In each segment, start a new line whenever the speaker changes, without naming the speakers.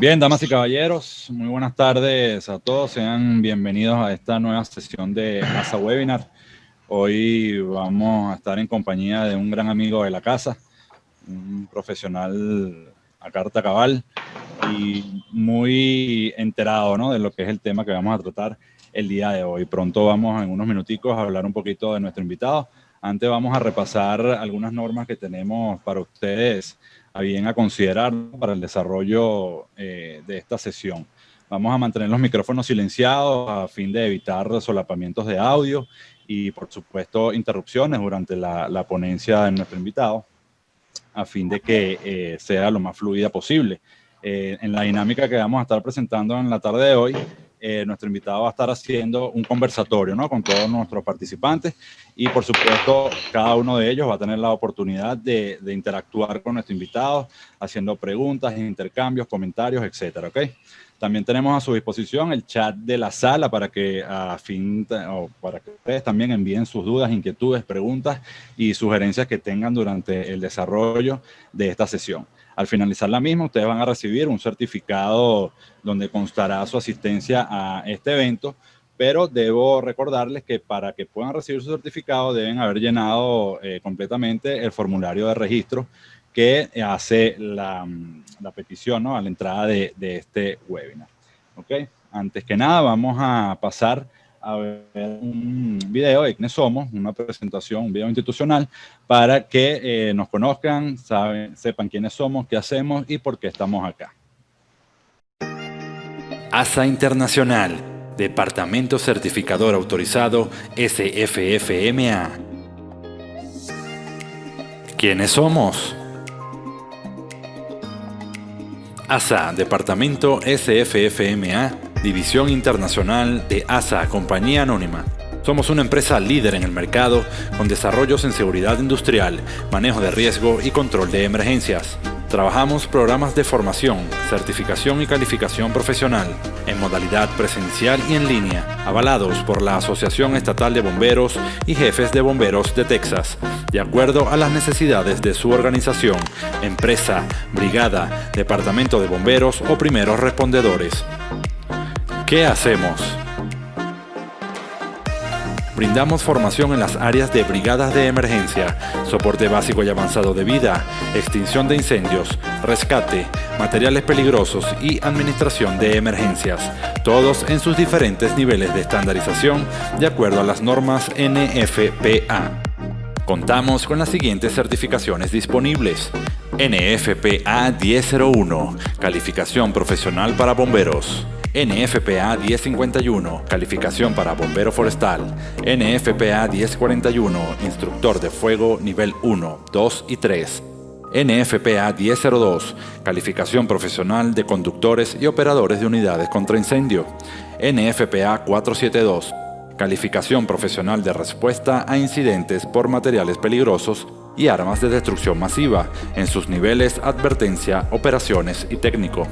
Bien, damas y caballeros, muy buenas tardes a todos. Sean bienvenidos a esta nueva sesión de ASA Webinar. Hoy vamos a estar en compañía de un gran amigo de la casa, un profesional a carta cabal y muy enterado, ¿no?, de lo que es el tema que vamos a tratar el día de hoy. Pronto vamos en unos minuticos a hablar un poquito de nuestro invitado. Antes vamos a repasar algunas normas que tenemos para ustedes a bien a considerar para el desarrollo de esta sesión. Vamos a mantener los micrófonos silenciados a fin de evitar solapamientos de audio y, por supuesto, interrupciones durante la ponencia de nuestro invitado, a fin de que sea lo más fluida posible. En la dinámica que vamos a estar presentando en la tarde de hoy, nuestro invitado va a estar haciendo un conversatorio, ¿no?, con todos nuestros participantes y, por supuesto, cada uno de ellos va a tener la oportunidad de interactuar con nuestro invitado, haciendo preguntas, intercambios, comentarios, etcétera, ¿ok? También tenemos a su disposición el chat de la sala para que para que ustedes también envíen sus dudas, inquietudes, preguntas y sugerencias que tengan durante el desarrollo de esta sesión. Al finalizar la misma, ustedes van a recibir un certificado donde constará su asistencia a este evento, pero debo recordarles que para que puedan recibir su certificado deben haber llenado completamente el formulario de registro que hace la petición, ¿no?, a la entrada de este webinar. ¿Ok? Antes que nada, vamos a pasar a ver un video de quiénes somos, una presentación, un video institucional, para que nos conozcan, sepan quiénes somos, qué hacemos y por qué estamos acá.
ASA Internacional, Departamento Certificador Autorizado SFFMA. ¿Quiénes somos? ASA, Departamento SFFMA, División Internacional de ASA, Compañía Anónima. Somos una empresa líder en el mercado con desarrollos en seguridad industrial, manejo de riesgo y control de emergencias. Trabajamos programas de formación, certificación y calificación profesional en modalidad presencial y en línea, avalados por la Asociación Estatal de Bomberos y Jefes de Bomberos de Texas, de acuerdo a las necesidades de su organización, empresa, brigada, departamento de bomberos o primeros respondedores. ¿Qué hacemos? Brindamos formación en las áreas de brigadas de emergencia, soporte básico y avanzado de vida, extinción de incendios, rescate, materiales peligrosos y administración de emergencias, todos en sus diferentes niveles de estandarización de acuerdo a las normas NFPA. Contamos con las siguientes certificaciones disponibles: NFPA 1001, calificación profesional para bomberos; NFPA 1051, calificación para bombero forestal; NFPA 1041, instructor de fuego nivel 1, 2 y 3; NFPA 1002, calificación profesional de conductores y operadores de unidades contra incendio; NFPA 472, calificación profesional de respuesta a incidentes por materiales peligrosos y armas de destrucción masiva, en sus niveles advertencia, operaciones y técnico;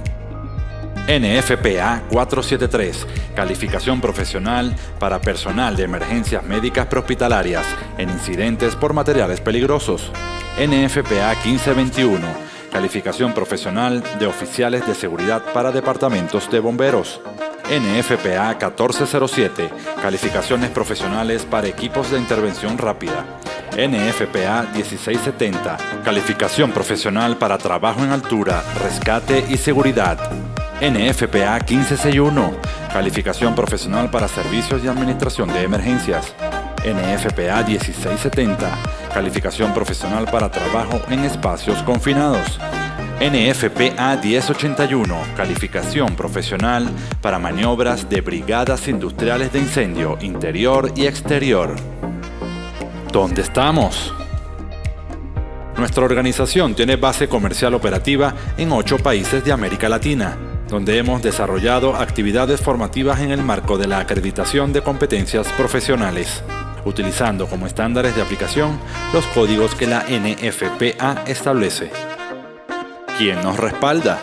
NFPA 473, calificación profesional para personal de emergencias médicas prehospitalarias en incidentes por materiales peligrosos; NFPA 1521, calificación profesional de oficiales de seguridad para departamentos de bomberos; NFPA 1407, calificaciones profesionales para equipos de intervención rápida; NFPA 1670, calificación profesional para trabajo en altura, rescate y seguridad; NFPA 1561, calificación profesional para servicios y administración de emergencias; NFPA 1670, calificación profesional para trabajo en espacios confinados; NFPA 1081, calificación profesional para maniobras de brigadas industriales de incendio interior y exterior. ¿Dónde estamos? Nuestra organización tiene base comercial operativa en 8 países de América Latina, donde hemos desarrollado actividades formativas en el marco de la acreditación de competencias profesionales, utilizando como estándares de aplicación los códigos que la NFPA establece. ¿Quién nos respalda?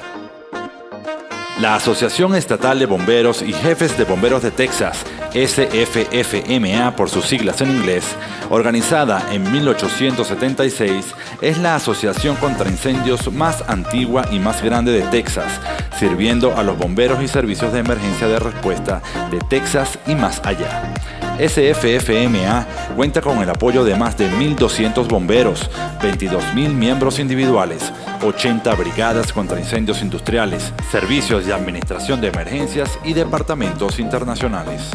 La Asociación Estatal de Bomberos y Jefes de Bomberos de Texas, SFFMA por sus siglas en inglés, organizada en 1876, es la asociación contra incendios más antigua y más grande de Texas, sirviendo a los bomberos y servicios de emergencia de respuesta de Texas y más allá. SFFMA cuenta con el apoyo de más de 1.200 bomberos, 22.000 miembros individuales, 80 brigadas contra incendios industriales, servicios de administración de emergencias y departamentos internacionales.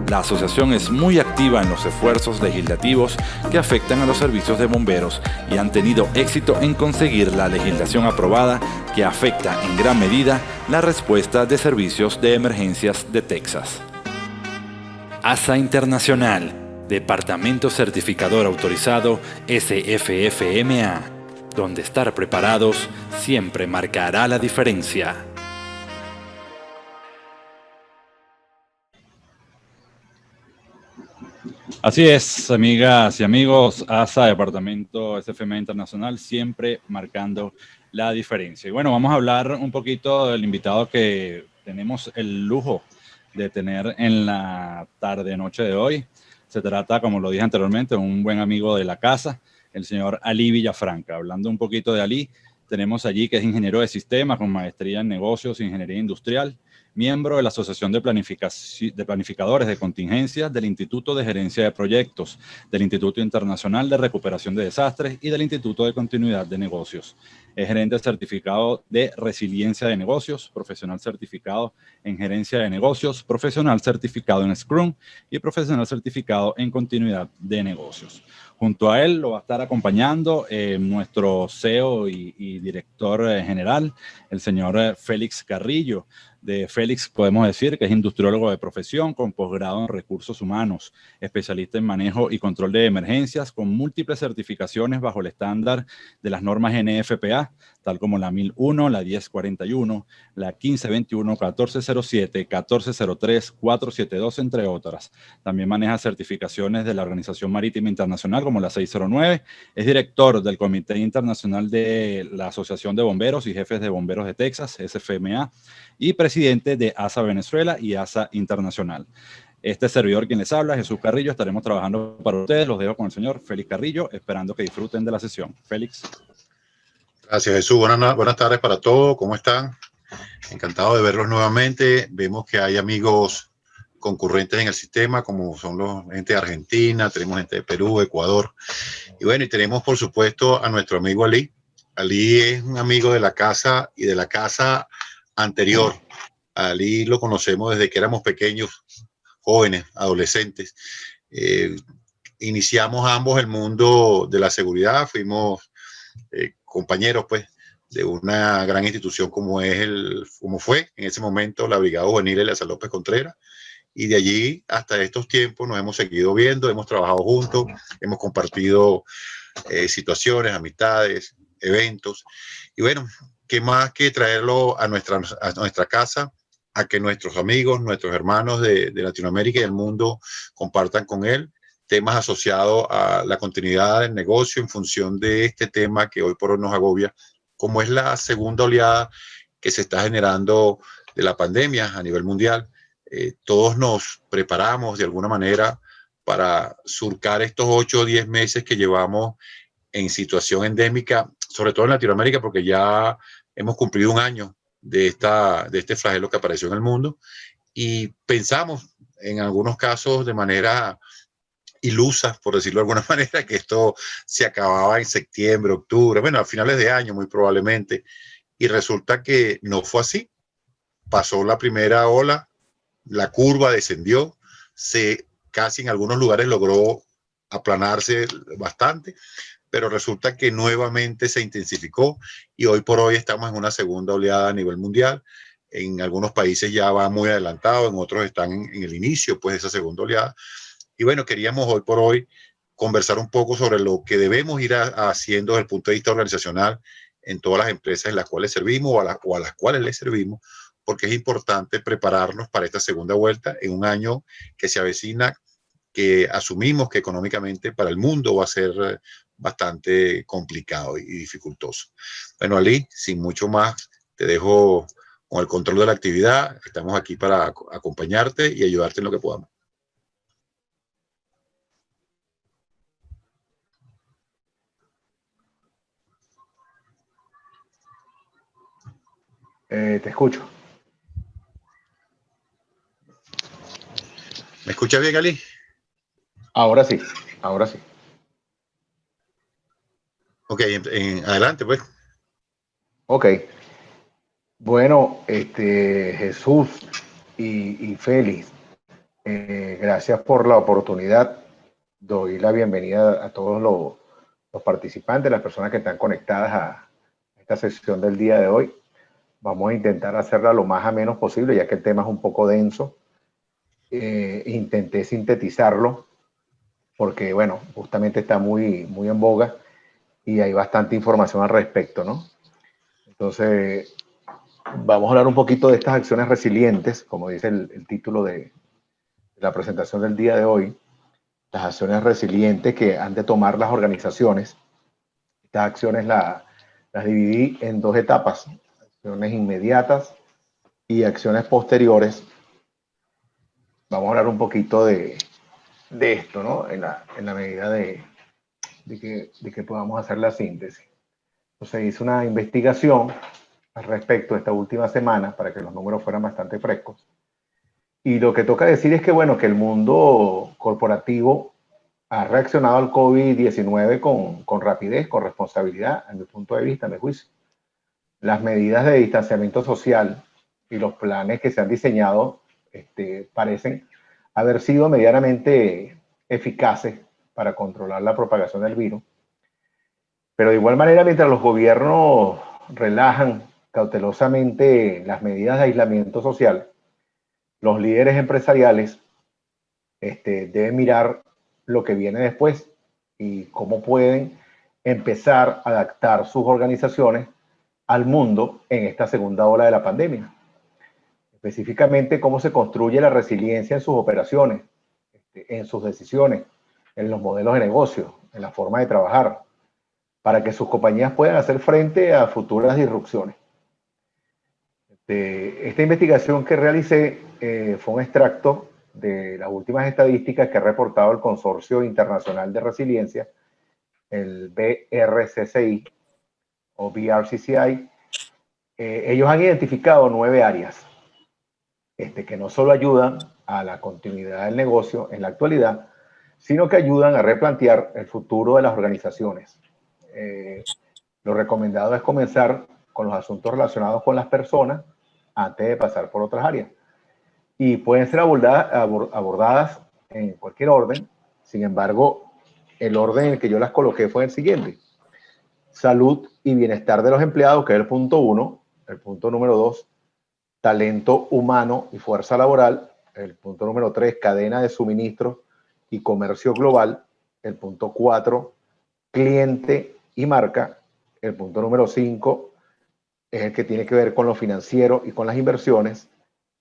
La asociación es muy activa en los esfuerzos legislativos que afectan a los servicios de bomberos y han tenido éxito en conseguir la legislación aprobada que afecta en gran medida la respuesta de servicios de emergencias de Texas. ASA Internacional, Departamento Certificador Autorizado SFFMA, donde estar preparados siempre marcará la diferencia.
Así es, amigas y amigos, ASA, Departamento SFMA Internacional, siempre marcando la diferencia. Y bueno, vamos a hablar un poquito del invitado que tenemos el lujo de tener en la tarde-noche de hoy. Se trata, como lo dije anteriormente, de un buen amigo de la casa, el señor Ali Villafranca. Hablando un poquito de Ali, tenemos allí que es ingeniero de sistemas con maestría en negocios e ingeniería industrial, miembro de la Asociación de Planificadores de Contingencias del Instituto de Gerencia de Proyectos, del Instituto Internacional de Recuperación de Desastres y del Instituto de Continuidad de Negocios. Es gerente certificado de Resiliencia de Negocios, profesional certificado en Gerencia de Negocios, profesional certificado en Scrum y profesional certificado en Continuidad de Negocios. Junto a él lo va a estar acompañando nuestro CEO y director general, el señor Félix Carrillo. De Félix podemos decir que es industriólogo de profesión con posgrado en recursos humanos, especialista en manejo y control de emergencias con múltiples certificaciones bajo el estándar de las normas NFPA, tal como la 1001, la 1041, la 1521, 1407, 1403, 472, entre otras. También maneja certificaciones de la Organización Marítima Internacional como la 609. Es director del Comité Internacional de la Asociación de Bomberos y Jefes de Bomberos de Texas, SFMA, y presidente de ASA Venezuela y ASA Internacional. Este servidor quien les habla, Jesús Carrillo, estaremos trabajando para ustedes. Los dejo con el señor Félix Carrillo, esperando que disfruten de la sesión. Félix.
Gracias, Jesús. Buenas tardes para todos. ¿Cómo están? Encantado de verlos nuevamente. Vemos que hay amigos concurrentes en el sistema, como son los gente de Argentina, tenemos gente de Perú, Ecuador. Y bueno, y tenemos, por supuesto, a nuestro amigo Ali. Ali es un amigo de la casa y de la casa anterior. Ali lo conocemos desde que éramos pequeños, jóvenes, adolescentes. Iniciamos ambos el mundo de la seguridad, fuimos compañeros pues de una gran institución como fue en ese momento la Brigada Juvenil Eleazar López Contreras, y de allí hasta estos tiempos nos hemos seguido viendo, hemos trabajado juntos, hemos compartido situaciones, amistades, eventos, y bueno, qué más que traerlo a nuestra casa, a que nuestros amigos, nuestros hermanos de Latinoamérica y del mundo compartan con él temas asociados a la continuidad del negocio en función de este tema que hoy por hoy nos agobia, como es la segunda oleada que se está generando de la pandemia a nivel mundial. Todos nos preparamos de alguna manera para surcar estos 8 o 10 meses que llevamos en situación endémica, sobre todo en Latinoamérica, porque ya hemos cumplido un año de este flagelo que apareció en el mundo, y pensamos en algunos casos de manera ilusa, por decirlo de alguna manera, que esto se acababa en septiembre, octubre, bueno, a finales de año muy probablemente, y resulta que no fue así. Pasó la primera ola, la curva descendió, casi en algunos lugares logró aplanarse bastante, pero resulta que nuevamente se intensificó y hoy por hoy estamos en una segunda oleada a nivel mundial. En algunos países ya va muy adelantado, en otros están en el inicio pues de esa segunda oleada. Y bueno, queríamos hoy por hoy conversar un poco sobre lo que debemos ir haciendo desde el punto de vista organizacional en todas las empresas en las cuales servimos o a las cuales les servimos, porque es importante prepararnos para esta segunda vuelta en un año que se avecina, que asumimos que económicamente para el mundo va a ser bastante complicado y dificultoso. Bueno, Ali, sin mucho más, te dejo con el control de la actividad. Estamos aquí para acompañarte y ayudarte en lo que podamos.
Te escucho.
¿Me escuchas bien, Ali?
Ahora sí, ahora sí.
Ok, adelante, pues.
Ok. Bueno, Jesús y Félix, gracias por la oportunidad. Doy la bienvenida a todos los participantes, las personas que están conectadas a esta sesión del día de hoy. Vamos a intentar hacerla lo más ameno posible, ya que el tema es un poco denso. Intenté sintetizarlo porque, bueno, justamente está muy en boga y hay bastante información al respecto, ¿no? Entonces, vamos a hablar un poquito de estas acciones resilientes, como dice el título de la presentación del día de hoy, las acciones resilientes que han de tomar las organizaciones. Estas acciones las dividí en dos etapas, acciones inmediatas y acciones posteriores. Vamos a hablar un poquito de esto, ¿no? En la medida de que podamos hacer la síntesis. Entonces hice una investigación al respecto esta última semana para que los números fueran bastante frescos. Y lo que toca decir es que, bueno, que el mundo corporativo ha reaccionado al COVID-19 con rapidez, con responsabilidad, a mi punto de vista, a mi juicio. Las medidas de distanciamiento social y los planes que se han diseñado parecen haber sido medianamente eficaces para controlar la propagación del virus. Pero de igual manera, mientras los gobiernos relajan cautelosamente las medidas de aislamiento social, los líderes empresariales deben mirar lo que viene después y cómo pueden empezar a adaptar sus organizaciones al mundo en esta segunda ola de la pandemia. Específicamente, cómo se construye la resiliencia en sus operaciones, en sus decisiones, en los modelos de negocio, en la forma de trabajar, para que sus compañías puedan hacer frente a futuras disrupciones. Esta investigación que realicé fue un extracto de las últimas estadísticas que ha reportado el Consorcio Internacional de Resiliencia, el BRCCI o BRCCI. Ellos han identificado 9 áreas que no solo ayudan a la continuidad del negocio en la actualidad, sino que ayudan a replantear el futuro de las organizaciones. Lo recomendado es comenzar con los asuntos relacionados con las personas antes de pasar por otras áreas. Y pueden ser abordadas en cualquier orden. Sin embargo, el orden en el que yo las coloqué fue el siguiente: salud y bienestar de los empleados, que es el punto 1. El punto número 2, talento humano y fuerza laboral. El punto número 3, cadena de suministro y comercio global. El punto 4, cliente y marca. El punto número 5 es el que tiene que ver con lo financiero y con las inversiones.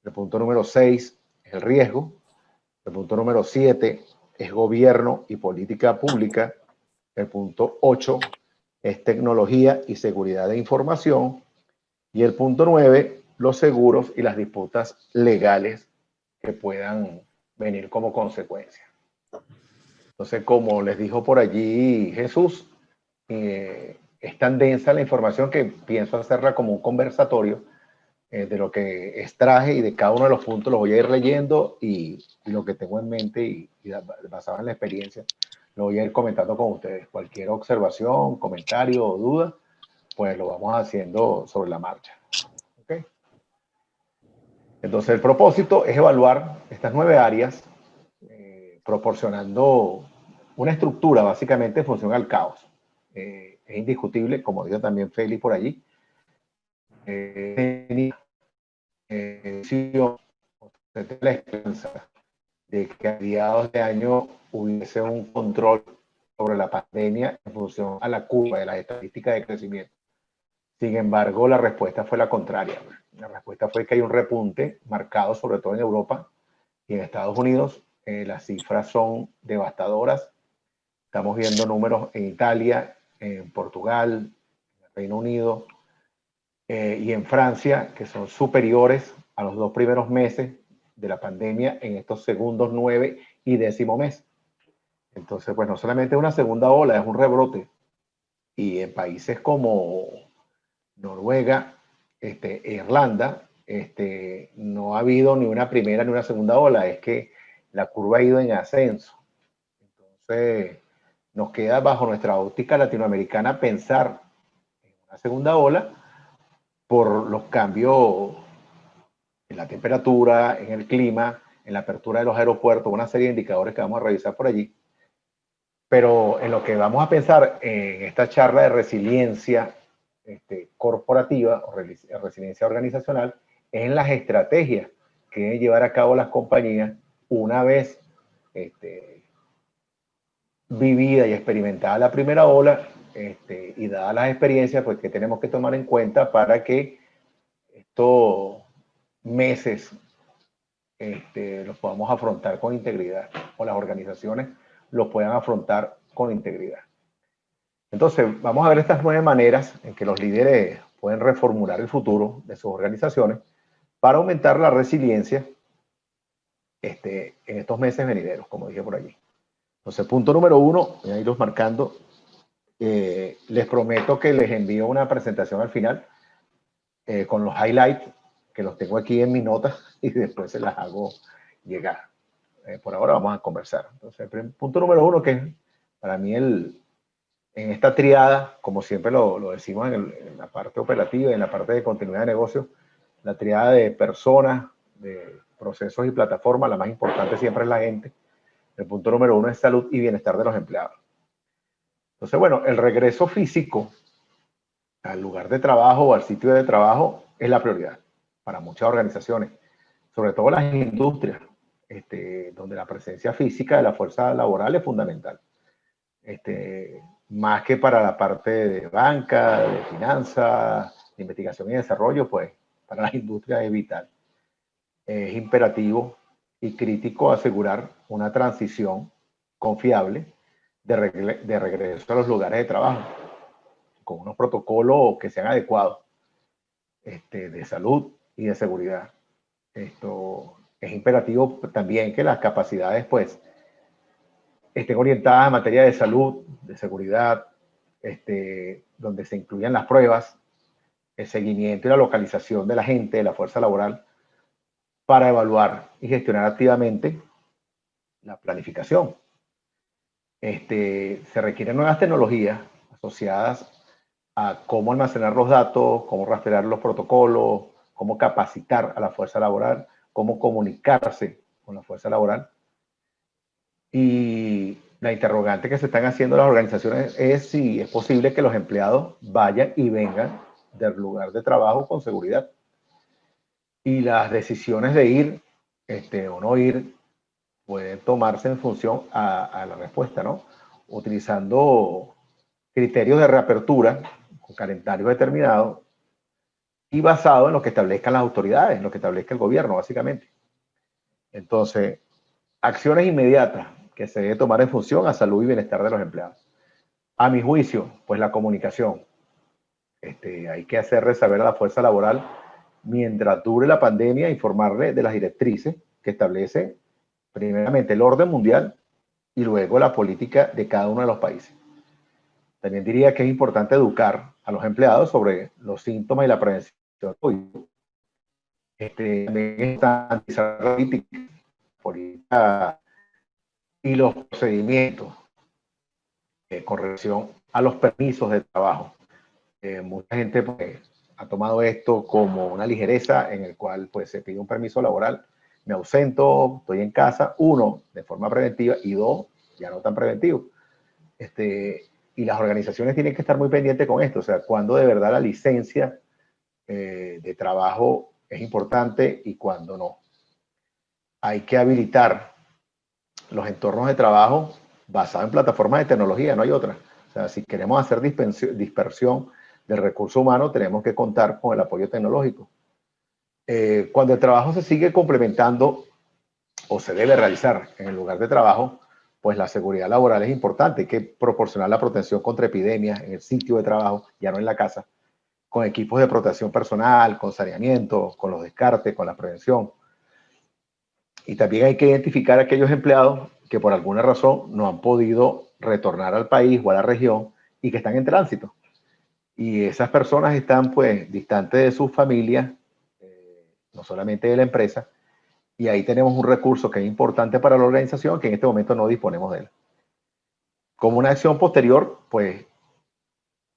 El punto número 6 es el riesgo. El punto número 7 es gobierno y política pública. El punto 8 es tecnología y seguridad de información. Y el punto 9, los seguros y las disputas legales que puedan venir como consecuencia. Entonces, como les dijo por allí Jesús, es tan densa la información que pienso hacerla como un conversatorio de lo que extraje, y de cada uno de los puntos los voy a ir leyendo y lo que tengo en mente y basado en la experiencia lo voy a ir comentando con ustedes. Cualquier observación, comentario o duda, pues lo vamos haciendo sobre la marcha. ¿Okay? Entonces el propósito es evaluar estas 9 áreas proporcionando una estructura básicamente en función al caos. Es indiscutible, como dijo también Félix por allí, la esperanza de que a mediados de año hubiese un control sobre la pandemia en función a la curva de las estadísticas de crecimiento. Sin embargo, la respuesta fue la contraria. La respuesta fue que hay un repunte marcado, sobre todo en Europa y en Estados Unidos. Las cifras son devastadoras. Estamos viendo números en Italia, en Portugal, en el Reino Unido y en Francia, que son superiores a los 2 primeros meses de la pandemia en estos segundos 9 y 10º mes. Entonces, pues no solamente es una segunda ola, es un rebrote. Y en países como Noruega, Irlanda, no ha habido ni una primera ni una segunda ola, es que la curva ha ido en ascenso. Entonces, nos queda bajo nuestra óptica latinoamericana pensar en una segunda ola por los cambios en la temperatura, en el clima, en la apertura de los aeropuertos, una serie de indicadores que vamos a revisar por allí. Pero en lo que vamos a pensar en esta charla de resiliencia corporativa o resiliencia organizacional es en las estrategias que deben llevar a cabo las compañías una vez vivida y experimentada la primera ola y dadas las experiencias pues, que tenemos que tomar en cuenta para que estos meses los podamos afrontar con integridad o las organizaciones los puedan afrontar con integridad. Entonces, vamos a ver estas 9 maneras en que los líderes pueden reformular el futuro de sus organizaciones para aumentar la resiliencia en estos meses venideros, como dije por allí. Entonces, punto número 1, voy a irlos marcando. Les prometo que les envío una presentación al final con los highlights, que los tengo aquí en mis notas y después se las hago llegar. Por ahora vamos a conversar. Entonces, punto número 1, que para mí en esta triada, como siempre lo decimos en la parte operativa y en la parte de continuidad de negocio, la triada de personas, de procesos y plataformas, la más importante siempre es la gente. El punto número 1 es salud y bienestar de los empleados. Entonces, bueno, el regreso físico al lugar de trabajo o al sitio de trabajo es la prioridad para muchas organizaciones, sobre todo las industrias, donde la presencia física de la fuerza laboral es fundamental. Más que para la parte de banca, de finanzas, de investigación y desarrollo, pues para las industrias es vital. Es imperativo y crítico asegurar una transición confiable de regreso a los lugares de trabajo, con unos protocolos que sean adecuados de salud y de seguridad. Esto es imperativo también que las capacidades pues estén orientadas en materia de salud, de seguridad, donde se incluyan las pruebas, el seguimiento y la localización de la gente, de la fuerza laboral, para evaluar y gestionar activamente la planificación. Se requieren nuevas tecnologías asociadas a cómo almacenar los datos, cómo rastrear los protocolos, cómo capacitar a la fuerza laboral, cómo comunicarse con la fuerza laboral. Y la interrogante que se están haciendo las organizaciones es si es posible que los empleados vayan y vengan del lugar de trabajo con seguridad. Y las decisiones de ir o no ir pueden tomarse en función a la respuesta, ¿no? Utilizando criterios de reapertura con calendarios determinados y basado en lo que establezcan las autoridades, en lo que establezca el gobierno, básicamente. Entonces, acciones inmediatas que se debe tomar en función a salud y bienestar de los empleados. A mi juicio, pues la comunicación. Hay que hacerle saber a la fuerza laboral, mientras dure la pandemia, informarle de las directrices que establece primeramente el orden mundial y luego la política de cada uno de los países. También diría que es importante educar a los empleados sobre los síntomas y la prevención. También está la política y los procedimientos con relación a los permisos de trabajo. Mucha gente pues, ha tomado esto como una ligereza en el cual pues, se pide un permiso laboral, me ausento, estoy en casa, 1, de forma preventiva, y 2, ya no tan preventivo. Y las organizaciones tienen que estar muy pendientes con esto, o sea, cuando de verdad la licencia de trabajo es importante y cuando no. Hay que habilitar los entornos de trabajo basados en plataformas de tecnología, no hay otra. O sea, si queremos hacer dispersión del recurso humano, tenemos que contar con el apoyo tecnológico. Cuando el trabajo se sigue complementando o se debe realizar en el lugar de trabajo, pues la seguridad laboral es importante. Hay que proporcionar la protección contra epidemias en el sitio de trabajo, ya no en la casa, con equipos de protección personal, con saneamiento, con los descartes, con la prevención. Y también hay que identificar a aquellos empleados que por alguna razón no han podido retornar al país o a la región y que están en tránsito. Y esas personas están pues distantes de sus familias, no solamente de la empresa, y ahí tenemos un recurso que es importante para la organización que en este momento no disponemos de él. Como una acción posterior, pues,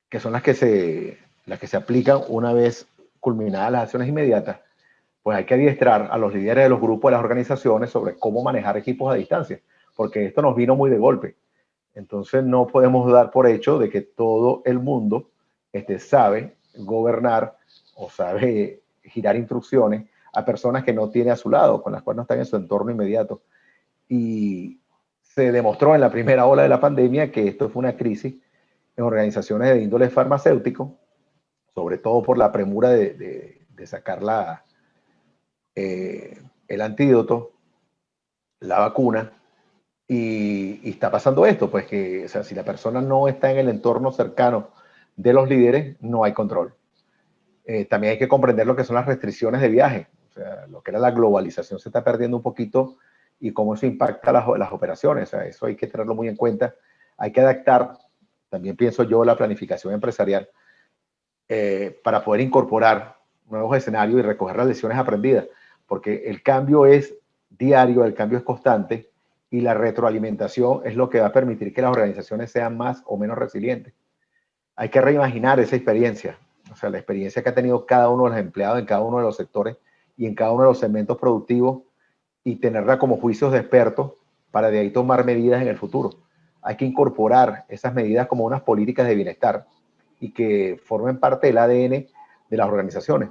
que son las que se aplican una vez culminadas las acciones inmediatas, pues hay que adiestrar a los líderes de los grupos de las organizaciones sobre cómo manejar equipos a distancia, porque esto nos vino muy de golpe. Entonces no podemos dar por hecho de que todo el mundo sabe gobernar o sabe girar instrucciones a personas que no tiene a su lado, con las cuales no están en su entorno inmediato. Y se demostró en la primera ola de la pandemia que esto fue una crisis en organizaciones de índole farmacéutico, sobre todo por la premura de sacar el antídoto, la vacuna. Y está pasando esto, pues que, o sea, si la persona no está en el entorno cercano de los líderes, no hay control. También hay que comprender lo que son las restricciones de viaje. O sea, lo que era la globalización se está perdiendo un poquito y cómo eso impacta las operaciones. O sea, eso hay que tenerlo muy en cuenta. Hay que adaptar, también pienso yo, la planificación empresarial para poder incorporar nuevos escenarios y recoger las lecciones aprendidas. Porque el cambio es diario, el cambio es constante y la retroalimentación es lo que va a permitir que las organizaciones sean más o menos resilientes. Hay que reimaginar esa experiencia, o sea, la experiencia que ha tenido cada uno de los empleados en cada uno de los sectores y en cada uno de los segmentos productivos y tenerla como juicios de expertos para de ahí tomar medidas en el futuro. Hay que incorporar esas medidas como unas políticas de bienestar y que formen parte del ADN de las organizaciones.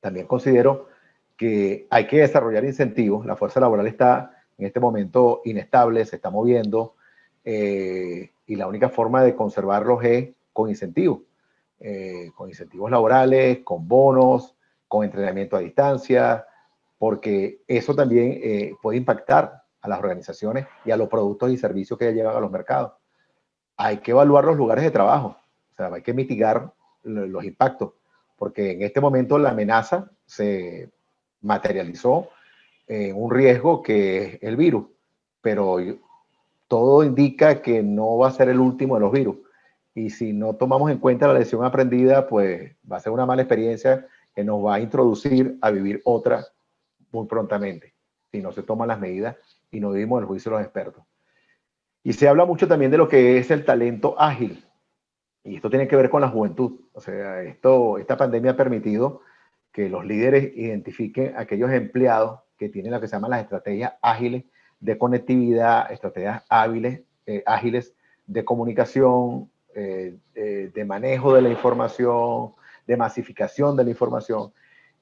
También considero que hay que desarrollar incentivos. La fuerza laboral está en este momento inestable, se está moviendo, y la única forma de conservarlos es con incentivos laborales, con bonos, con entrenamiento a distancia, porque eso también puede impactar a las organizaciones y a los productos y servicios que llevan a los mercados. Hay que evaluar los lugares de trabajo, o sea, hay que mitigar los impactos, porque en este momento la amenaza se materializó en un riesgo que es el virus, pero todo indica que no va a ser el último de los virus. Y si no tomamos en cuenta la lección aprendida, pues va a ser una mala experiencia que nos va a introducir a vivir otra muy prontamente, si no se toman las medidas y no vivimos el juicio de los expertos. Y se habla mucho también de lo que es el talento ágil. Y esto tiene que ver con la juventud. O sea, esta pandemia ha permitido que los líderes identifiquen a aquellos empleados que tienen lo que se llaman las estrategias ágiles de conectividad, estrategias ágiles de comunicación, de manejo de la información, de masificación de la información,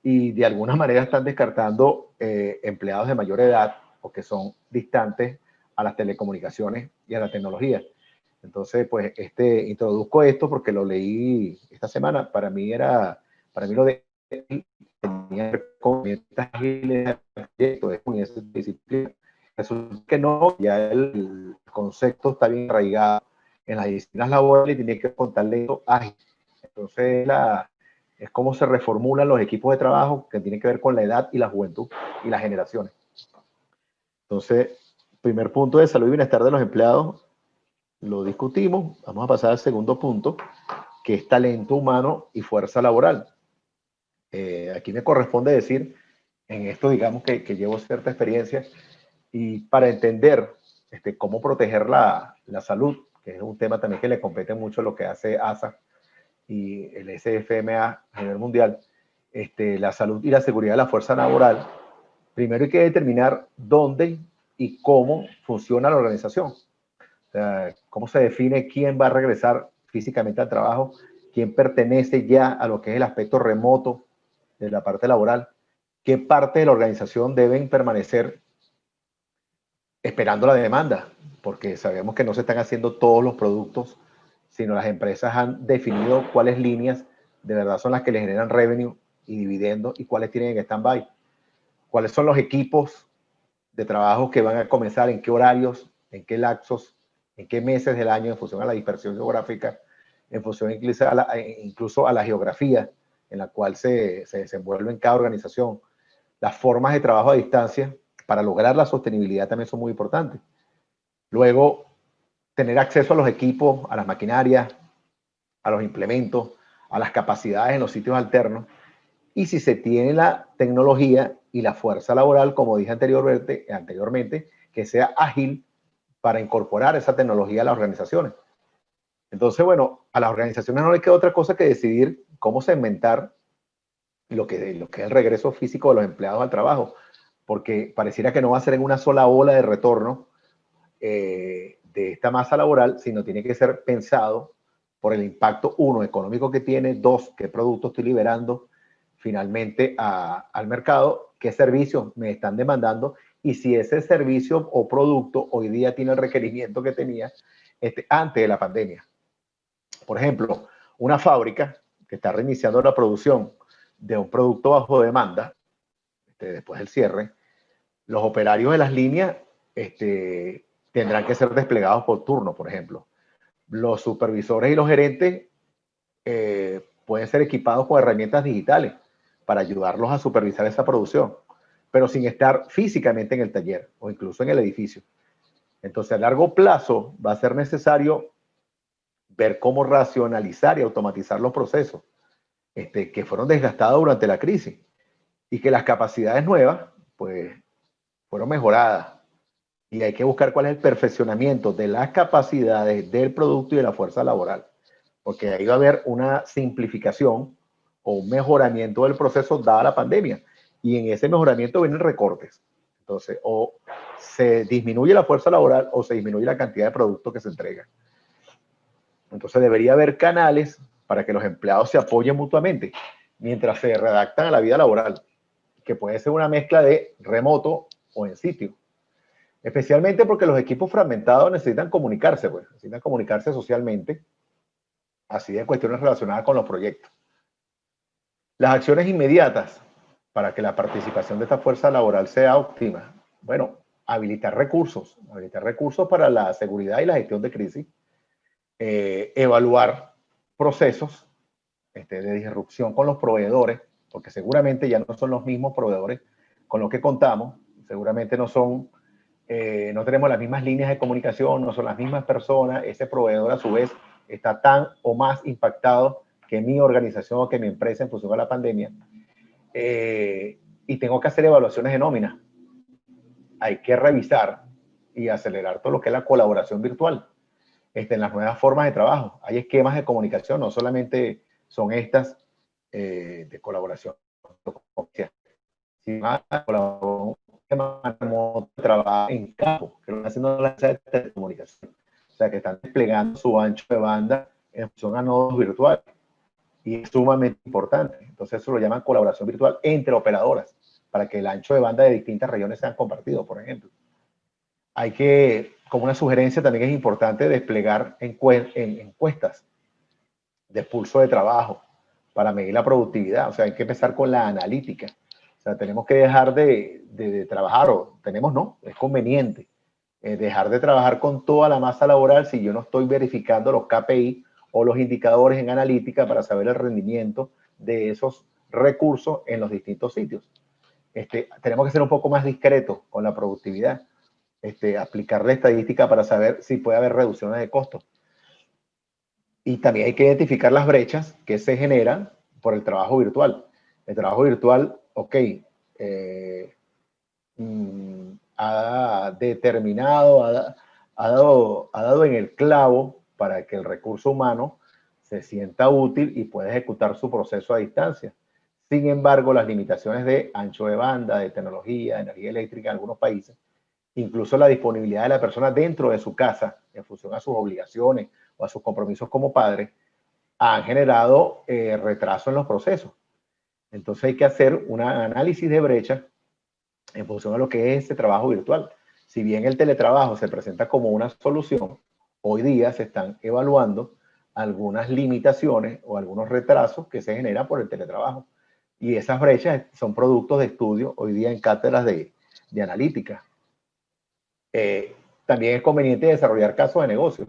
y de alguna manera están descartando empleados de mayor edad o que son distantes a las telecomunicaciones y a la tecnología. Entonces, pues, introduzco esto porque lo leí esta semana. Para mí lo de tenía herramientas ágiles en esa disciplina. Resulta que no, ya el concepto está bien arraigado en las disciplinas laborales y tiene que ver con talento ágil. Entonces, es cómo se reformulan los equipos de trabajo que tienen que ver con la edad y la juventud y las generaciones. Entonces, primer punto de salud y bienestar de los empleados, lo discutimos. Vamos a pasar al segundo punto, que es talento humano y fuerza laboral. Aquí me corresponde decir, en esto digamos que llevo cierta experiencia, y para entender cómo proteger la salud, que es un tema también que le compete mucho lo que hace ASA y el SFMA a nivel mundial, la salud y la seguridad de la fuerza laboral, primero hay que determinar dónde y cómo funciona la organización. O sea, cómo se define quién va a regresar físicamente al trabajo, quién pertenece ya a lo que es el aspecto remoto de la parte laboral, qué parte de la organización deben permanecer esperando la demanda, porque sabemos que no se están haciendo todos los productos, sino las empresas han definido cuáles líneas de verdad son las que les generan revenue y dividendos y cuáles tienen en stand-by, cuáles son los equipos de trabajo que van a comenzar, en qué horarios, en qué lapsos, en qué meses del año, en función a la dispersión geográfica, en función incluso a la geografía en la cual se desenvuelve en cada organización. Las formas de trabajo a distancia para lograr la sostenibilidad también son muy importantes. Luego, tener acceso a los equipos, a las maquinarias, a los implementos, a las capacidades en los sitios alternos, y si se tiene la tecnología y la fuerza laboral, como dije anteriormente, que sea ágil para incorporar esa tecnología a las organizaciones. Entonces, bueno, a las organizaciones no les queda otra cosa que decidir cómo segmentar lo que es el regreso físico de los empleados al trabajo, porque pareciera que no va a ser en una sola ola de retorno de esta masa laboral, sino tiene que ser pensado por el impacto, uno, económico que tiene, dos, qué producto estoy liberando finalmente al mercado, qué servicios me están demandando y si ese servicio o producto hoy día tiene el requerimiento que tenía antes de la pandemia. Por ejemplo, una fábrica que está reiniciando la producción de un producto bajo demanda, después del cierre, los operarios de las líneas tendrán que ser desplegados por turno, por ejemplo. Los supervisores y los gerentes pueden ser equipados con herramientas digitales para ayudarlos a supervisar esa producción, pero sin estar físicamente en el taller o incluso en el edificio. Entonces, a largo plazo va a ser necesario ver cómo racionalizar y automatizar los procesos que fueron desgastados durante la crisis y que las capacidades nuevas, pues, fueron mejoradas. Y hay que buscar cuál es el perfeccionamiento de las capacidades del producto y de la fuerza laboral, porque ahí va a haber una simplificación o un mejoramiento del proceso dada la pandemia. Y en ese mejoramiento vienen recortes. Entonces, o se disminuye la fuerza laboral o se disminuye la cantidad de productos que se entrega. Entonces, debería haber canales para que los empleados se apoyen mutuamente mientras se redactan a la vida laboral, que puede ser una mezcla de remoto o en sitio. Especialmente porque los equipos fragmentados necesitan comunicarse socialmente, así de cuestiones relacionadas con los proyectos. Las acciones inmediatas para que la participación de esta fuerza laboral sea óptima. Bueno, habilitar recursos para la seguridad y la gestión de crisis, evaluar procesos de disrupción con los proveedores, porque seguramente ya no son los mismos proveedores con los que contamos, seguramente no tenemos las mismas líneas de comunicación, no son las mismas personas, ese proveedor a su vez está tan o más impactado que mi organización o que mi empresa en función de la pandemia, y tengo que hacer evaluaciones de nómina. Hay que revisar y acelerar todo lo que es la colaboración virtual en las nuevas formas de trabajo. Hay esquemas de comunicación, no solamente son estas de colaboración, sino colaboración de trabajo en campo, que lo están haciendo las empresas de comunicación. O sea, que están desplegando su ancho de banda en función a nodos virtuales. Y es sumamente importante. Entonces, eso lo llaman colaboración virtual entre operadoras, para que el ancho de banda de distintas regiones sean compartidos, por ejemplo. Hay que, como una sugerencia, también es importante desplegar encuestas de pulso de trabajo para medir la productividad. O sea, hay que empezar con la analítica. O sea, tenemos que dejar de trabajar, o tenemos no, es conveniente dejar de trabajar con toda la masa laboral si yo no estoy verificando los KPI o los indicadores en analítica para saber el rendimiento de esos recursos en los distintos sitios. Tenemos que ser un poco más discretos con la productividad, aplicar la estadística para saber si puede haber reducciones de costos. Y también hay que identificar las brechas que se generan por el trabajo virtual. El trabajo virtual, ok, ha determinado, ha dado en el clavo para que el recurso humano se sienta útil y pueda ejecutar su proceso a distancia. Sin embargo, las limitaciones de ancho de banda, de tecnología, de energía eléctrica en algunos países, incluso la disponibilidad de la persona dentro de su casa en función a sus obligaciones o a sus compromisos como padre, han generado retraso en los procesos. Entonces hay que hacer un análisis de brecha en función a lo que es ese trabajo virtual. Si bien el teletrabajo se presenta como una solución, hoy día se están evaluando algunas limitaciones o algunos retrasos que se generan por el teletrabajo. Y esas brechas son productos de estudio hoy día en cátedras de analítica. También es conveniente desarrollar casos de negocio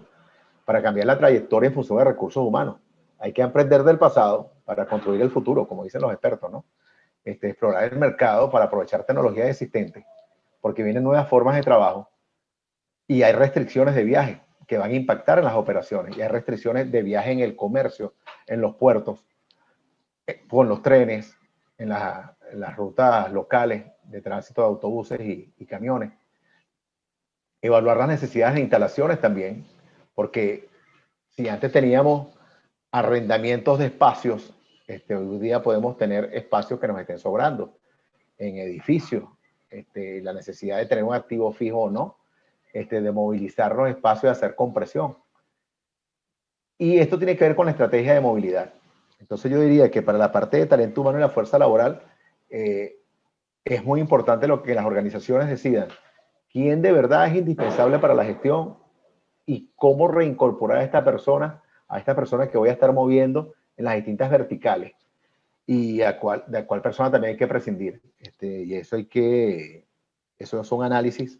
para cambiar la trayectoria en función de recursos humanos. Hay que aprender del pasado para construir el futuro, como dicen los expertos, ¿no? Explorar el mercado para aprovechar tecnologías existentes, porque vienen nuevas formas de trabajo y hay restricciones de viaje que van a impactar en las operaciones. Y hay restricciones de viaje en el comercio, en los puertos, con los trenes, en las rutas locales de tránsito de autobuses y camiones. Evaluar las necesidades de instalaciones también, porque si antes teníamos arrendamientos de espacios, hoy día podemos tener espacios que nos estén sobrando en edificios, la necesidad de tener un activo fijo o no, de movilizar los espacios y hacer compresión. Y esto tiene que ver con la estrategia de movilidad. Entonces yo diría que para la parte de talento humano y la fuerza laboral, es muy importante lo que las organizaciones decidan. ¿Quién de verdad es indispensable para la gestión y cómo reincorporar a esta persona que voy a estar moviendo en las distintas verticales? Y de cuál persona también hay que prescindir. Y esos son análisis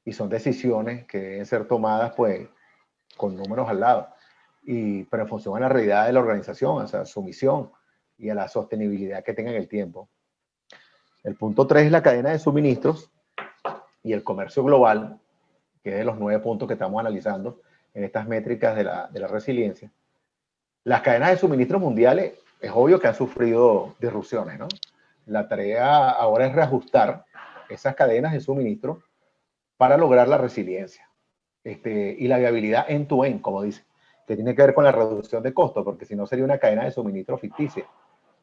y son decisiones que deben ser tomadas pues con números al lado, pero en función a la realidad de la organización, o sea, su misión y a la sostenibilidad que tenga en el tiempo. El punto 3 es la cadena de suministros y el comercio global, que es de los 9 puntos que estamos analizando en estas métricas de la resiliencia. Las cadenas de suministros mundiales es obvio que han sufrido disrupciones, ¿no? La tarea ahora es reajustar esas cadenas de suministro para lograr la resiliencia y la viabilidad end-to-end, como dice, que tiene que ver con la reducción de costos, porque si no sería una cadena de suministro ficticia.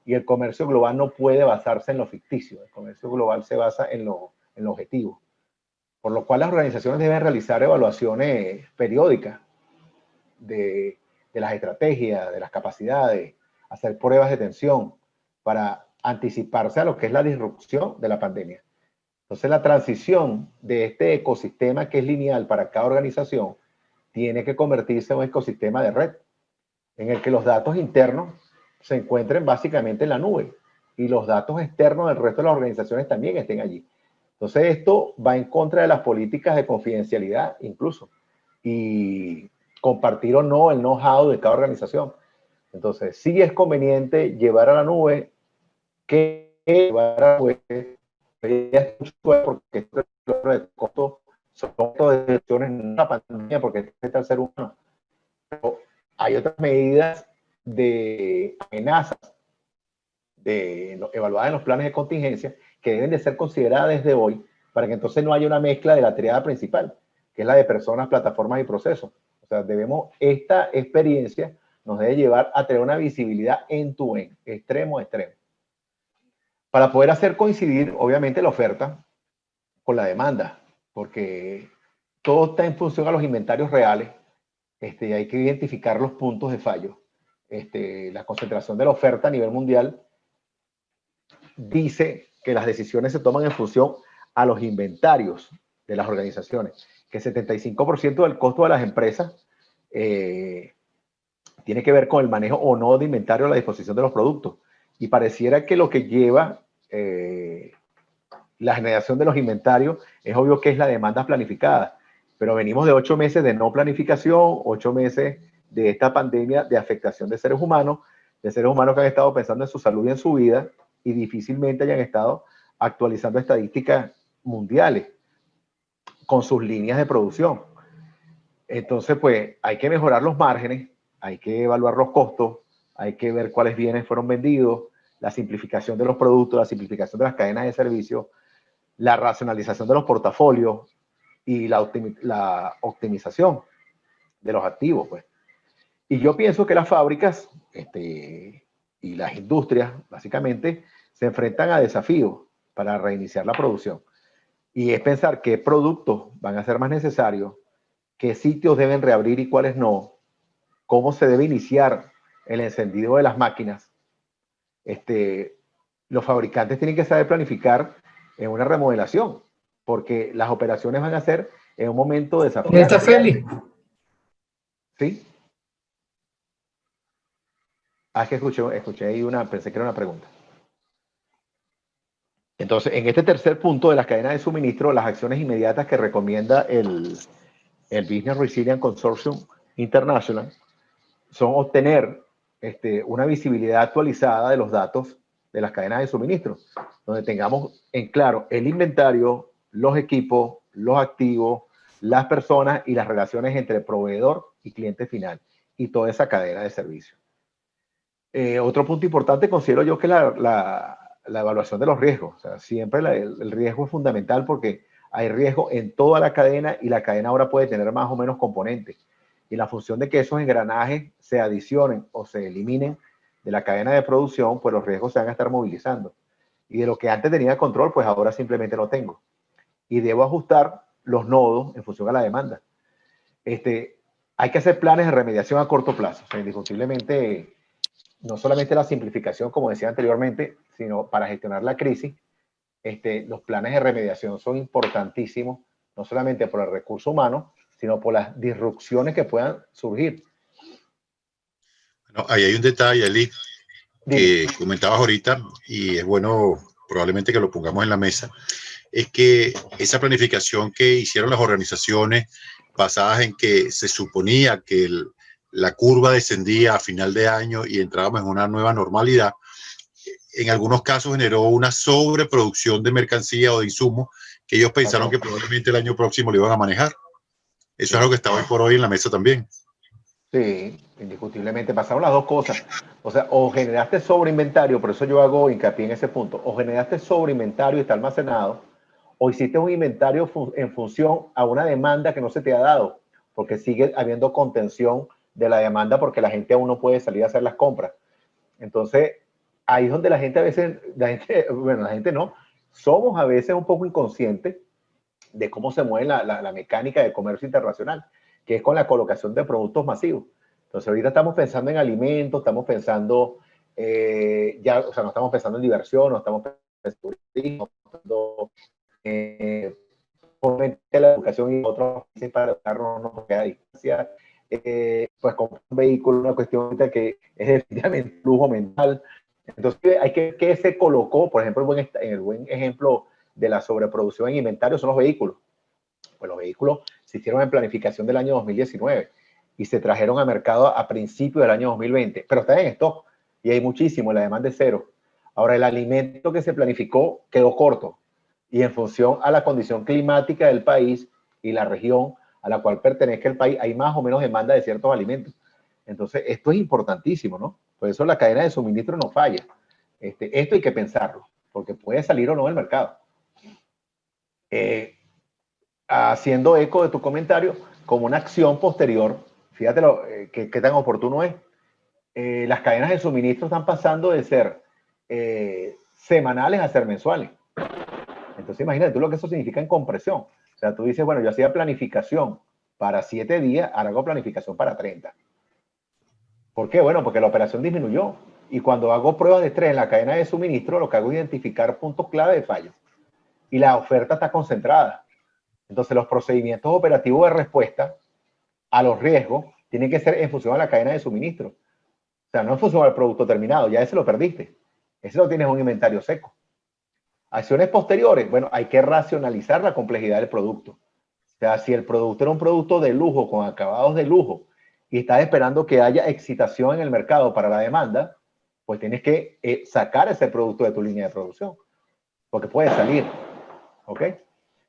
Y el comercio global no puede basarse en lo ficticio, el comercio global se basa en lo objetivo. Por lo cual las organizaciones deben realizar evaluaciones periódicas de las estrategias, de las capacidades, hacer pruebas de tensión para anticiparse a lo que es la disrupción de la pandemia. Entonces la transición de este ecosistema que es lineal para cada organización tiene que convertirse en un ecosistema de red, en el que los datos internos se encuentren básicamente en la nube y los datos externos del resto de las organizaciones también estén allí. Entonces esto va en contra de las políticas de confidencialidad incluso y compartir o no el know-how de cada organización. Entonces sí es conveniente llevar a la nube que llevar a la nube porque los costos son de decisiones en una pandemia porque este es el ser humano. Pero hay otras medidas de amenazas evaluadas en los planes de contingencia que deben de ser consideradas desde hoy para que entonces no haya una mezcla de la triada principal, que es la de personas, plataformas y procesos. O sea, esta experiencia nos debe llevar a tener una visibilidad end-to-end, extremo a extremo. Para poder hacer coincidir, obviamente, la oferta con la demanda, porque todo está en función a los inventarios reales. Hay que identificar los puntos de fallo. La concentración de la oferta a nivel mundial dice que las decisiones se toman en función a los inventarios de las organizaciones, que el 75% del costo de las empresas tiene que ver con el manejo o no de inventario a la disposición de los productos. Y pareciera que lo que lleva la generación de los inventarios es obvio que es la demanda planificada, pero venimos de 8 meses de no planificación, 8 meses de esta pandemia de afectación de seres humanos que han estado pensando en su salud y en su vida y difícilmente hayan estado actualizando estadísticas mundiales con sus líneas de producción. Entonces, pues, hay que mejorar los márgenes, hay que evaluar los costos, hay que ver cuáles bienes fueron vendidos, la simplificación de los productos, la simplificación de las cadenas de servicio, la racionalización de los portafolios y la optimización de los activos, pues. Y yo pienso que las fábricas y las industrias, básicamente, se enfrentan a desafíos para reiniciar la producción. Y es pensar qué productos van a ser más necesarios, qué sitios deben reabrir y cuáles no, cómo se debe iniciar el encendido de las máquinas. Los fabricantes tienen que saber planificar en una remodelación, porque las operaciones van a ser en un momento desafiante.
¿Dónde está Feli?
¿Sí? Es que escuché ahí pensé que era una pregunta. Entonces, en este tercer punto de las cadenas de suministro, las acciones inmediatas que recomienda el Business Resilience Consortium International son obtener una visibilidad actualizada de los datos de las cadenas de suministro, donde tengamos en claro el inventario, los equipos, los activos, las personas y las relaciones entre proveedor y cliente final y toda esa cadena de servicio. Otro punto importante considero yo que la evaluación de los riesgos. O sea, siempre el riesgo es fundamental porque hay riesgo en toda la cadena y la cadena ahora puede tener más o menos componentes. Y la función de que esos engranajes se adicionen o se eliminen de la cadena de producción, pues los riesgos se van a estar movilizando. Y de lo que antes tenía control, pues ahora simplemente no tengo. Y debo ajustar los nodos en función a la demanda. Hay que hacer planes de remediación a corto plazo. O sea, indiscutiblemente, no solamente la simplificación, como decía anteriormente, sino para gestionar la crisis, los planes de remediación son importantísimos, no solamente por el recurso humano, sino por las disrupciones que puedan surgir.
Bueno, ahí hay un detalle, Ali, que comentabas ahorita, y es bueno probablemente que lo pongamos en la mesa, es que esa planificación que hicieron las organizaciones basadas en que se suponía que la curva descendía a final de año y entrábamos en una nueva normalidad, en algunos casos generó una sobreproducción de mercancía o de insumos que ellos pensaron que probablemente el año próximo lo iban a manejar. Eso es algo que está hoy por hoy en la mesa también.
Sí, indiscutiblemente pasaron las dos cosas. O sea, o generaste sobreinventario, por eso yo hago hincapié en ese punto, o generaste sobreinventario y está almacenado, o hiciste un inventario en función a una demanda que no se te ha dado, porque sigue habiendo contención de la demanda porque la gente aún no puede salir a hacer las compras. Entonces, ahí es donde la gente a veces, la gente no, somos a veces un poco inconscientes de cómo se mueve la mecánica de comercio internacional, que es con la colocación de productos masivos. Entonces, ahorita estamos pensando en alimentos, estamos pensando, o sea, no estamos pensando en diversión, no estamos pensando en turismo, la educación y otros para darnos una distancia, pues comprar un vehículo, una cuestión que es definitivamente lujo mental. Entonces, hay que ver qué se colocó, por ejemplo, el buen ejemplo de la sobreproducción en inventario son los vehículos. Pues los vehículos se hicieron en planificación del año 2019 y se trajeron al mercado a principios del año 2020, pero están en stock y hay muchísimo, la demanda es cero. Ahora, el alimento que se planificó quedó corto y en función a la condición climática del país y la región a la cual pertenezca el país, hay más o menos demanda de ciertos alimentos. Entonces, esto es importantísimo, ¿no? Por eso la cadena de suministro no falla. Esto hay que pensarlo, porque puede salir o no del mercado. Haciendo eco de tu comentario, como una acción posterior, fíjate qué tan oportuno es. Las cadenas de suministro están pasando de ser semanales a ser mensuales. Entonces imagínate tú lo que eso significa en compresión. O sea, tú dices, bueno, yo hacía planificación para 7 días, ahora hago planificación para 30. ¿Por qué? Bueno, porque la operación disminuyó. Y cuando hago pruebas de estrés en la cadena de suministro, lo que hago es identificar puntos clave de fallo. Y la oferta está concentrada. Entonces, los procedimientos operativos de respuesta a los riesgos tienen que ser en función a la cadena de suministro. O sea, no en función al producto terminado, ya ese lo perdiste. Ese lo tienes en un inventario seco. Acciones posteriores, bueno, hay que racionalizar la complejidad del producto. O sea, si el producto era un producto de lujo, con acabados de lujo, y estás esperando que haya excitación en el mercado para la demanda, pues tienes que sacar ese producto de tu línea de producción, porque puede salir. ¿Ok?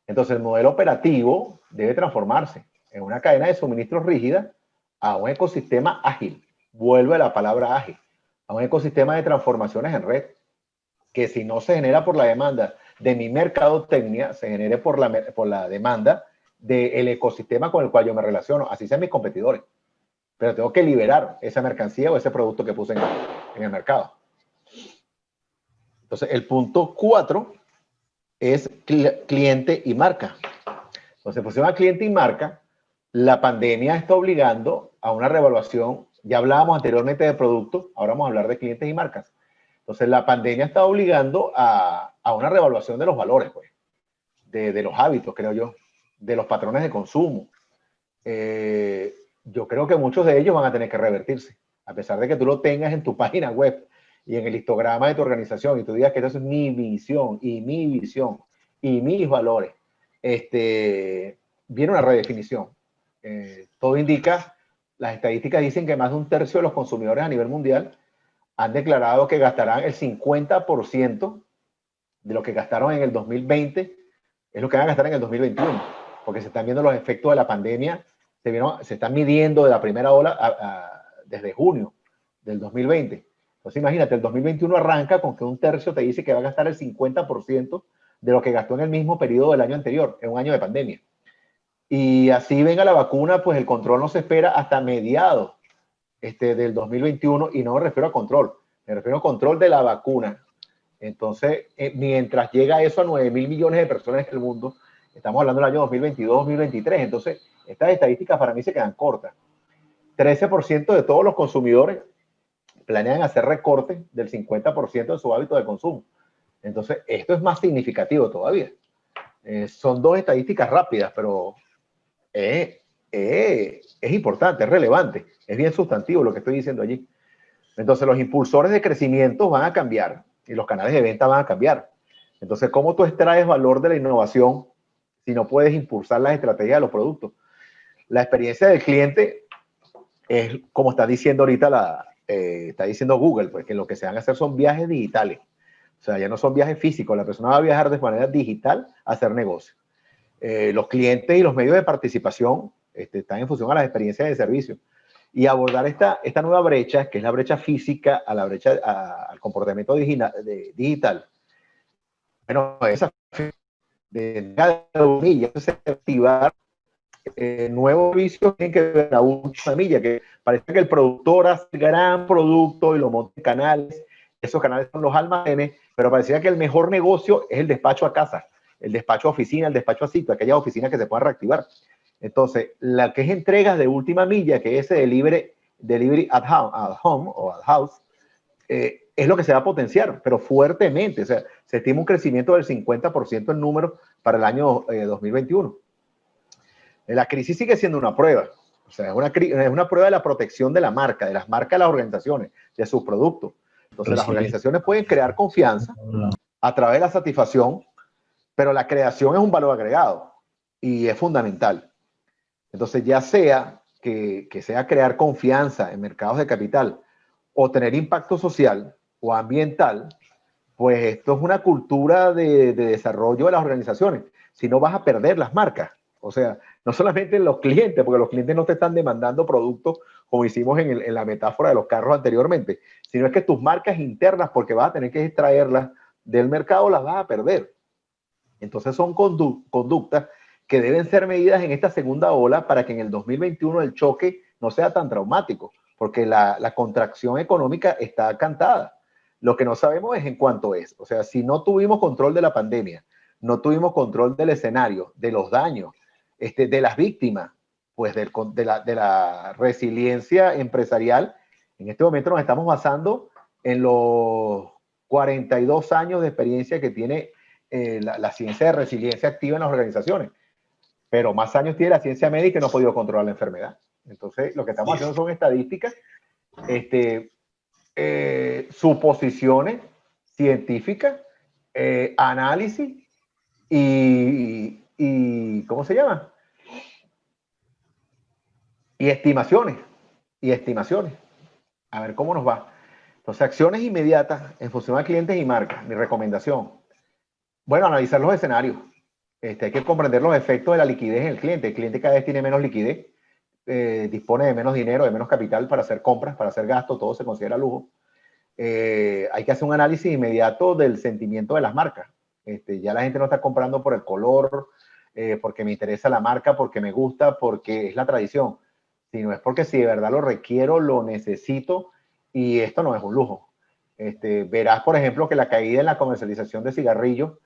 Entonces, el modelo operativo debe transformarse en una cadena de suministros rígida a un ecosistema ágil. Vuelve la palabra ágil. A un ecosistema de transformaciones en red, que si no se genera por la demanda de mi mercadotecnia, se genere por la demanda del ecosistema con el cual yo me relaciono, así sean mis competidores. Pero tengo que liberar esa mercancía o ese producto que puse en el mercado. Entonces, el punto 4 es cliente y marca. Entonces, en función a cliente y marca, la pandemia está obligando a una reevaluación. Ya hablábamos anteriormente de productos, ahora vamos a hablar de clientes y marcas. Entonces, la pandemia está obligando a una reevaluación de los valores, pues, de los hábitos, creo yo, de los patrones de consumo. Yo creo que muchos de ellos van a tener que revertirse, a pesar de que tú lo tengas en tu página web y en el histograma de tu organización y tú digas que esa es mi visión y mis valores, viene una redefinición. Todo indica, las estadísticas dicen que más de 1/3 de los consumidores a nivel mundial han declarado que gastarán el 50% de lo que gastaron en el 2020, es lo que van a gastar en el 2021. porque se están viendo los efectos de la pandemia, se están midiendo de la primera ola desde junio del 2020. Entonces imagínate, el 2021 arranca con que un tercio te dice que va a gastar el 50% de lo que gastó en el mismo periodo del año anterior, en un año de pandemia. Y así venga la vacuna, pues el control no se espera hasta mediados del 2021, y no me refiero a control, me refiero a control de la vacuna. Entonces, mientras llega eso a 9.000 millones de personas en el mundo, estamos hablando del año 2022-2023, entonces estas estadísticas para mí se quedan cortas. 13% de todos los consumidores planean hacer recortes del 50% de su hábito de consumo. Entonces, esto es más significativo todavía. Son dos estadísticas rápidas, pero es importante, es relevante, es bien sustantivo lo que estoy diciendo allí. Entonces, los impulsores de crecimiento van a cambiar y los canales de venta van a cambiar. Entonces, ¿cómo tú extraes valor de la innovación si no puedes impulsar las estrategias de los productos? La experiencia del cliente es, como está diciendo ahorita está diciendo Google, pues que lo que se van a hacer son viajes digitales. O sea, ya no son viajes físicos, la persona va a viajar de manera digital a hacer negocio. Los clientes y los medios de participación están en función a las experiencias de servicio. Y abordar esta nueva brecha, que es la brecha física, a la brecha al comportamiento digital. Bueno, esa de milla, activar nuevos servicios tienen que ver a una milla, que parece que el productor hace gran producto y lo monta en canales, esos canales son los almacenes, pero parecía que el mejor negocio es el despacho a casa, el despacho a oficina, el despacho a sitio, aquellas oficinas que se puedan reactivar. Entonces, la que es entregas de última milla, que es ese delivery at home o at house, es lo que se va a potenciar, pero fuertemente. O sea, se estima un crecimiento del 50% en números para el año 2021. La crisis sigue siendo una prueba. O sea, es una prueba de la protección de la marca, de las marcas de las organizaciones, de sus productos. Entonces, las organizaciones pueden crear confianza a través de la satisfacción, pero la creación es un valor agregado y es fundamental. Entonces, ya sea que sea crear confianza en mercados de capital o tener impacto social o ambiental, pues esto es una cultura de desarrollo de las organizaciones. Si no, vas a perder las marcas. O sea, no solamente los clientes, porque los clientes no te están demandando productos como hicimos en la metáfora de los carros anteriormente, sino es que tus marcas internas, porque vas a tener que extraerlas del mercado, las vas a perder. Entonces son conductas que deben ser medidas en esta segunda ola para que en el 2021 el choque no sea tan traumático, porque la contracción económica está cantada. Lo que no sabemos es en cuánto es. O sea, si no tuvimos control de la pandemia, no tuvimos control del escenario, de los daños, de las víctimas, pues de la resiliencia empresarial, en este momento nos estamos basando en los 42 años de experiencia que tiene la ciencia de resiliencia activa en las organizaciones. Pero más años tiene la ciencia médica y no ha podido controlar la enfermedad. Entonces, lo que estamos haciendo son estadísticas, suposiciones científicas, análisis y ¿cómo se llama? Y estimaciones. A ver cómo nos va. Entonces, acciones inmediatas en función a clientes y marcas. Mi recomendación. Bueno, analizar los escenarios. Hay que comprender los efectos de la liquidez en el cliente. El cliente cada vez tiene menos liquidez, dispone de menos dinero, de menos capital para hacer compras, para hacer gastos, todo se considera lujo. Hay que hacer un análisis inmediato del sentimiento de las marcas. Ya la gente no está comprando por el color, porque me interesa la marca, porque me gusta, porque es la tradición, sino es porque si de verdad lo requiero, lo necesito, y esto no es un lujo. Verás, por ejemplo, que la caída en la comercialización de cigarrillos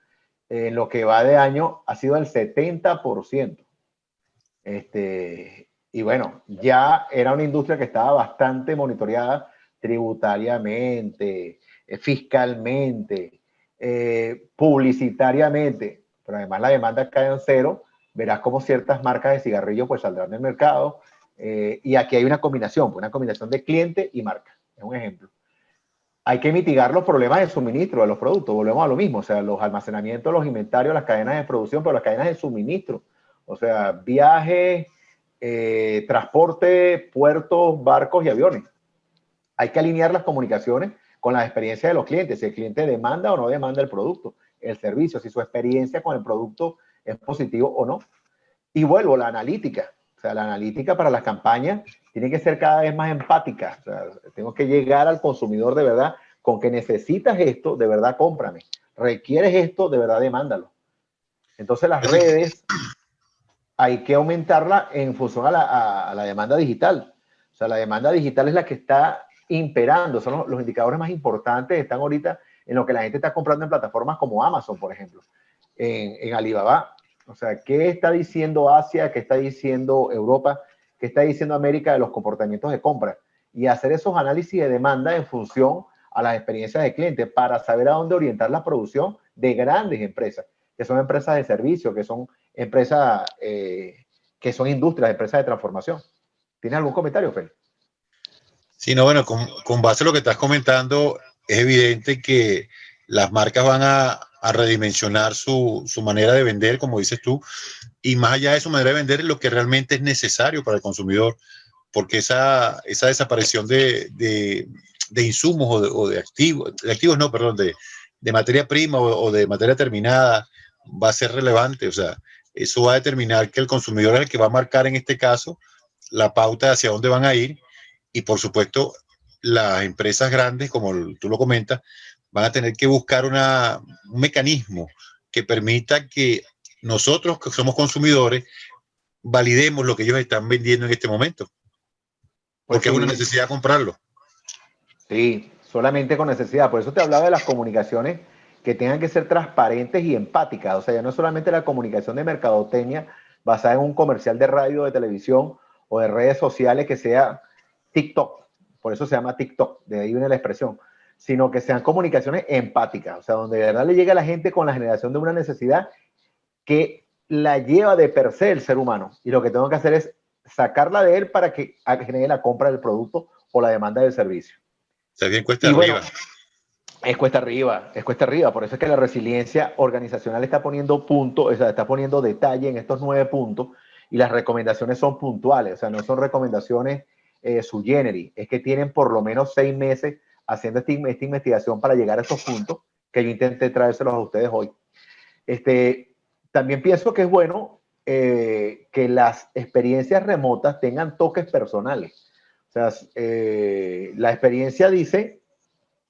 en lo que va de año ha sido el 70%. Y bueno, ya era una industria que estaba bastante monitoreada tributariamente, fiscalmente, publicitariamente, pero además la demanda cae en cero. Verás cómo ciertas marcas de cigarrillos pues saldrán del mercado, y aquí hay una combinación de cliente y marca, es un ejemplo. Hay que mitigar los problemas de suministro de los productos, volvemos a lo mismo, o sea, los almacenamientos, los inventarios, las cadenas de producción, pero las cadenas de suministro, o sea, viajes, transporte, puertos, barcos y aviones. Hay que alinear las comunicaciones con las experiencias de los clientes, si el cliente demanda o no demanda el producto, el servicio, si su experiencia con el producto es positivo o no. Y vuelvo, la analítica. O sea, la analítica para las campañas tiene que ser cada vez más empática. O sea, tengo que llegar al consumidor de verdad con que necesitas esto, de verdad cómprame. Requieres esto, de verdad demándalo. Entonces las redes hay que aumentarla en función a la demanda digital. O sea, la demanda digital es la que está imperando. Son los indicadores más importantes, están ahorita en lo que la gente está comprando en plataformas como Amazon, por ejemplo, en Alibaba. O sea, ¿qué está diciendo Asia? ¿Qué está diciendo Europa? ¿Qué está diciendo América de los comportamientos de compra? Y hacer esos análisis de demanda en función a las experiencias de cliente para saber a dónde orientar la producción de grandes empresas, que son empresas de servicio, que son empresas, que son industrias, empresas de transformación. ¿Tienes algún comentario, Félix?
Sí, no, bueno, con base a lo que estás comentando, es evidente que las marcas van a redimensionar su manera de vender, como dices tú, y más allá de su manera de vender, lo que realmente es necesario para el consumidor, porque esa desaparición de insumos o de activos, no, perdón, de materia prima o de materia terminada va a ser relevante. O sea, eso va a determinar que el consumidor es el que va a marcar en este caso la pauta hacia dónde van a ir, y por supuesto las empresas grandes, como tú lo comentas, van a tener que buscar un mecanismo que permita que nosotros, que somos consumidores, validemos lo que ellos están vendiendo en este momento, porque
Pues
es una
sí,
necesidad comprarlo.
sí, solamente con necesidad. Por eso te hablaba de las comunicaciones que tengan que ser transparentes y empáticas. O sea, ya no es solamente la comunicación de mercadotecnia basada en un comercial de radio, de televisión o de redes sociales que sea TikTok. Por eso se llama TikTok, de ahí viene la expresión. Sino que sean comunicaciones empáticas. O sea, donde de verdad le llega a la gente con la generación de una necesidad que la lleva de per se el ser humano. Y lo que tengo que hacer es sacarla de él para que genere la compra del producto o la demanda del servicio.
Está bien cuesta
Y
arriba.
bueno, es cuesta arriba. Por eso es que la resiliencia organizacional está poniendo punto, o sea, está poniendo detalle en estos 9 puntos y las recomendaciones son puntuales, o sea, no son recomendaciones sui generis, es que tienen por lo menos 6 meses haciendo esta investigación para llegar a estos puntos que yo intenté traérselos a ustedes hoy. También pienso que es bueno que las experiencias remotas tengan toques personales. O sea, la experiencia dice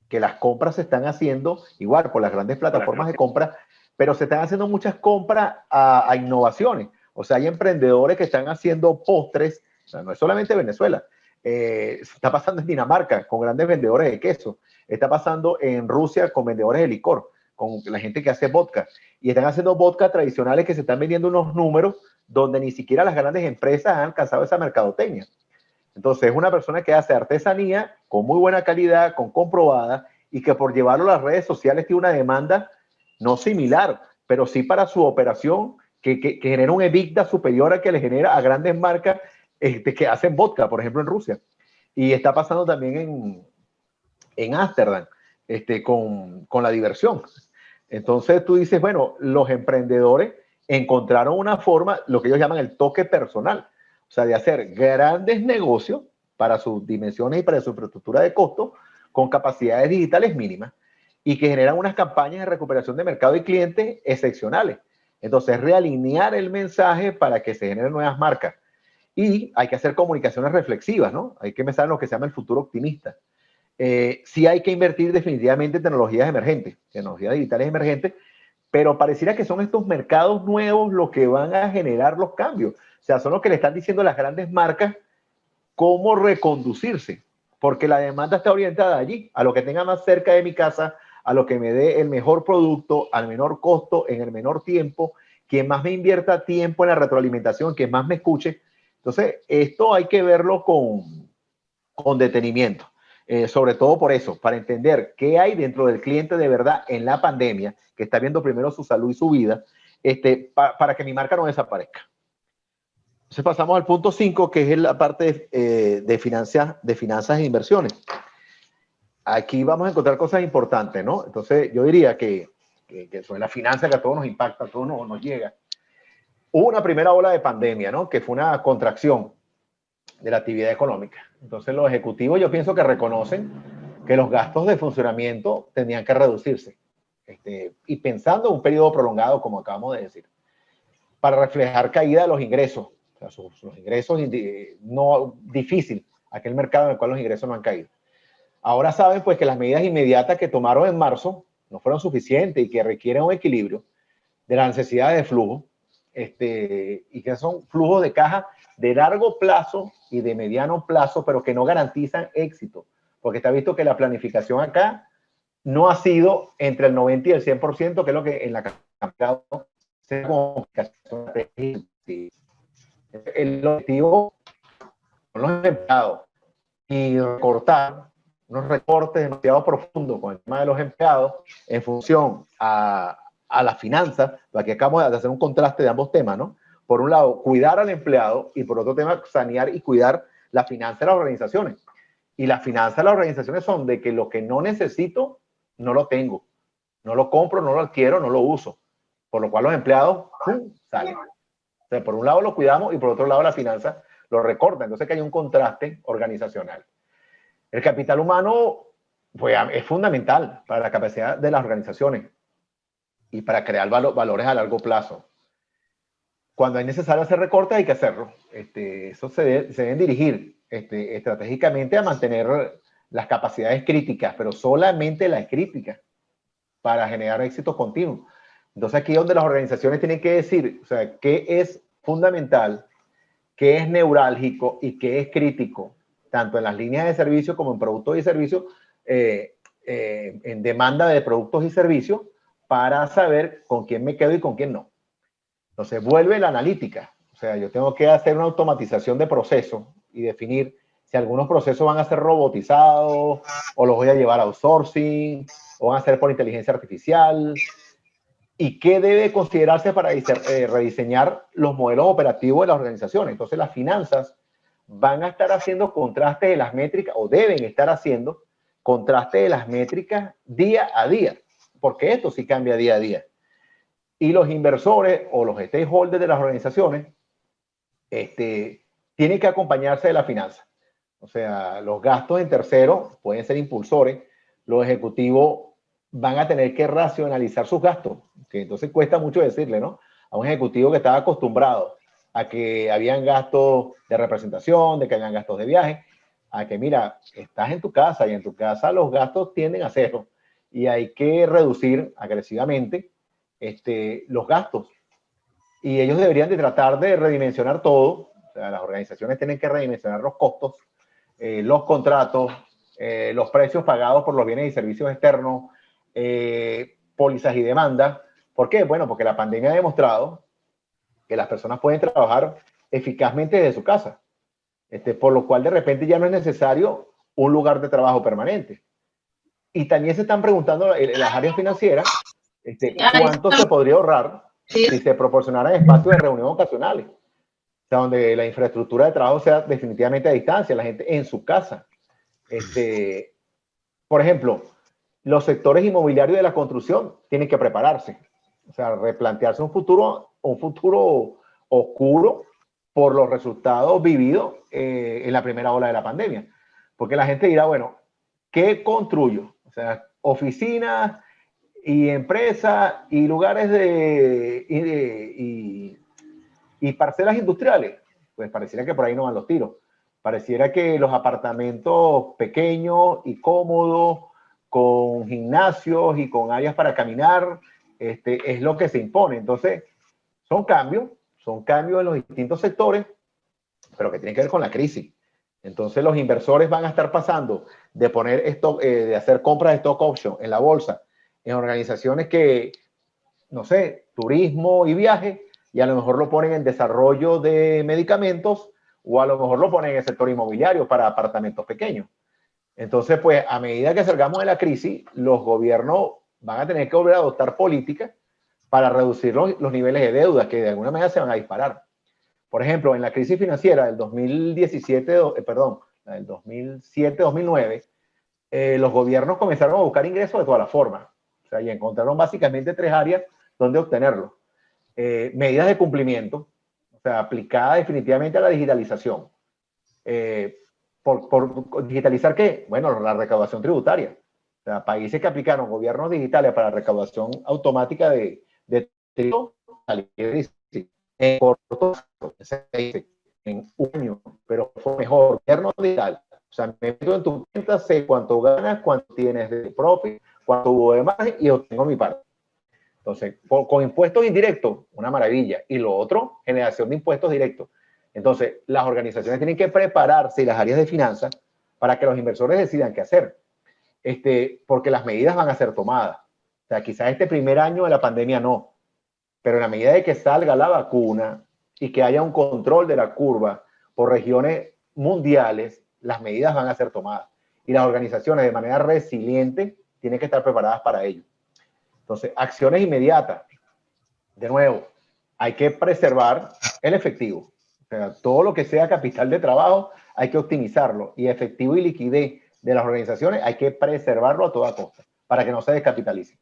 que las compras se están haciendo igual por las grandes plataformas de compra, pero se están haciendo muchas compras a innovaciones. O sea, hay emprendedores que están haciendo postres, o sea, no es solamente Venezuela, está pasando en Dinamarca con grandes vendedores de queso, está pasando en Rusia con vendedores de licor, con la gente que hace vodka, y están haciendo vodka tradicionales que se están vendiendo unos números donde ni siquiera las grandes empresas han alcanzado esa mercadotecnia. Entonces es una persona que hace artesanía con muy buena calidad, con comprobada, y que por llevarlo a las redes sociales tiene una demanda no similar, pero sí para su operación que genera un EBITDA superior al que le genera a grandes marcas que hacen vodka, por ejemplo en Rusia. Y está pasando también en Ámsterdam con la diversión. Entonces tú dices, bueno, los emprendedores encontraron una forma, lo que ellos llaman el toque personal, o sea, de hacer grandes negocios para sus dimensiones y para su infraestructura de costo con capacidades digitales mínimas y que generan unas campañas de recuperación de mercado y clientes excepcionales. Entonces, realinear el mensaje para que se generen nuevas marcas. Y hay que hacer comunicaciones reflexivas, ¿no? Hay que pensar en lo que se llama el futuro optimista. Sí hay que invertir definitivamente en tecnologías emergentes, tecnologías digitales emergentes, pero pareciera que son estos mercados nuevos los que van a generar los cambios. O sea, son los que le están diciendo a las grandes marcas cómo reconducirse, porque la demanda está orientada allí, a lo que tenga más cerca de mi casa, a lo que me dé el mejor producto, al menor costo, en el menor tiempo, quien más me invierta tiempo en la retroalimentación, quien más me escuche. Entonces, esto hay que verlo con detenimiento. Sobre todo por eso, para entender qué hay dentro del cliente de verdad en la pandemia, que está viendo primero su salud y su vida, para que mi marca no desaparezca. Entonces pasamos al punto 5, que es la parte de finanzas e inversiones. Aquí vamos a encontrar cosas importantes, ¿no? Entonces yo diría que sobre la finanza que a todos nos impacta, a todos nos llega. Hubo una primera ola de pandemia, ¿no? Que fue una contracción de la actividad económica. Entonces los ejecutivos yo pienso que reconocen que los gastos de funcionamiento tenían que reducirse. Y pensando en un periodo prolongado, como acabamos de decir. para reflejar caída de los ingresos. O sea, los ingresos, no difícil, aquel mercado en el cual los ingresos no han caído. Ahora saben pues que las medidas inmediatas que tomaron en marzo no fueron suficientes y que requieren un equilibrio de la necesidad de flujo, y que son flujos de caja de largo plazo y de mediano plazo, pero que no garantizan éxito, porque está visto que la planificación acá no ha sido entre el 90 y el 100%, que es lo que en la mercado se llama comunicación. El objetivo con los empleados y recortar unos recortes demasiado profundos con el tema de los empleados en función a las finanzas. Aquí acabamos de hacer un contraste de ambos temas, ¿no? Por un lado, cuidar al empleado, y por otro tema, sanear y cuidar la finanza de las organizaciones. Y las finanzas de las organizaciones son de que lo que no necesito, no lo tengo. No lo compro, no lo adquiero, no lo uso. Por lo cual los empleados salen. O sea, por un lado lo cuidamos y por otro lado la finanza lo recorta. Entonces que hay un contraste organizacional. El capital humano pues, es fundamental para la capacidad de las organizaciones y para crear valores a largo plazo. Cuando es necesario hacer recortes hay que hacerlo. Eso se deben dirigir estratégicamente a mantener las capacidades críticas, pero solamente las críticas para generar éxitos continuos. Entonces aquí es donde las organizaciones tienen que decir, o sea, qué es fundamental, qué es neurálgico y qué es crítico, tanto en las líneas de servicio como en productos y servicios, en demanda de productos y servicios, para saber con quién me quedo y con quién no. Entonces vuelve la analítica. O sea, yo tengo que hacer una automatización de procesos y definir si algunos procesos van a ser robotizados o los voy a llevar a outsourcing o van a ser por inteligencia artificial. ¿Y qué debe considerarse para rediseñar los modelos operativos de las organizaciones? Entonces las finanzas van a estar haciendo contraste de las métricas, o deben estar haciendo contraste de las métricas día a día, porque esto sí cambia día a día. Y los inversores o los stakeholders de las organizaciones tienen que acompañarse de la finanza. O sea, los gastos en terceros pueden ser impulsores, los ejecutivos van a tener que racionalizar sus gastos, que entonces cuesta mucho decirle, ¿no? A un ejecutivo que estaba acostumbrado a que habían gastos de representación, de que habían gastos de viaje, a que mira, estás en tu casa y en tu casa los gastos tienden a cero y hay que reducir agresivamente los gastos. Y ellos deberían de tratar de redimensionar todo. O sea, las organizaciones tienen que redimensionar los costos, los contratos, los precios pagados por los bienes y servicios externos, pólizas y demandas. ¿Por qué? Bueno, porque la pandemia ha demostrado que las personas pueden trabajar eficazmente desde su casa, por lo cual de repente ya no es necesario un lugar de trabajo permanente. Y también se están preguntando en las áreas financieras cuánto se podría ahorrar si se proporcionaran espacios de reunión ocasionales, o sea, donde la infraestructura de trabajo sea definitivamente a distancia, la gente en su casa. Por ejemplo, los sectores inmobiliarios de la construcción tienen que prepararse, o sea, replantearse un futuro oscuro por los resultados vividos en la primera ola de la pandemia. Porque la gente dirá, bueno, ¿qué construyo? O sea, oficinas y empresas y lugares y parcelas industriales. Pues pareciera que por ahí no van los tiros. Pareciera que los apartamentos pequeños y cómodos, con gimnasios y con áreas para caminar, es lo que se impone. Entonces, son cambios en los distintos sectores, pero que tienen que ver con la crisis. Entonces, los inversores van a estar pasando de poner stock, de hacer compras de stock option en la bolsa, en organizaciones que, no sé, turismo y viaje, y a lo mejor lo ponen en desarrollo de medicamentos, o a lo mejor lo ponen en el sector inmobiliario para apartamentos pequeños. Entonces, pues, a medida que salgamos de la crisis, los gobiernos van a tener que volver a adoptar políticas para reducir los niveles de deuda que de alguna manera se van a disparar. Por ejemplo, en la crisis financiera del 2007-2009, los gobiernos comenzaron a buscar ingresos de todas las formas. O sea, y encontraron básicamente 3 áreas donde obtenerlo. Medidas de cumplimiento, o sea, aplicada definitivamente a la digitalización. ¿Por digitalizar qué? Bueno, la recaudación tributaria. O sea, países que aplicaron gobiernos digitales para recaudación automática de tributo, en corto, en un año, pero fue mejor, gobierno digital. O sea, me meto en tu cuenta, sé cuánto ganas, cuánto tienes de profit, cuánto hubo de más y obtengo mi parte. Entonces, con impuestos indirectos, una maravilla. Y lo otro, generación de impuestos directos. Entonces, las organizaciones tienen que prepararse y las áreas de finanzas para que los inversores decidan qué hacer. Porque las medidas van a ser tomadas. O sea, quizás este primer año de la pandemia no, pero en la medida de que salga la vacuna y que haya un control de la curva por regiones mundiales, las medidas van a ser tomadas. Y las organizaciones de manera resiliente tienen que estar preparadas para ello. Entonces, acciones inmediatas. De nuevo, hay que preservar el efectivo. O sea, todo lo que sea capital de trabajo hay que optimizarlo. Y efectivo y liquidez de las organizaciones hay que preservarlo a toda costa para que no se descapitalice.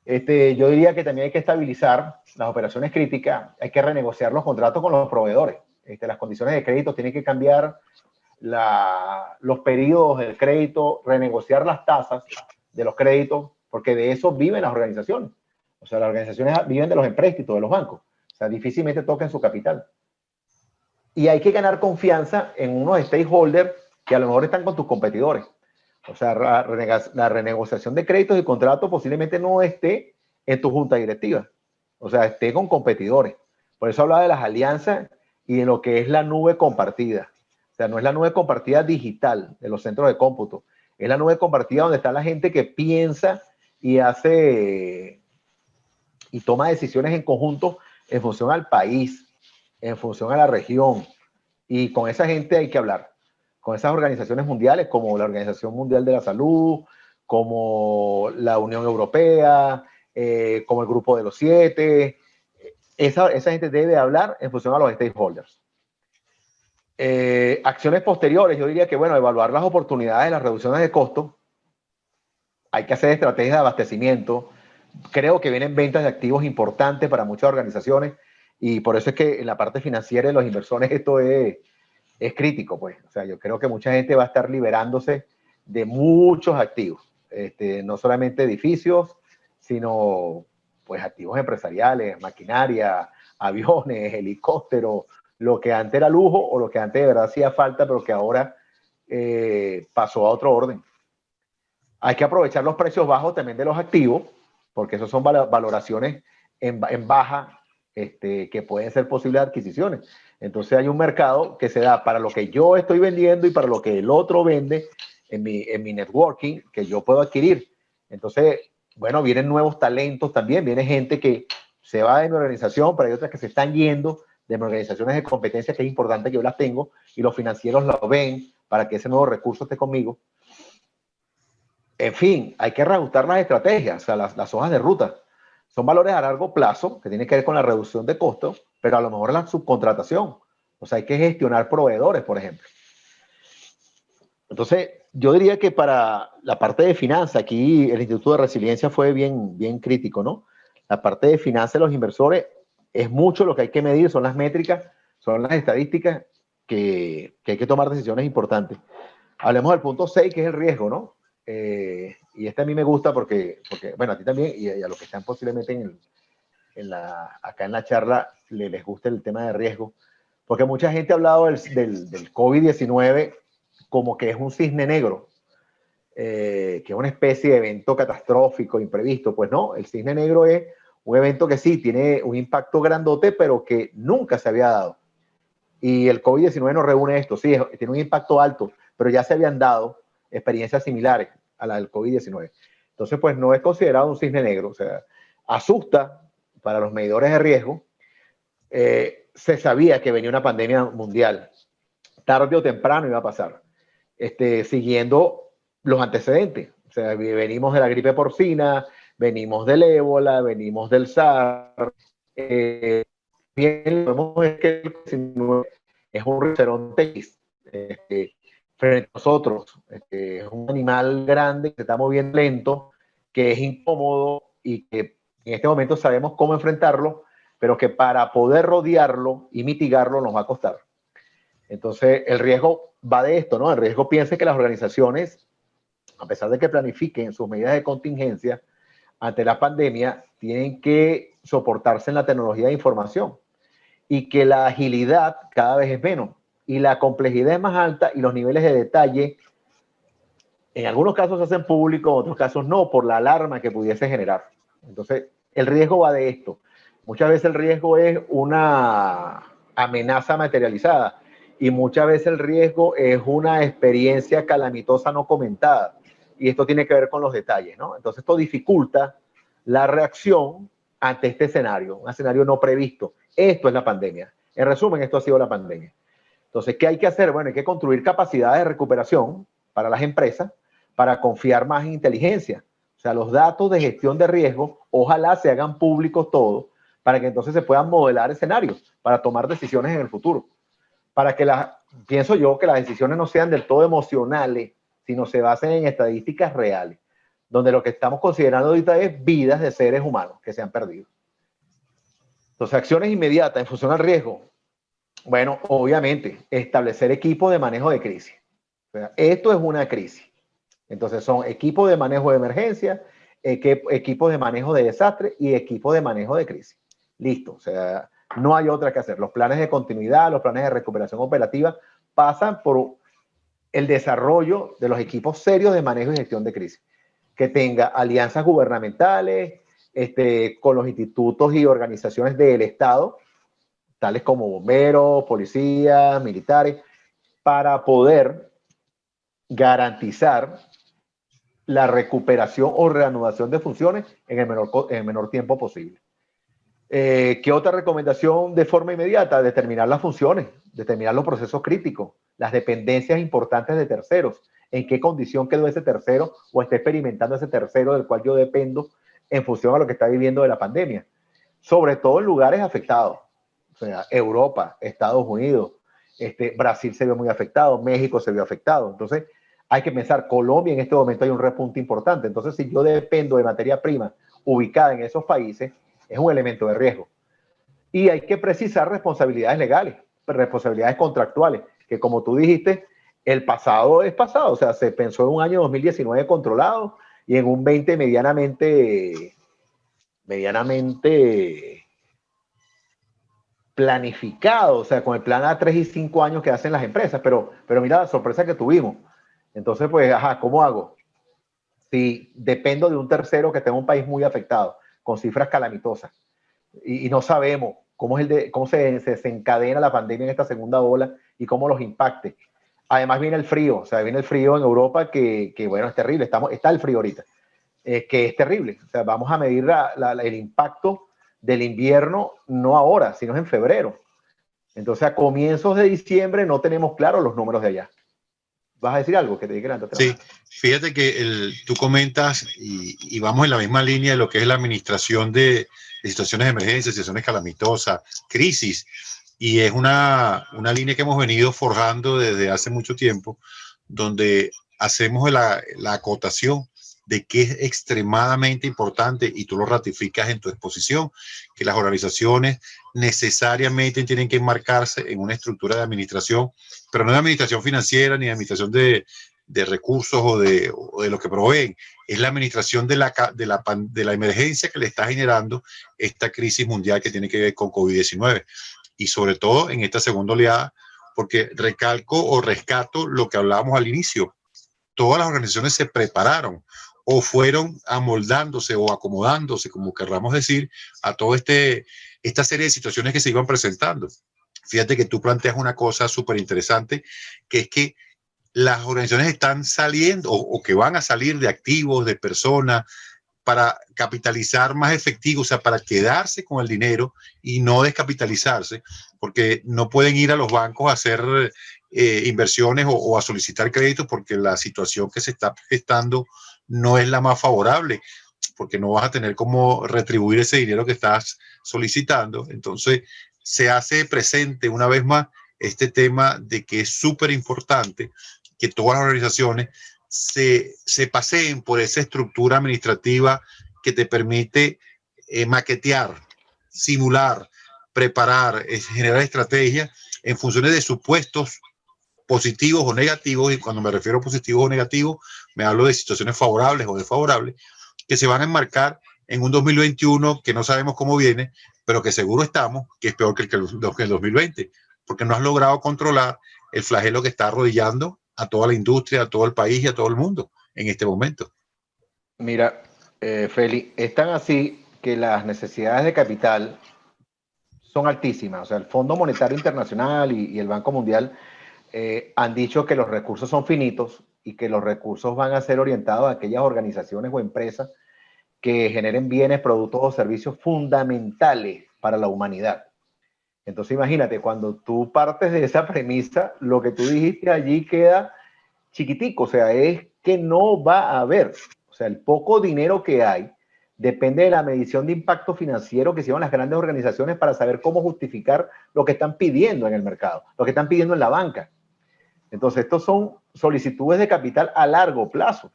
Yo diría que también hay que estabilizar las operaciones críticas, hay que renegociar los contratos con los proveedores. Las condiciones de crédito tienen que cambiar, los periodos del crédito, renegociar las tasas de los créditos, porque de eso viven las organizaciones. O sea, las organizaciones viven de los empréstitos de los bancos. O sea, difícilmente tocan su capital. Y hay que ganar confianza en unos stakeholders que a lo mejor están con tus competidores. O sea, la renegociación de créditos y contratos posiblemente no esté en tu junta directiva. O sea, esté con competidores. Por eso hablaba de las alianzas y de lo que es la nube compartida. O sea, no es la nube compartida digital de los centros de cómputo. Es la nube compartida donde está la gente que piensa y hace y toma decisiones en conjunto en función al país, en función a la región. Y con esa gente hay que hablar. Con esas organizaciones mundiales como la Organización Mundial de la Salud, como la Unión Europea, como el Grupo de los 7. Esa gente debe hablar en función a los stakeholders. Acciones posteriores, yo diría que, bueno, evaluar las oportunidades, las reducciones de costos. Hay que hacer estrategias de abastecimiento. Creo que vienen ventas de activos importantes para muchas organizaciones y por eso es que en la parte financiera de los inversores esto es crítico, pues. O sea, yo creo que mucha gente va a estar liberándose de muchos activos, no solamente edificios, sino pues activos empresariales, maquinaria, aviones, helicópteros, lo que antes era lujo o lo que antes de verdad hacía falta, pero que ahora pasó a otro orden. Hay que aprovechar los precios bajos también de los activos, porque esos son valoraciones en baja que pueden ser posibles adquisiciones. Entonces hay un mercado que se da para lo que yo estoy vendiendo y para lo que el otro vende en mi networking que yo puedo adquirir. Entonces, bueno, vienen nuevos talentos también, viene gente que se va de mi organización, pero hay otras que se están yendo de mis organizaciones de competencia, que es importante que yo las tengo, y los financieros lo ven para que ese nuevo recurso esté conmigo. En fin, hay que reajustar las estrategias, o sea, las hojas de ruta. Son valores a largo plazo que tienen que ver con la reducción de costos, pero a lo mejor la subcontratación. O sea, hay que gestionar proveedores, por ejemplo. Entonces, yo diría que para la parte de finanzas, aquí el Instituto de Resiliencia fue bien crítico, ¿no? La parte de finanzas de los inversores es mucho lo que hay que medir, son las métricas, son las estadísticas que hay que tomar decisiones importantes. Hablemos del punto 6, que es el riesgo, ¿no? Y a mí me gusta porque, bueno, a ti también y a los que están posiblemente acá en la charla les gusta el tema de riesgo, porque mucha gente ha hablado del COVID-19 como que es un cisne negro, que es una especie de evento catastrófico, imprevisto. Pues no, el cisne negro es un evento que sí tiene un impacto grandote, pero que nunca se había dado. Y el COVID-19 nos reúne esto, sí, tiene un impacto alto, pero ya se habían dado experiencias similares a la del COVID-19. Entonces, pues no es considerado un cisne negro, o sea, asusta para los medidores de riesgo. Se sabía que venía una pandemia mundial, tarde o temprano iba a pasar, siguiendo los antecedentes. O sea, venimos de la gripe porcina, venimos del ébola, venimos del SARS. Bien, lo vemos es que el COVID-19 es un rinoceronte frente a nosotros. Es un animal grande que se está moviendo lento, que es incómodo y que en este momento sabemos cómo enfrentarlo, pero que para poder rodearlo y mitigarlo nos va a costar. Entonces, el riesgo va de esto, ¿no? El riesgo piensa que las organizaciones, a pesar de que planifiquen sus medidas de contingencia ante la pandemia, tienen que soportarse en la tecnología de información. y que la agilidad cada vez es menos y la complejidad es más alta y los niveles de detalle en algunos casos se hacen públicos, en otros casos no, por la alarma que pudiese generar. Entonces, el riesgo va de esto. Muchas veces el riesgo es una amenaza materializada y muchas veces el riesgo es una experiencia calamitosa no comentada. Y esto tiene que ver con los detalles, ¿no? Entonces, esto dificulta la reacción ante este escenario, un escenario no previsto. Esto es la pandemia. En resumen, esto ha sido la pandemia. Entonces, ¿qué hay que hacer? Bueno, hay que construir capacidades de recuperación para las empresas para confiar más en inteligencia. O sea, los datos de gestión de riesgo, ojalá se hagan públicos todos para que entonces se puedan modelar escenarios para tomar decisiones en el futuro. Para que pienso yo que las decisiones no sean del todo emocionales, sino se basen en estadísticas reales, donde lo que estamos considerando ahorita es vidas de seres humanos que se han perdido. Entonces, acciones inmediatas en función al riesgo. Bueno, obviamente, establecer equipos de manejo de crisis. O sea, esto es una crisis. Entonces, son equipos de manejo de emergencia, equipos de manejo de desastre y equipos de manejo de crisis. Listo. O sea, no hay otra que hacer. Los planes de continuidad, los planes de recuperación operativa pasan por el desarrollo de los equipos serios de manejo y gestión de crisis. Que tenga alianzas gubernamentales, con los institutos y organizaciones del Estado, tales como bomberos, policías, militares, para poder garantizar la recuperación o reanudación de funciones en el menor tiempo posible. ¿Qué otra recomendación de forma inmediata? Determinar las funciones, determinar los procesos críticos, las dependencias importantes de terceros, en qué condición quedó ese tercero o está experimentando ese tercero del cual yo dependo en función a lo que está viviendo de la pandemia. Sobre todo en lugares afectados, o sea, Europa, Estados Unidos, Brasil se vio muy afectado, México se vio afectado. Entonces, hay que pensar, Colombia en este momento hay un repunte importante. Entonces, si yo dependo de materia prima ubicada en esos países, es un elemento de riesgo. Y hay que precisar responsabilidades legales, responsabilidades contractuales, que como tú dijiste, el pasado es pasado. O sea, se pensó en un año 2019 controlado y en un 20 medianamente planificado, o sea, con el plan a 3 y 5 años que hacen las empresas, pero mira la sorpresa que tuvimos. Entonces, pues, ¿cómo hago? Si dependo de un tercero que esté en un país muy afectado, con cifras calamitosas, y no sabemos cómo se desencadena la pandemia en esta segunda ola y cómo los impacte. Además viene el frío, o sea, viene el frío en Europa que bueno, es terrible, está el frío ahorita, que es terrible. O sea, vamos a medir el impacto del invierno no ahora, sino en febrero. Entonces, a comienzos de diciembre no tenemos claros los números de allá. ¿Vas a decir algo que te diga antes?
Sí, fíjate que tú comentas y vamos en la misma línea de lo que es la administración de situaciones de emergencia, situaciones calamitosas, crisis. Y es una línea que hemos venido forjando desde hace mucho tiempo, donde hacemos la acotación de que es extremadamente importante, y tú lo ratificas en tu exposición, que las organizaciones necesariamente tienen que enmarcarse en una estructura de administración, pero no de administración financiera ni de administración de recursos o de lo que proveen. Es la administración de la emergencia que le está generando esta crisis mundial que tiene que ver con COVID-19. Y sobre todo en esta segunda oleada, porque recalco o rescato lo que hablábamos al inicio. Todas las organizaciones se prepararon o fueron amoldándose o acomodándose, como querramos decir, a toda esta serie de situaciones que se iban presentando. Fíjate que tú planteas una cosa súper interesante, que es que las organizaciones están saliendo o que van a salir de activos, de personas, para capitalizar más efectivo, o sea, para quedarse con el dinero y no descapitalizarse, porque no pueden ir a los bancos a hacer inversiones o a solicitar créditos, porque la situación que se está gestando no es la más favorable, porque no vas a tener cómo retribuir ese dinero que estás solicitando. Entonces, se hace presente una vez más este tema de que es súper importante que todas las organizaciones se paseen por esa estructura administrativa que te permite maquetear, simular, preparar, generar estrategias en funciones de supuestos positivos o negativos. Y cuando me refiero a positivos o negativos, me hablo de situaciones favorables o desfavorables, que se van a enmarcar en un 2021 que no sabemos cómo viene, pero que seguro estamos, que es peor que el 2020, porque no has logrado controlar el flagelo que está arrodillando a toda la industria, a todo el país y a todo el mundo en este momento.
Mira, Feli, es tan así que las necesidades de capital son altísimas. O sea, el Fondo Monetario Internacional y el Banco Mundial han dicho que los recursos son finitos y que los recursos van a ser orientados a aquellas organizaciones o empresas que generen bienes, productos o servicios fundamentales para la humanidad. Entonces imagínate, cuando tú partes de esa premisa, lo que tú dijiste allí queda chiquitico, o sea, es que no va a haber, o sea, el poco dinero que hay depende de la medición de impacto financiero que hicieron las grandes organizaciones para saber cómo justificar lo que están pidiendo en el mercado, lo que están pidiendo en la banca. Entonces, estos son solicitudes de capital a largo plazo.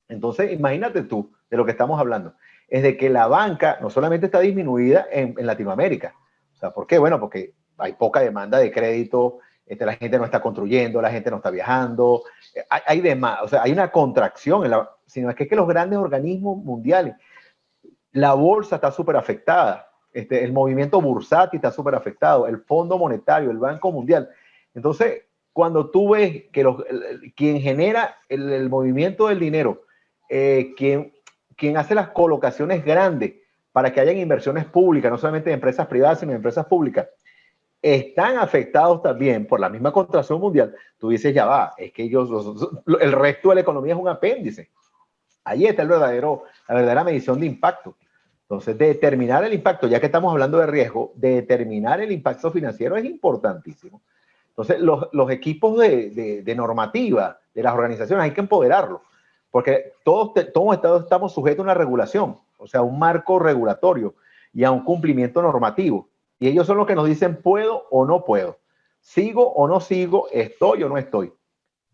Entonces, imagínate tú de lo que estamos hablando. Es de que la banca no solamente está disminuida en Latinoamérica. O sea, ¿por qué? Bueno, porque hay poca demanda de crédito, la gente no está construyendo, la gente no está viajando, hay demás, o sea, hay una contracción, sino es que los grandes organismos mundiales, la bolsa está súper afectada, el movimiento bursátil está súper afectado, el Fondo Monetario, el Banco Mundial. Entonces, cuando tú ves que quien genera el movimiento del dinero, quien hace las colocaciones grandes para que hayan inversiones públicas, no solamente de empresas privadas, sino de empresas públicas, están afectados también por la misma contracción mundial, tú dices, ya va, es que el resto de la economía es un apéndice. Ahí está la verdadera medición de impacto. Entonces, determinar el impacto, ya que estamos hablando de riesgo, determinar el impacto financiero es importantísimo. Entonces, los equipos de normativa de las organizaciones hay que empoderarlos, porque todos estamos sujetos a una regulación, o sea, un marco regulatorio y a un cumplimiento normativo. Y ellos son los que nos dicen puedo o no puedo, sigo o no sigo, estoy o no estoy.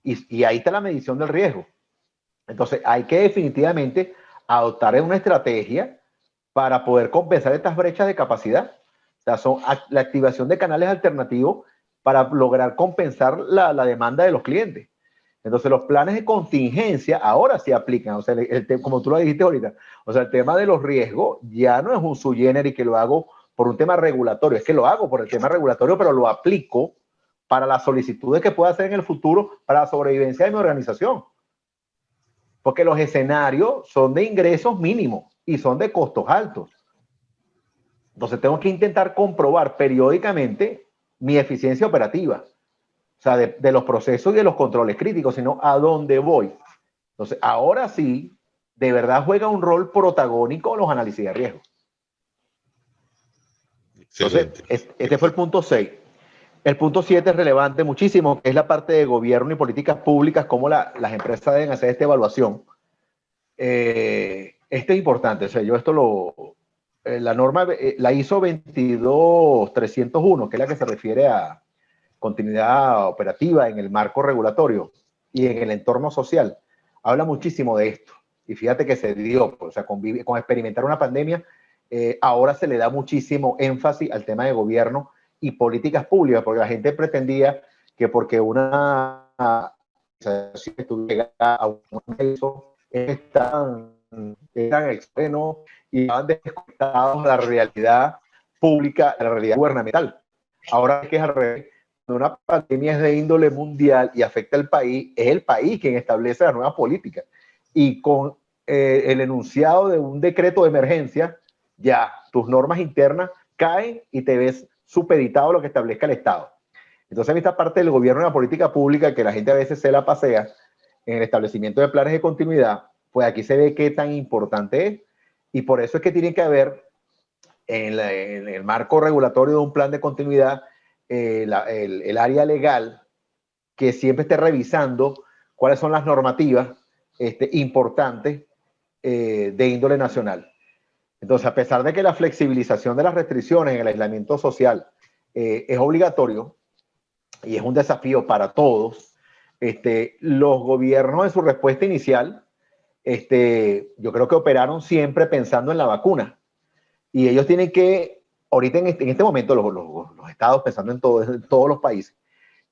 Y ahí está la medición del riesgo. Entonces, hay que definitivamente adoptar una estrategia para poder compensar estas brechas de capacidad. O sea, son la activación de canales alternativos para lograr compensar la demanda de los clientes. Entonces, los planes de contingencia ahora sí aplican. O sea, como tú lo dijiste ahorita, o sea, el tema de los riesgos ya no es un sui generis que lo hago por un tema regulatorio. Es que lo hago por el tema regulatorio, pero lo aplico para las solicitudes que pueda hacer en el futuro para la sobrevivencia de mi organización. Porque los escenarios son de ingresos mínimos y son de costos altos. Entonces tengo que intentar comprobar periódicamente mi eficiencia operativa. O sea, de los procesos y de los controles críticos, sino a dónde voy. Entonces, ahora sí, de verdad juega un rol protagónico los análisis de riesgo. Entonces, este fue el punto 6. El punto 7 es relevante muchísimo, que es la parte de gobierno y políticas públicas, cómo las empresas deben hacer esta evaluación. Este es importante, o sea, yo esto la norma, la ISO 22301, que es la que se refiere a continuidad operativa en el marco regulatorio y en el entorno social, habla muchísimo de esto. Y fíjate que se dio, o sea, con experimentar una pandemia, ahora se le da muchísimo énfasis al tema de gobierno y políticas públicas, porque la gente pretendía que porque una organización estuviera a un peso, eran extremos y estaban desconectados de la realidad pública, de la realidad gubernamental. Ahora es que es al revés. Cuando una pandemia es de índole mundial y afecta al país, es el país quien establece las nuevas políticas. Y con el enunciado de un decreto de emergencia, ya tus normas internas caen y te ves supeditado a lo que establezca el Estado. Entonces, esta parte del gobierno y la política pública, que la gente a veces se la pasea en el establecimiento de planes de continuidad, pues aquí se ve qué tan importante es, y por eso es que tiene que haber en el marco regulatorio de un plan de continuidad el área legal que siempre esté revisando cuáles son las normativas importantes de índole nacional. Entonces, a pesar de que la flexibilización de las restricciones en el aislamiento social es obligatorio y es un desafío para todos, los gobiernos en su respuesta inicial, yo creo que operaron siempre pensando en la vacuna. Y ellos tienen que, ahorita en este momento, los estados, pensando en todos los países,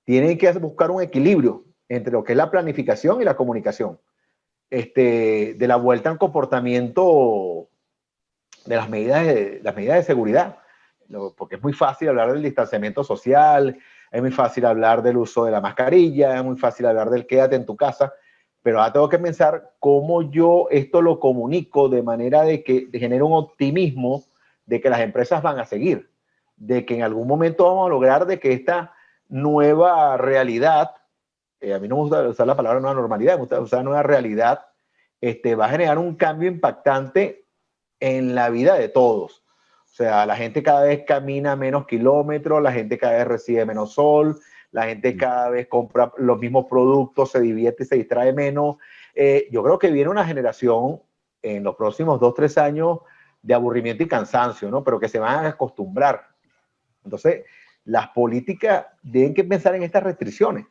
tienen que buscar un equilibrio entre lo que es la planificación y la comunicación. De la vuelta al comportamiento las medidas de seguridad, porque es muy fácil hablar del distanciamiento social, es muy fácil hablar del uso de la mascarilla, es muy fácil hablar del quédate en tu casa, pero ahora tengo que pensar cómo yo esto lo comunico de manera de que genere un optimismo de que las empresas van a seguir, de que en algún momento vamos a lograr de que esta nueva realidad, a mí no me gusta usar la palabra nueva normalidad, me gusta usar nueva realidad, va a generar un cambio impactante en la vida de todos. O sea, la gente cada vez camina menos kilómetros, la gente cada vez recibe menos sol, la gente cada vez compra los mismos productos, se divierte y se distrae menos. Yo creo que viene una generación en los próximos 2, 3 años de aburrimiento y cansancio, ¿no? Pero que se van a acostumbrar. Entonces, las políticas deben que pensar en estas restricciones.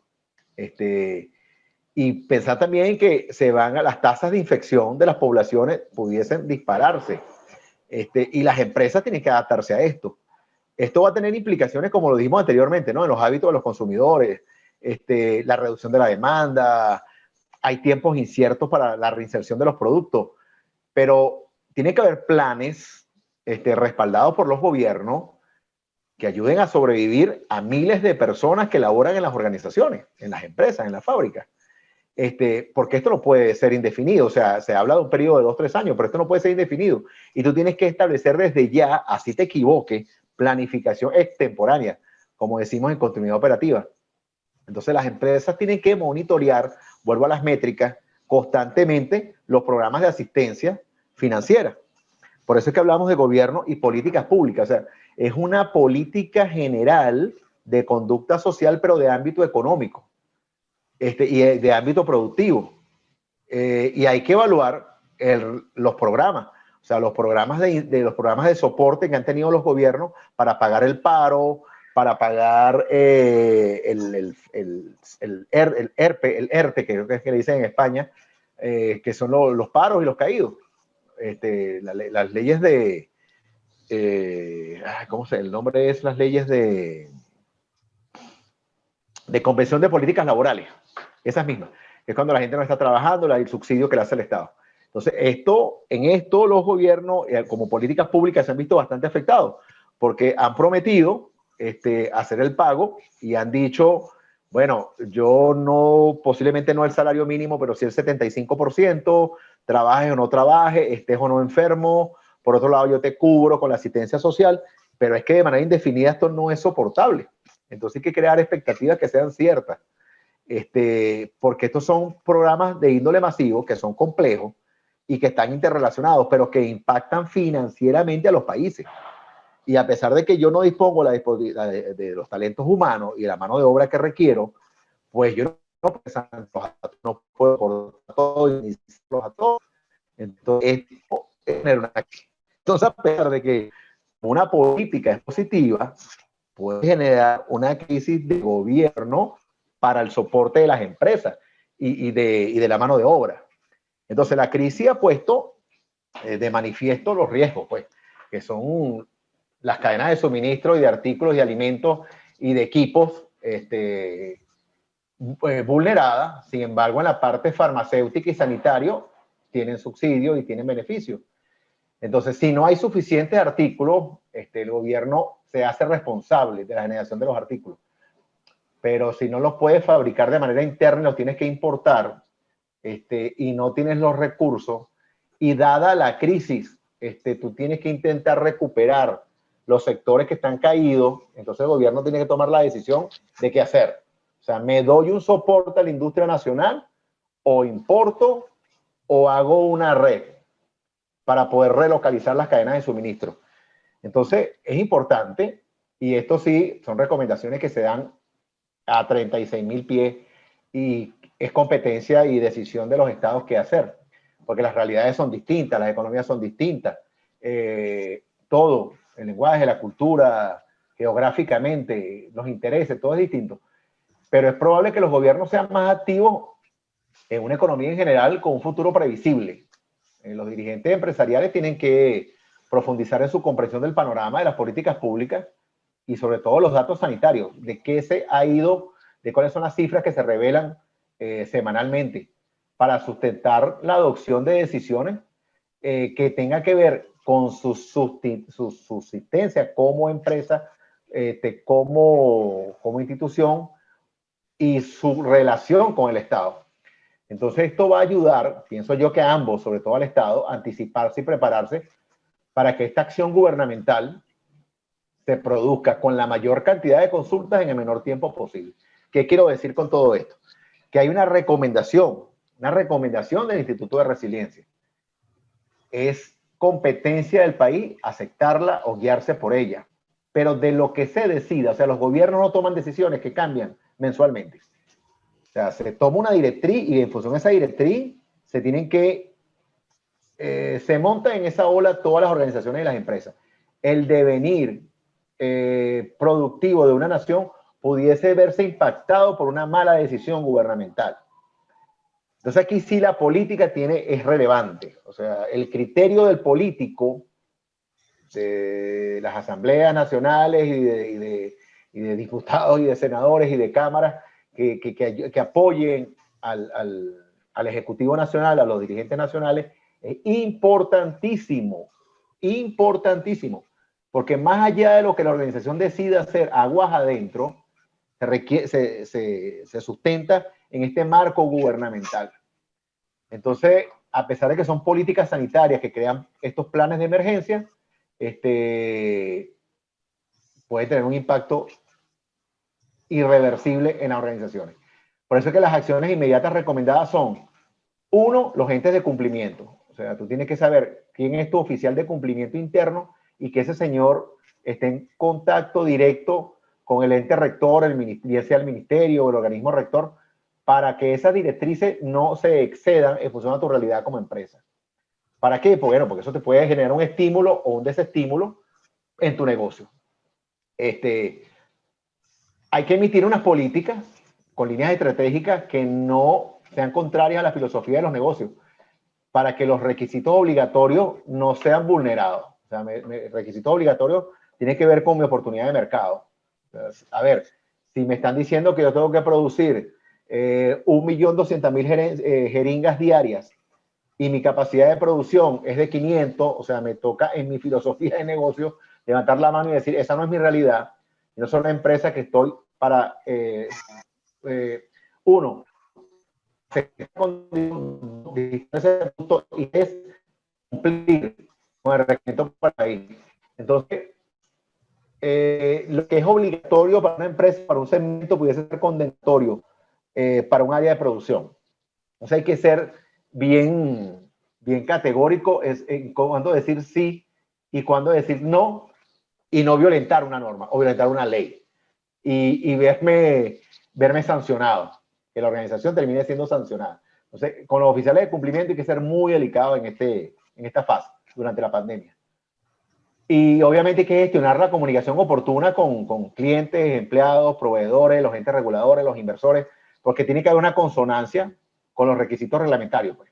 Y pensar también en que las tasas de infección de las poblaciones pudiesen dispararse. Y las empresas tienen que adaptarse a esto. Esto va a tener implicaciones, como lo dijimos anteriormente, ¿no? En los hábitos de los consumidores, la reducción de la demanda, hay tiempos inciertos para la reinserción de los productos, pero tiene que haber planes respaldados por los gobiernos que ayuden a sobrevivir a miles de personas que laboran en las organizaciones, en las empresas, en las fábricas. Porque esto no puede ser indefinido, o sea, se habla de un periodo de 2, 3 años, pero esto no puede ser indefinido. Y tú tienes que establecer desde ya, así te equivoques, planificación extemporánea, como decimos en continuidad operativa. Entonces las empresas tienen que monitorear, vuelvo a las métricas, constantemente los programas de asistencia financiera. Por eso es que hablamos de gobierno y políticas públicas. O sea, es una política general de conducta social, pero de ámbito económico y de ámbito productivo. Y hay que evaluar los programas. O sea, los programas los programas de soporte que han tenido los gobiernos para pagar el paro, para pagar el ERTE, que creo que es que le dicen en España, que son los paros y los caídos. Las leyes de... ¿cómo se? El nombre es las leyes de convención de políticas laborales. Esas mismas. Es cuando la gente no está trabajando, el subsidio que le hace el Estado. Entonces, en esto los gobiernos, como políticas públicas, se han visto bastante afectados, porque han prometido hacer el pago y han dicho, bueno, yo no, posiblemente no el salario mínimo, pero sí el 75%, trabajes o no trabajes, estés o no enfermo, por otro lado yo te cubro con la asistencia social, pero es que de manera indefinida esto no es soportable. Entonces hay que crear expectativas que sean ciertas. Porque estos son programas de índole masivo que son complejos y que están interrelacionados, pero que impactan financieramente a los países. Y a pesar de que yo no dispongo de los talentos humanos y de la mano de obra que requiero, pues yo no puedo por todo y a todos. Entonces, a pesar de que una política es positiva, puede generar una crisis de gobierno para el soporte de las empresas y de la mano de obra. Entonces, la crisis ha puesto de manifiesto los riesgos, pues, que son las cadenas de suministro y de artículos y alimentos y de equipos vulneradas. Sin embargo, en la parte farmacéutica y sanitario tienen subsidios y tienen beneficios. Entonces, si no hay suficientes artículos, el gobierno se hace responsable de la generación de los artículos. Pero si no los puedes fabricar de manera interna, los tienes que importar, y no tienes los recursos, y dada la crisis, tú tienes que intentar recuperar los sectores que están caídos, entonces el gobierno tiene que tomar la decisión de qué hacer. O sea, ¿me doy un soporte a la industria nacional o importo o hago una red para poder relocalizar las cadenas de suministro? Entonces, es importante, y esto sí, son recomendaciones que se dan a 36.000 pies y es competencia y decisión de los estados qué hacer, porque las realidades son distintas, las economías son distintas, todo, el lenguaje, la cultura, geográficamente, los intereses, todo es distinto, pero es probable que los gobiernos sean más activos en una economía en general con un futuro previsible. Los dirigentes empresariales tienen que profundizar en su comprensión del panorama de las políticas públicas y sobre todo los datos sanitarios, de qué se ha ido, de cuáles son las cifras que se revelan semanalmente para sustentar la adopción de decisiones que tengan que ver con su subsistencia como empresa, como institución y su relación con el Estado. Entonces esto va a ayudar, pienso yo que a ambos, sobre todo al Estado, a anticiparse y prepararse para que esta acción gubernamental se produzca con la mayor cantidad de consultas en el menor tiempo posible. ¿Qué quiero decir con todo esto? Que hay una recomendación del Instituto de Resiliencia. Es competencia del país aceptarla o guiarse por ella. Pero de lo que se decida, o sea, los gobiernos no toman decisiones que cambian mensualmente. O sea, se toma una directriz y en función de esa directriz se tienen que, se montan en esa ola todas las organizaciones y las empresas. El devenir productivo de una nación pudiese verse impactado por una mala decisión gubernamental. Entonces aquí sí la política es relevante. O sea, el criterio del político, de las asambleas nacionales y de diputados y de senadores y de cámaras que apoyen al Ejecutivo Nacional, a los dirigentes nacionales, es importantísimo, importantísimo, porque más allá de lo que la organización decida hacer aguas adentro, se sustenta en este marco gubernamental. Entonces, a pesar de que son políticas sanitarias que crean estos planes de emergencia, puede tener un impacto irreversible en las organizaciones. Por eso es que las acciones inmediatas recomendadas son, uno, los entes de cumplimiento. O sea, tú tienes que saber quién es tu oficial de cumplimiento interno y que ese señor esté en contacto directo con el ente rector, ya sea el ministerio o el organismo rector, para que esas directrices no se excedan en función de tu realidad como empresa. ¿Para qué? Pues bueno, porque eso te puede generar un estímulo o un desestímulo en tu negocio. Hay que emitir unas políticas con líneas estratégicas que no sean contrarias a la filosofía de los negocios, para que los requisitos obligatorios no sean vulnerados. O sea, requisitos obligatorios tienen que ver con mi oportunidad de mercado. Entonces, a ver, si me están diciendo que yo tengo que producir 1.200.000 jeringas diarias y mi capacidad de producción es de 500, o sea, me toca en mi filosofía de negocio levantar la mano y decir, esa no es mi realidad. Yo no soy una empresa que estoy para, uno, y es cumplir con el requisito para ahí. Entonces, lo que es obligatorio para una empresa, para un segmento, pudiese ser condenatorio para un área de producción. Entonces hay que ser bien categórico en cuándo decir sí y cuándo decir no, y no violentar una norma o violentar una ley. Y verme sancionado, que la organización termine siendo sancionada. Entonces, con los oficiales de cumplimiento hay que ser muy delicado en esta fase, durante la pandemia. Y obviamente hay que gestionar la comunicación oportuna con clientes, empleados, proveedores, los entes reguladores, los inversores, porque tiene que haber una consonancia con los requisitos reglamentarios. Pues.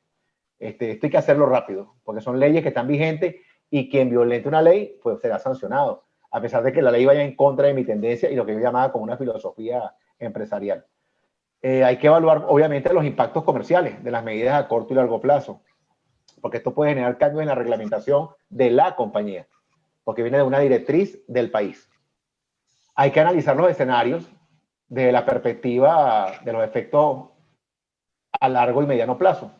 Esto hay que hacerlo rápido, porque son leyes que están vigentes y quien violente una ley pues será sancionado, a pesar de que la ley vaya en contra de mi tendencia y lo que yo llamaba como una filosofía empresarial. Hay que evaluar, obviamente, los impactos comerciales de las medidas a corto y largo plazo, porque esto puede generar cambios en la reglamentación de la compañía, porque viene de una directriz del país. Hay que analizar los escenarios desde la perspectiva de los efectos a largo y mediano plazo,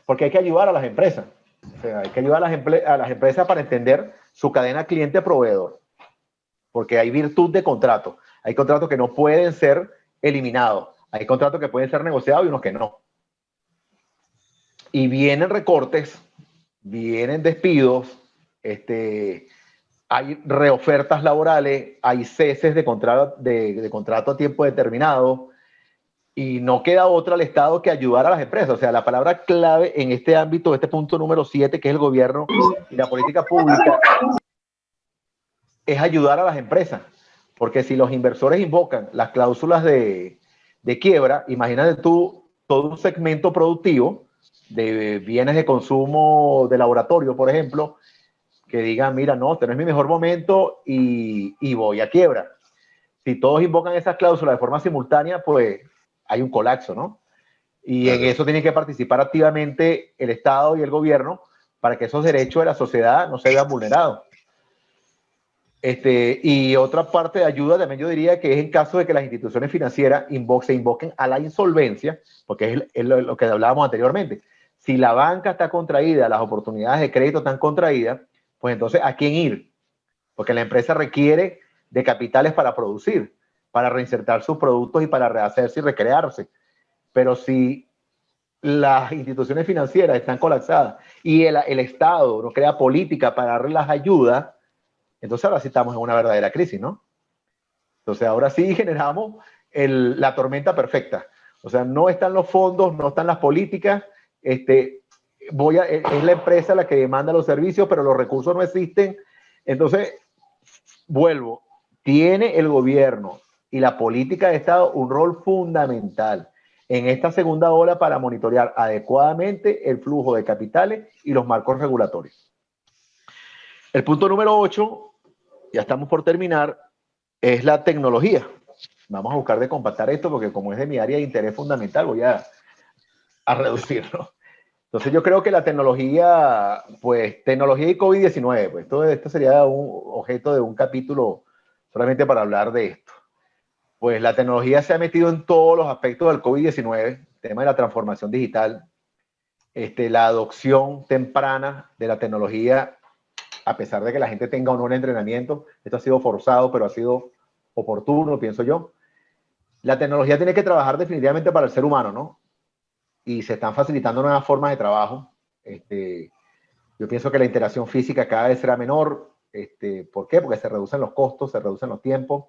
porque hay que ayudar a las empresas. O sea, hay que ayudar a las empresas para entender su cadena cliente-proveedor, porque hay virtud de contrato. Hay contratos que no pueden ser eliminados. Hay contratos que pueden ser negociados y unos que no. Y vienen recortes, vienen despidos, hay reofertas laborales, hay ceses de contrato a tiempo determinado, y no queda otra al Estado que ayudar a las empresas. O sea, la palabra clave en este ámbito, este punto número 7, que es el gobierno y la política pública, es ayudar a las empresas. Porque si los inversores invocan las cláusulas de quiebra, imagínate tú todo un segmento productivo de bienes de consumo de laboratorio, por ejemplo, que digan, mira, no, este no es mi mejor momento y voy a quiebra. Si todos invocan esas cláusulas de forma simultánea, pues hay un colapso, ¿no? Y en eso tiene que participar activamente el Estado y el gobierno para que esos derechos de la sociedad no se vean vulnerados. Y otra parte de ayuda también yo diría que es en caso de que las instituciones financieras se invoquen a la insolvencia, porque es lo que hablábamos anteriormente. Si la banca está contraída, las oportunidades de crédito están contraídas, pues entonces ¿a quién ir? Porque la empresa requiere de capitales para producir, para reinsertar sus productos y para rehacerse y recrearse. Pero si las instituciones financieras están colapsadas y el Estado no crea política para darle las ayudas, entonces ahora sí estamos en una verdadera crisis, ¿no? Entonces ahora sí generamos la tormenta perfecta. O sea, no están los fondos, no están las políticas, es la empresa la que demanda los servicios, pero los recursos no existen. Entonces, vuelvo, tiene el gobierno y la política de Estado un rol fundamental en esta segunda ola para monitorear adecuadamente el flujo de capitales y los marcos regulatorios. El punto número 8, ya estamos por terminar, es la tecnología. Vamos a buscar de compactar esto porque como es de mi área de interés fundamental, voy a reducirlo. Entonces yo creo que la tecnología, pues tecnología y COVID-19, pues todo esto sería un objeto de un capítulo solamente para hablar de esto. Pues la tecnología se ha metido en todos los aspectos del COVID-19, el tema de la transformación digital, la adopción temprana de la tecnología, a pesar de que la gente tenga o no un entrenamiento, esto ha sido forzado, pero ha sido oportuno, pienso yo. La tecnología tiene que trabajar definitivamente para el ser humano, ¿no? Y se están facilitando nuevas formas de trabajo. Yo pienso que la interacción física cada vez será menor. ¿Por qué? Porque se reducen los costos, se reducen los tiempos.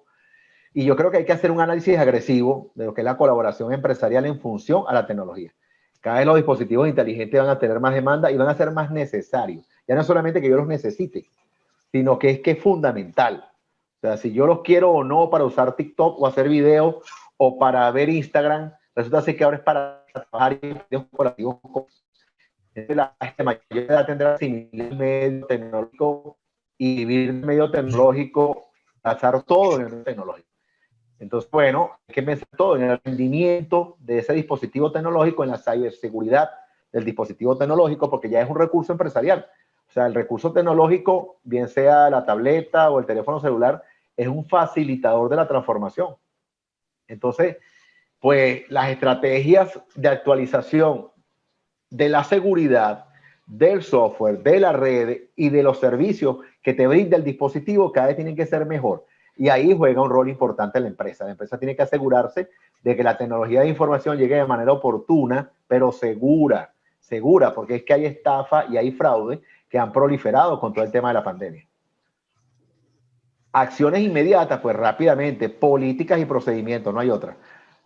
Y yo creo que hay que hacer un análisis agresivo de lo que es la colaboración empresarial en función a la tecnología. Cada vez los dispositivos inteligentes van a tener más demanda y van a ser más necesarios. Ya no solamente que yo los necesite, sino que es fundamental. O sea, si yo los quiero o no para usar TikTok o hacer videos o para ver Instagram, resulta ser que ahora es para trabajar en medios corporativos. La mayoría de edad tendrá similar medio tecnológico y vivir en medio tecnológico, pasar todo en el medio tecnológico. Entonces, bueno, hay que pensar todo en el rendimiento de ese dispositivo tecnológico, en la ciberseguridad del dispositivo tecnológico, porque ya es un recurso empresarial. O sea, el recurso tecnológico, bien sea la tableta o el teléfono celular, es un facilitador de la transformación. Entonces, pues las estrategias de actualización de la seguridad, del software, de la red y de los servicios que te brinda el dispositivo cada vez tienen que ser mejor. Y ahí juega un rol importante la empresa. La empresa tiene que asegurarse de que la tecnología de información llegue de manera oportuna, pero segura, porque es que hay estafa y hay fraude que han proliferado con todo el tema de la pandemia. Acciones inmediatas, pues rápidamente, políticas y procedimientos, no hay otra.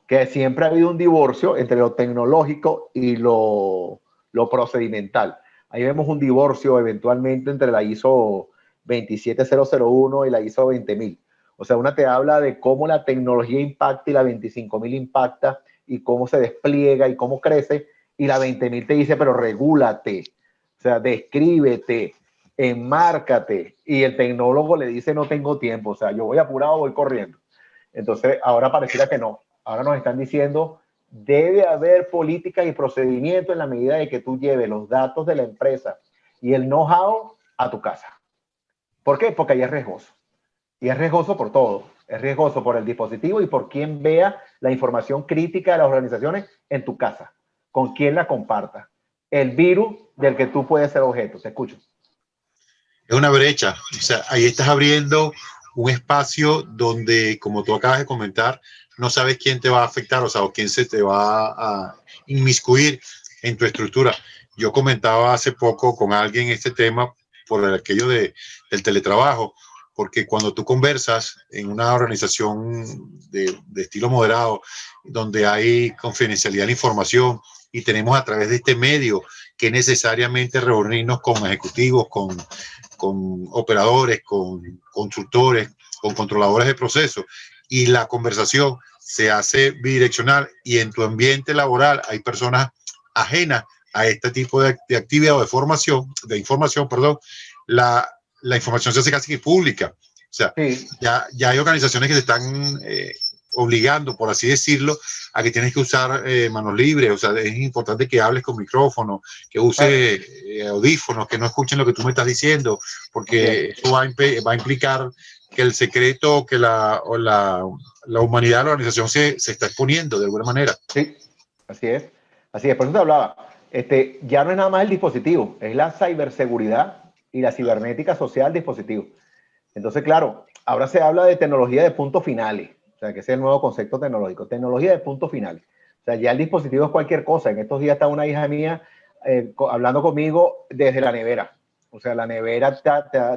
Que siempre ha habido un divorcio entre lo tecnológico y lo procedimental. Ahí vemos un divorcio eventualmente entre la ISO 27001 y la ISO 20000. O sea, una te habla de cómo la tecnología impacta y la 25000 impacta y cómo se despliega y cómo crece, y la 20000 te dice, pero regúlate, o sea, descríbete, enmárcate, y el tecnólogo le dice, no tengo tiempo, o sea, yo voy apurado, voy corriendo. Entonces, ahora pareciera que no. Ahora nos están diciendo, debe haber políticas y procedimientos en la medida de que tú lleves los datos de la empresa y el know-how a tu casa. ¿Por qué? Porque ahí es riesgoso. Y es riesgoso por todo. Es riesgoso por el dispositivo y por quien vea la información crítica de las organizaciones en tu casa. Con quien la comparta. El virus del que tú puedes ser objeto. Te escucho.
Es una brecha. O sea, ahí estás abriendo un espacio donde, como tú acabas de comentar, no sabes quién te va a afectar, o sea, o quién se te va a inmiscuir en tu estructura. Yo comentaba hace poco con alguien este tema por aquello del teletrabajo, porque cuando tú conversas en una organización de estilo moderado, donde hay confidencialidad de la información y tenemos a través de este medio que necesariamente reunirnos con ejecutivos, con operadores, con consultores, con controladores de procesos, y la conversación se hace bidireccional y en tu ambiente laboral hay personas ajenas a este tipo de actividad o de información, la información se hace casi que pública. O sea, sí. ya hay organizaciones que se están obligando, por así decirlo, a que tienes que usar manos libres. O sea, es importante que hables con micrófono, que uses audífonos, que no escuchen lo que tú me estás diciendo, porque eso va a implicar que el secreto, que la humanidad de la organización se está exponiendo de alguna manera.
Sí, así es. Así es, por eso te hablaba. Ya no es nada más el dispositivo, es la ciberseguridad y la cibernética social del dispositivo. Entonces, claro, ahora se habla de tecnología de puntos finales, o sea, que ese es el nuevo concepto tecnológico, tecnología de puntos finales. O sea, ya el dispositivo es cualquier cosa. En estos días está una hija mía hablando conmigo desde la nevera. O sea, la nevera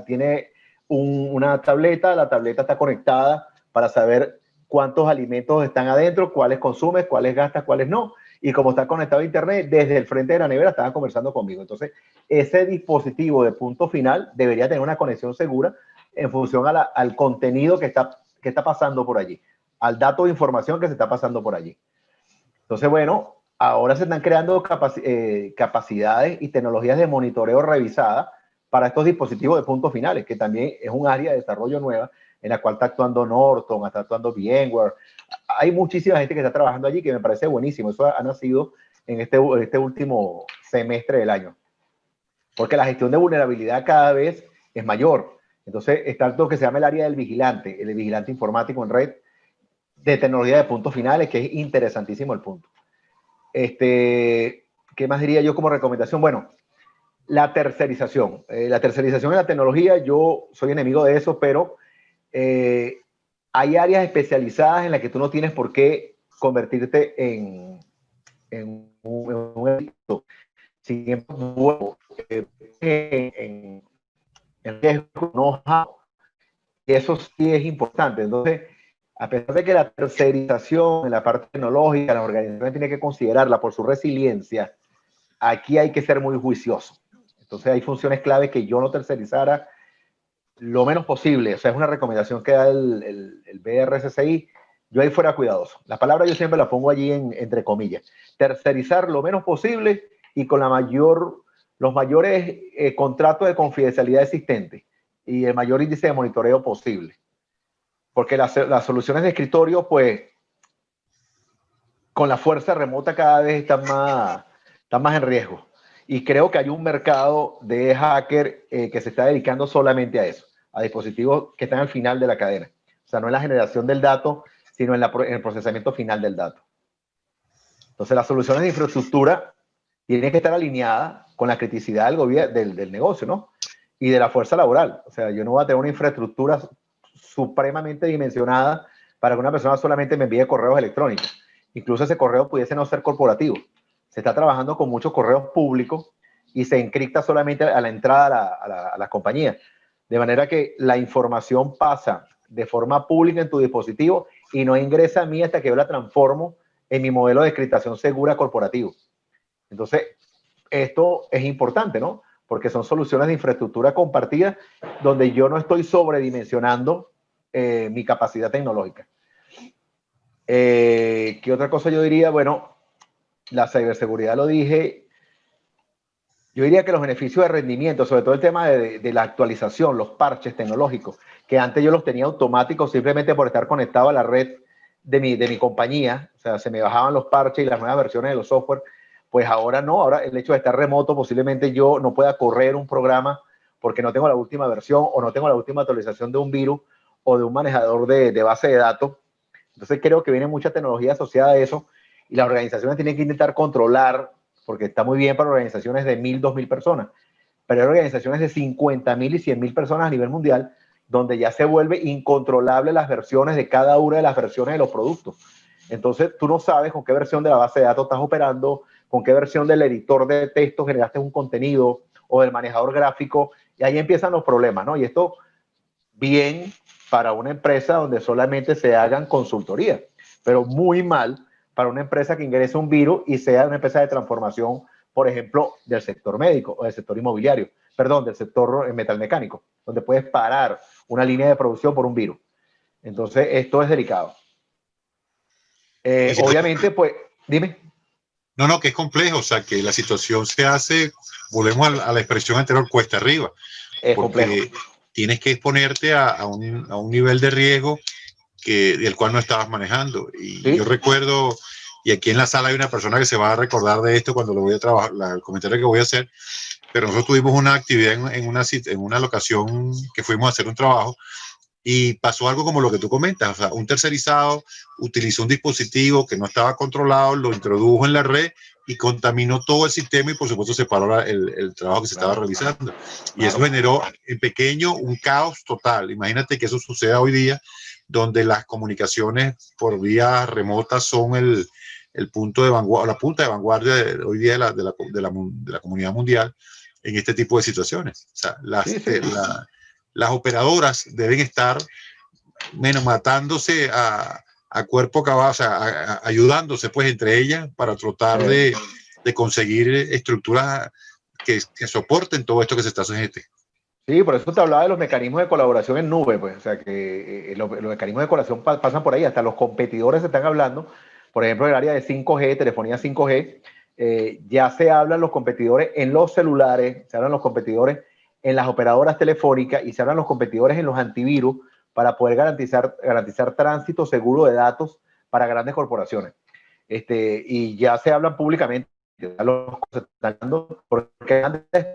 tiene una tableta, la tableta está conectada para saber cuántos alimentos están adentro, cuáles consumes, cuáles gastas, cuáles no. Y como está conectado a internet, desde el frente de la nevera estaban conversando conmigo. Entonces, ese dispositivo de punto final debería tener una conexión segura en función al contenido que está pasando por allí, al dato de información que se está pasando por allí. Entonces, bueno, ahora se están creando capacidades y tecnologías de monitoreo revisada para estos dispositivos de puntos finales, que también es un área de desarrollo nueva en la cual está actuando Norton, está actuando VMware. Hay muchísima gente que está trabajando allí que me parece buenísimo. Eso ha nacido en este último semestre del año. Porque la gestión de vulnerabilidad cada vez es mayor. Entonces, está lo que se llama el área del vigilante, el vigilante informático en red de tecnología de puntos finales, que es interesantísimo el punto. ¿Qué más diría yo como recomendación? Bueno, la tercerización. La tercerización en la tecnología, yo soy enemigo de eso, pero hay áreas especializadas en las que tú no tienes por qué convertirte en un éxito. Sin embargo, en riesgo, know-how, eso sí es importante. Entonces, a pesar de que la tercerización en la parte tecnológica, las organizaciones tienen que considerarla por su resiliencia, aquí hay que ser muy juicioso. Entonces, hay funciones clave que yo no tercerizara lo menos posible. O sea, es una recomendación que da el BRCCI. Yo ahí fuera cuidadoso. La palabra yo siempre la pongo allí entre comillas. Tercerizar lo menos posible y con los mayores contratos de confidencialidad existentes y el mayor índice de monitoreo posible. Porque las soluciones de escritorio, pues, con la fuerza remota cada vez están más en riesgo. Y creo que hay un mercado de hacker que se está dedicando solamente a eso, a dispositivos que están al final de la cadena. O sea, no en la generación del dato, sino en el procesamiento final del dato. Entonces, las soluciones de infraestructura tienen que estar alineadas con la criticidad del negocio, ¿no? Y de la fuerza laboral. O sea, yo no voy a tener una infraestructura supremamente dimensionada para que una persona solamente me envíe correos electrónicos. Incluso ese correo pudiese no ser corporativo. Se está trabajando con muchos correos públicos y se encripta solamente a la entrada a la compañía. De manera que la información pasa de forma pública en tu dispositivo y no ingresa a mí hasta que yo la transformo en mi modelo de encriptación segura corporativo. Entonces, esto es importante, ¿no? Porque son soluciones de infraestructura compartida donde yo no estoy sobredimensionando mi capacidad tecnológica. ¿Qué otra cosa yo diría? Bueno, la ciberseguridad lo dije. Yo diría que los beneficios de rendimiento, sobre todo el tema de la actualización, los parches tecnológicos, que antes yo los tenía automáticos simplemente por estar conectado a la red de mi compañía, o sea, se me bajaban los parches y las nuevas versiones de los software, pues ahora no, ahora el hecho de estar remoto, posiblemente yo no pueda correr un programa porque no tengo la última versión o no tengo la última actualización de un virus o de un manejador de base de datos. Entonces creo que viene mucha tecnología asociada a eso y las organizaciones tienen que intentar controlar, porque está muy bien para organizaciones de 1.000, 2.000 personas, pero hay organizaciones de 50.000 y 100.000 personas a nivel mundial donde ya se vuelve incontrolable las versiones de cada una de las versiones de los productos. Entonces tú no sabes con qué versión de la base de datos estás operando, con qué versión del editor de texto generaste un contenido o del manejador gráfico, y ahí empiezan los problemas, ¿no? Y esto bien para una empresa donde solamente se hagan consultoría, pero muy mal para una empresa que ingrese un virus y sea una empresa de transformación, por ejemplo, del sector médico o del sector inmobiliario, perdón, del sector metalmecánico, donde puedes parar una línea de producción por un virus. Entonces, esto es delicado. Obviamente, pues, dime.
No, que es complejo, o sea, que la situación se hace, volvemos a la expresión anterior, cuesta arriba.
Es
porque
complejo.
Tienes que exponerte a un nivel de riesgo del cual no estabas manejando. Y
Sí.
yo recuerdo, y aquí en la sala hay una persona que se va a recordar de esto cuando lo voy a trabajar, el comentario que voy a hacer, pero nosotros tuvimos una actividad en una locación que fuimos a hacer un trabajo y pasó algo como lo que tú comentas, o sea, un tercerizado utilizó un dispositivo que no estaba controlado, lo introdujo en la red y contaminó todo el sistema y por supuesto se paró el trabajo que se estaba realizando. Y eso generó en pequeño un caos total. Imagínate que eso suceda hoy día, donde las comunicaciones por vía remota son el punto de vanguardia, la punta de vanguardia hoy día de la comunidad mundial en este tipo de situaciones. O sea, las operadoras deben estar matándose a cuerpo cabal, o sea, ayudándose pues entre ellas para tratar de conseguir estructuras que soporten todo esto que se está haciendo.
Sí, por eso te hablaba de los mecanismos de colaboración en nube, pues, o sea, que los mecanismos de colaboración pasan por ahí, hasta los competidores se están hablando, por ejemplo, en el área de 5G, telefonía 5G, ya se hablan los competidores en los celulares, se hablan los competidores en las operadoras telefónicas y se hablan los competidores en los antivirus para poder garantizar tránsito seguro de datos para grandes corporaciones. Y ya se hablan públicamente, los se están dando porque antes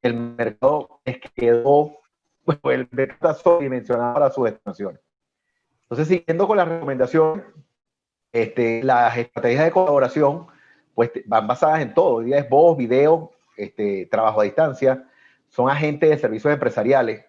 el mercado quedó, pues, el mercado está sobredimensionado para sus estimaciones. Entonces, siguiendo con la recomendación, las estrategias de colaboración pues van basadas en todo. Hoy día es voz, video, trabajo a distancia, son agentes de servicios empresariales,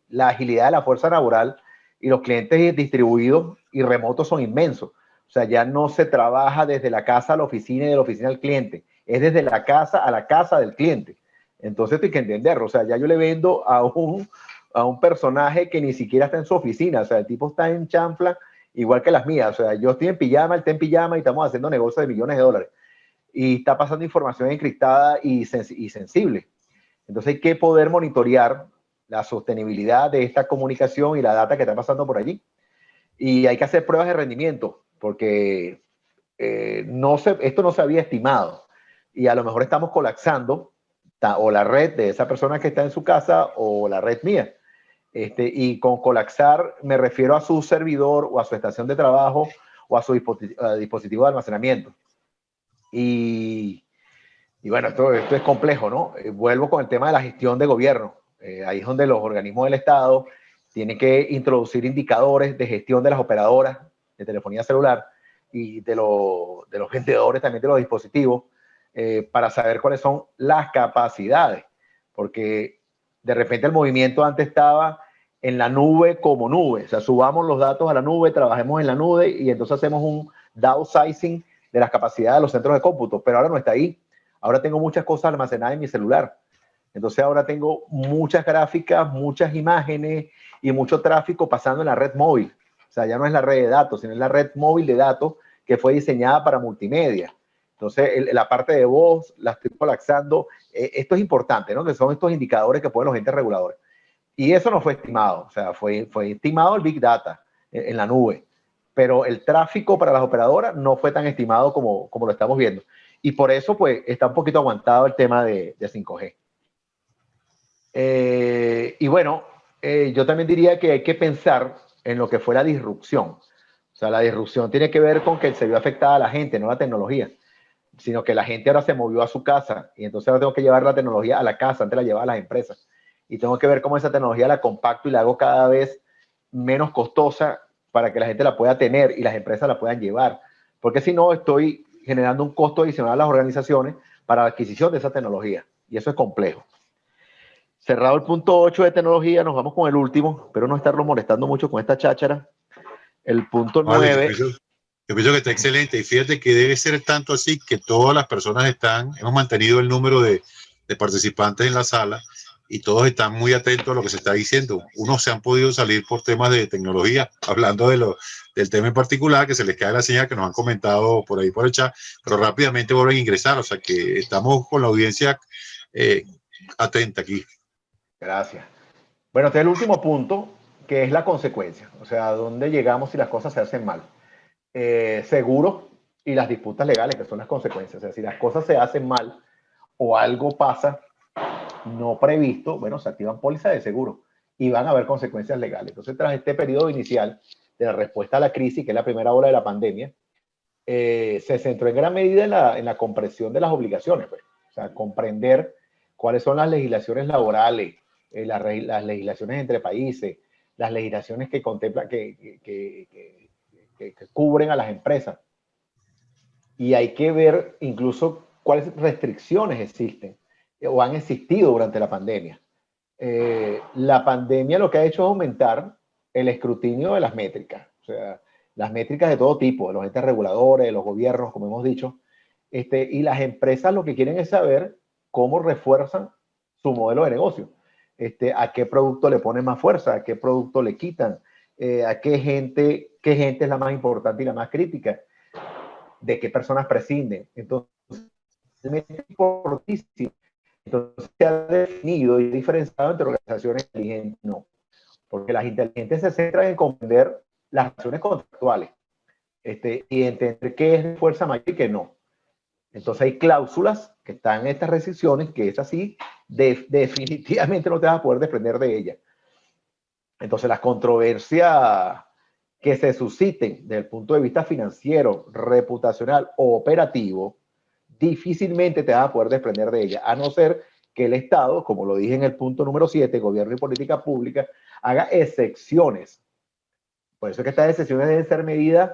la agilidad de la fuerza laboral y los clientes distribuidos y remotos son inmensos. O sea, ya no se trabaja desde la casa a la oficina y de la oficina al cliente, es desde la casa a la casa del cliente. Entonces hay que entenderlo. O sea, ya yo le vendo a un personaje que ni siquiera está en su oficina. O sea, el tipo está en chanfla igual que las mías. O sea, yo estoy en pijama, él está en pijama y estamos haciendo negocios de millones de dólares. Y está pasando información encriptada y sensible. Entonces hay que poder monitorear la sostenibilidad de esta comunicación y la data que está pasando por allí. Y hay que hacer pruebas de rendimiento, porque esto no se había estimado. Y a lo mejor estamos colapsando o la red de esa persona que está en su casa o la red mía. Y con colapsar me refiero a su servidor o a su estación de trabajo o a su dispositivo de almacenamiento. Y bueno, esto es complejo, ¿no? Vuelvo con el tema de la gestión de gobierno. Ahí es donde los organismos del Estado tienen que introducir indicadores de gestión de las operadoras de telefonía celular y de los vendedores también de los dispositivos para saber cuáles son las capacidades. Porque de repente el movimiento antes estaba en la nube como nube. O sea, subamos los datos a la nube, trabajemos en la nube y entonces hacemos un downsizing de las capacidades de los centros de cómputo. Pero ahora no está ahí. Ahora tengo muchas cosas almacenadas en mi celular. Entonces ahora tengo muchas gráficas, muchas imágenes y mucho tráfico pasando en la red móvil. O sea, ya no es la red de datos, sino es la red móvil de datos que fue diseñada para multimedia. Entonces, la parte de voz la estoy colapsando. Esto es importante, ¿no? Que son estos indicadores que ponen los entes reguladores. Y eso no fue estimado. O sea, fue estimado el Big Data en la nube. Pero el tráfico para las operadoras no fue tan estimado como lo estamos viendo. Y por eso, pues, está un poquito aguantado el tema de 5G. Y bueno, yo también diría que hay que pensar en lo que fue la disrupción. O sea, la disrupción tiene que ver con que se vio afectada a la gente, no la tecnología, sino que la gente ahora se movió a su casa y entonces ahora tengo que llevar la tecnología a la casa, antes la llevaba a las empresas. Y tengo que ver cómo esa tecnología la compacto y la hago cada vez menos costosa para que la gente la pueda tener y las empresas la puedan llevar. Porque si no, estoy generando un costo adicional a las organizaciones para la adquisición de esa tecnología. Y eso es complejo. Cerrado el punto 8 de tecnología, nos vamos con el último. Espero no estarlo molestando mucho con esta cháchara. El punto 9.
Yo pienso que está excelente. Y fíjate que debe ser tanto así que todas las personas hemos mantenido el número de participantes en la sala y todos están muy atentos a lo que se está diciendo. Unos se han podido salir por temas de tecnología, hablando del tema en particular, que se les cae la señal, que nos han comentado por ahí por el chat, pero rápidamente vuelven a ingresar. O sea que estamos con la audiencia atenta aquí.
Gracias. Bueno, este es el último punto, que es la consecuencia. O sea, ¿a dónde llegamos si las cosas se hacen mal? Seguro y las disputas legales, que son las consecuencias. O sea, si las cosas se hacen mal o algo pasa no previsto, bueno, se activan pólizas de seguro y van a haber consecuencias legales. Entonces, tras este periodo inicial de la respuesta a la crisis, que es la primera ola de la pandemia, se centró en gran medida en la comprensión de las obligaciones, pues. O sea, comprender cuáles son las legislaciones laborales, las legislaciones entre países, las legislaciones que contemplan, que cubren a las empresas. Y hay que ver incluso cuáles restricciones existen o han existido durante la pandemia. La pandemia lo que ha hecho es aumentar el escrutinio de las métricas, o sea, las métricas de todo tipo, de los entes reguladores, de los gobiernos, como hemos dicho, y las empresas lo que quieren es saber cómo refuerzan su modelo de negocio, a qué producto le ponen más fuerza, a qué producto le quitan, a qué gente es la más importante y la más crítica, de qué personas prescinden. Entonces, es importantísimo. Entonces, se ha definido y diferenciado entre organizaciones inteligentes y no. Porque las inteligentes se centran en comprender las relaciones contractuales y entender qué es de fuerza mayor y qué no. Entonces, hay cláusulas que están en estas restricciones que es así, definitivamente no te vas a poder desprender de ellas. Entonces, las controversias que se susciten desde el punto de vista financiero, reputacional o operativo, difícilmente te vas a poder desprender de ella, a no ser que el Estado, como lo dije en el punto número 7, gobierno y política pública, haga excepciones. Por eso es que estas excepciones deben ser medidas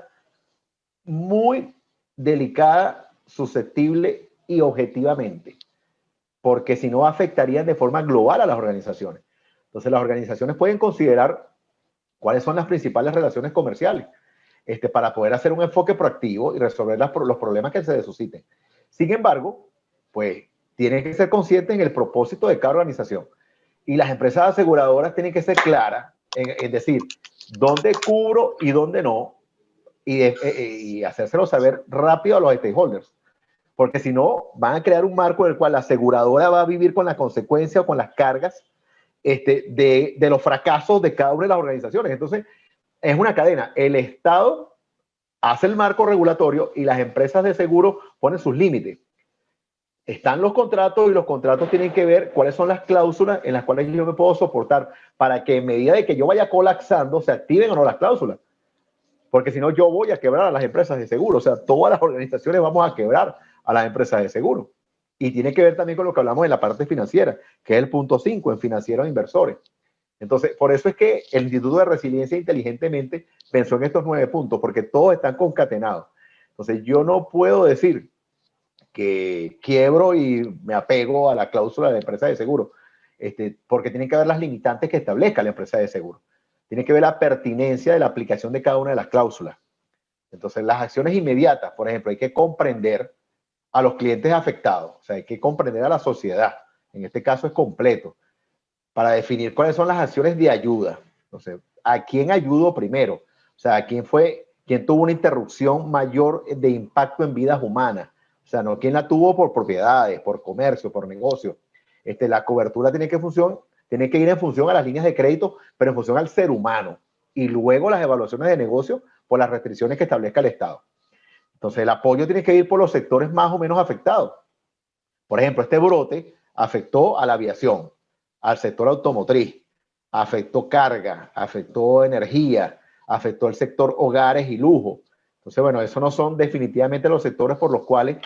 muy delicadas, susceptibles y objetivamente, porque si no afectarían de forma global a las organizaciones. Entonces las organizaciones pueden considerar cuáles son las principales relaciones comerciales para poder hacer un enfoque proactivo y resolver los problemas que se susciten. Sin embargo, pues tienen que ser conscientes en el propósito de cada organización. Y las empresas aseguradoras tienen que ser claras en decir dónde cubro y dónde no, y hacérselo saber rápido a los stakeholders. Porque si no, van a crear un marco en el cual la aseguradora va a vivir con las consecuencias o con las cargas de los fracasos de cada una de las organizaciones. Entonces, es una cadena. El Estado hace el marco regulatorio y las empresas de seguro ponen sus límites. Están los contratos y los contratos tienen que ver cuáles son las cláusulas en las cuales yo me puedo soportar para que en medida de que yo vaya colapsando se activen o no las cláusulas. Porque si no, yo voy a quebrar a las empresas de seguro. O sea, todas las organizaciones vamos a quebrar a las empresas de seguro. Y tiene que ver también con lo que hablamos en la parte financiera, que es el punto 5, en financieros e inversores. Entonces, por eso es que el Instituto de Resiliencia inteligentemente pensó en estos 9 puntos, porque todos están concatenados. Entonces, yo no puedo decir que quiebro y me apego a la cláusula de la empresa de seguro, porque tienen que ver las limitantes que establezca la empresa de seguro. Tiene que ver la pertinencia de la aplicación de cada una de las cláusulas. Entonces, las acciones inmediatas, por ejemplo, hay que comprender a los clientes afectados, o sea, hay que comprender a la sociedad, en este caso es completo, para definir cuáles son las acciones de ayuda. Entonces, ¿a quién ayudo primero? O sea, ¿quién tuvo una interrupción mayor de impacto en vidas humanas? O sea, no quién la tuvo por propiedades, por comercio, por negocio. La cobertura tiene que ir en función a las líneas de crédito, pero en función al ser humano. Y luego las evaluaciones de negocio por las restricciones que establezca el Estado. Entonces, el apoyo tiene que ir por los sectores más o menos afectados. Por ejemplo, este brote afectó a la aviación, al sector automotriz, afectó carga, afectó energía, afectó el sector hogares y lujo. Entonces, bueno, esos no son definitivamente los sectores por los cuales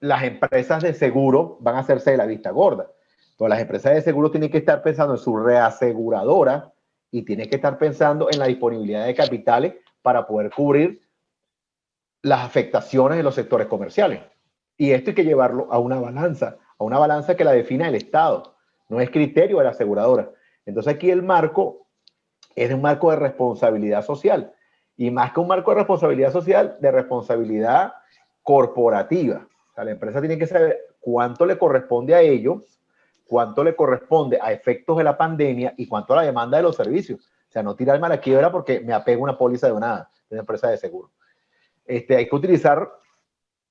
las empresas de seguro van a hacerse de la vista gorda. Entonces, las empresas de seguro tienen que estar pensando en su reaseguradora y tienen que estar pensando en la disponibilidad de capitales para poder cubrir las afectaciones de los sectores comerciales. Y esto hay que llevarlo a una balanza que la defina el Estado, no es criterio de la aseguradora. Entonces aquí el marco es un marco de responsabilidad social, y más que un marco de responsabilidad social, de responsabilidad corporativa. O sea, la empresa tiene que saber cuánto le corresponde a ellos, cuánto le corresponde a efectos de la pandemia y cuánto a la demanda de los servicios. O sea, no tirarme a la quiebra porque me apego a una póliza de una empresa de seguro. Hay que utilizar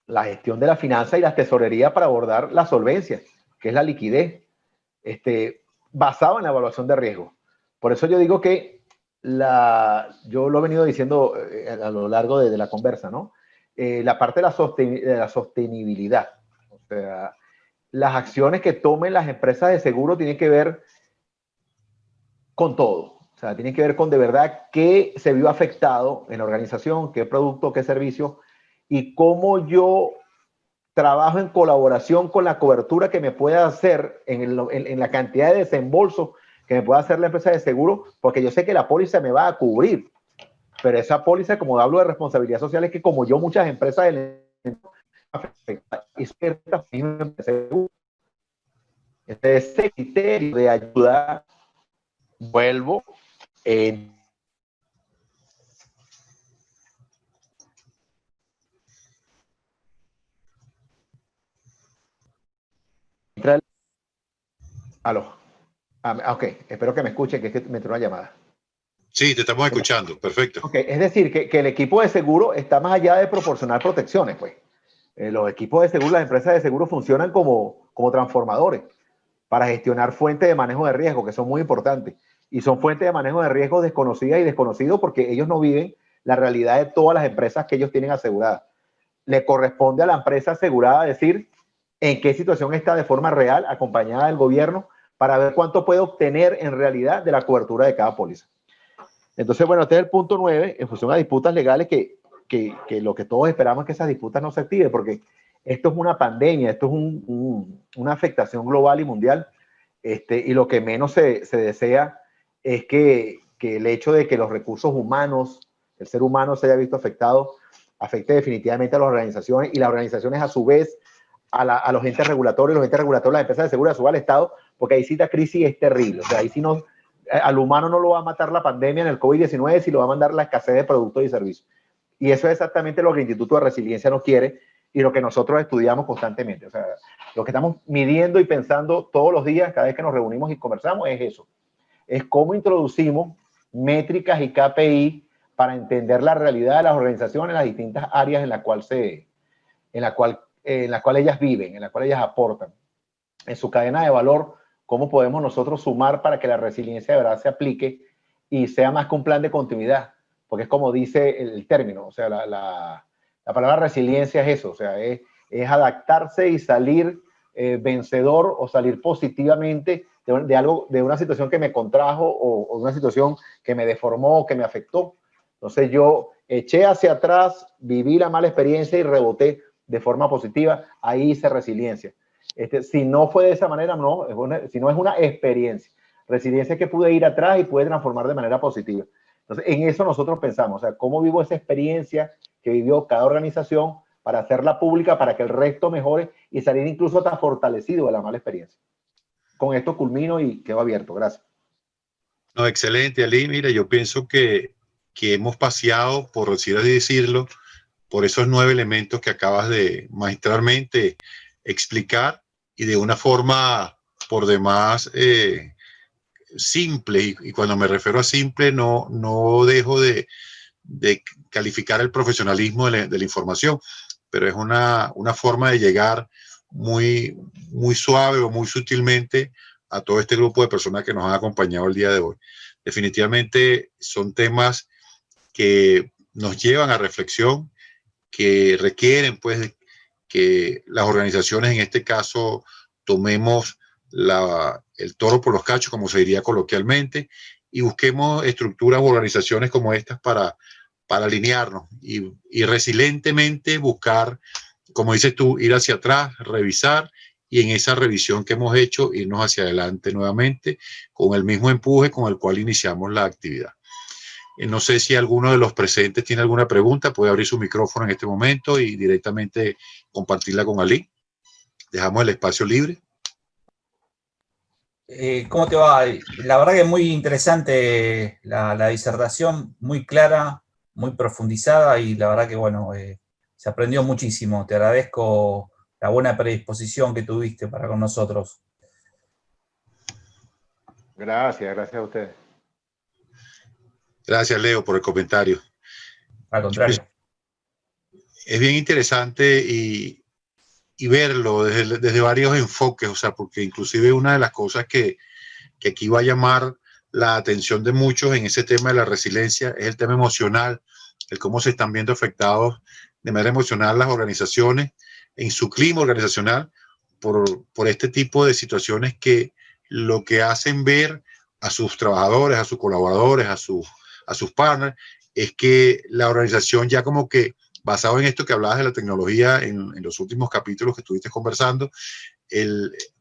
la gestión de la finanza y la tesorería para abordar la solvencia, que es la liquidez, basado en la evaluación de riesgo. Por eso yo digo que yo lo he venido diciendo a lo largo de la conversa, ¿no? La parte de la sostenibilidad. O sea, las acciones que tomen las empresas de seguro tienen que ver con todo. O sea, tienen que ver con de verdad qué se vio afectado en la organización, qué producto, qué servicio, y cómo yo trabajo en colaboración con la cobertura que me pueda hacer en la cantidad de desembolso que me pueda hacer la empresa de seguro, porque yo sé que la póliza me va a cubrir. Pero esa póliza, como hablo de responsabilidad social, es que como yo, muchas empresas del y ese criterio de ayuda, vuelvo en aló. Ok, espero que me escuchen, que es que me entró una llamada.
Sí, te estamos escuchando, perfecto.
Okay, es decir, que el equipo de seguro está más allá de proporcionar protecciones, pues. Los equipos de seguro, las empresas de seguro funcionan como transformadores para gestionar fuentes de manejo de riesgo, que son muy importantes. Y son fuentes de manejo de riesgo desconocidas y desconocidos porque ellos no viven la realidad de todas las empresas que ellos tienen aseguradas. Le corresponde a la empresa asegurada decir en qué situación está de forma real, acompañada del gobierno, para ver cuánto puede obtener en realidad de la cobertura de cada póliza. Entonces, bueno, este es el punto 9, en función a disputas legales, que lo que todos esperamos es que esas disputas no se activen, porque esto es una pandemia, esto es una afectación global y mundial, y lo que menos se desea es que el hecho de que los recursos humanos, el ser humano se haya visto afectado, afecte definitivamente a las organizaciones, y las organizaciones a su vez a los entes regulatorios, las empresas de seguro, a su vez al Estado, porque ahí sí la crisis es terrible. O sea, ahí sí no, al humano no lo va a matar la pandemia en el COVID-19, si lo va a mandar la escasez de productos y servicios. Y eso es exactamente lo que el Instituto de Resiliencia no quiere y lo que nosotros estudiamos constantemente. O sea, lo que estamos midiendo y pensando todos los días, cada vez que nos reunimos y conversamos, es eso. Es cómo introducimos métricas y KPI para entender la realidad de las organizaciones en las distintas áreas en las cuales ellas viven, en las cuales ellas aportan. En su cadena de valor, cómo podemos nosotros sumar para que la resiliencia de verdad se aplique y sea más que un plan de continuidad, porque es como dice el término, o sea, la palabra resiliencia es eso, o sea, es adaptarse y salir vencedor o salir positivamente de una situación que me contrajo o de una situación que me deformó o que me afectó. Entonces yo eché hacia atrás, viví la mala experiencia y reboté de forma positiva, ahí hice resiliencia. Si no fue de esa manera, no, si no es una experiencia. Resiliencia es que pude ir atrás y pude transformar de manera positiva. Entonces, en eso nosotros pensamos, o sea, cómo vivo esa experiencia que vivió cada organización para hacerla pública, para que el resto mejore y salir incluso hasta fortalecido de la mala experiencia. Con esto culmino y quedo abierto. Gracias.
No, excelente, Ali. Mira, yo pienso que hemos paseado, por así decirlo, por esos 9 elementos que acabas de magistralmente explicar y de una forma por demás simple. Y cuando me refiero a simple, no dejo de calificar el profesionalismo de la información, pero es una forma de llegar muy suave o muy sutilmente a todo este grupo de personas que nos han acompañado el día de hoy. Definitivamente son temas que nos llevan a reflexión, que requieren pues que las organizaciones, en este caso, tomemos el toro por los cachos, como se diría coloquialmente, y busquemos estructuras o organizaciones como estas para alinearnos y resilientemente buscar, como dices tú, ir hacia atrás, revisar, y en esa revisión que hemos hecho, irnos hacia adelante nuevamente con el mismo empuje con el cual iniciamos la actividad. No sé si alguno de los presentes tiene alguna pregunta, puede abrir su micrófono en este momento y directamente compartirla con Ali. Dejamos el espacio libre.
¿Cómo te va? La verdad que es muy interesante la disertación, muy clara, muy profundizada y la verdad que, bueno, se aprendió muchísimo. Te agradezco la buena predisposición que tuviste para con nosotros.
Gracias a ustedes.
Gracias, Leo, por el comentario.
Al contrario.
Es bien interesante y verlo desde varios enfoques, o sea, porque inclusive una de las cosas que aquí va a llamar la atención de muchos en ese tema de la resiliencia es el tema emocional, el cómo se están viendo afectados de manera emocional las organizaciones en su clima organizacional por este tipo de situaciones que lo que hacen ver a sus trabajadores, a sus colaboradores, a sus partners, es que la organización ya como que, basado en esto que hablabas de la tecnología en los últimos capítulos que estuviste conversando,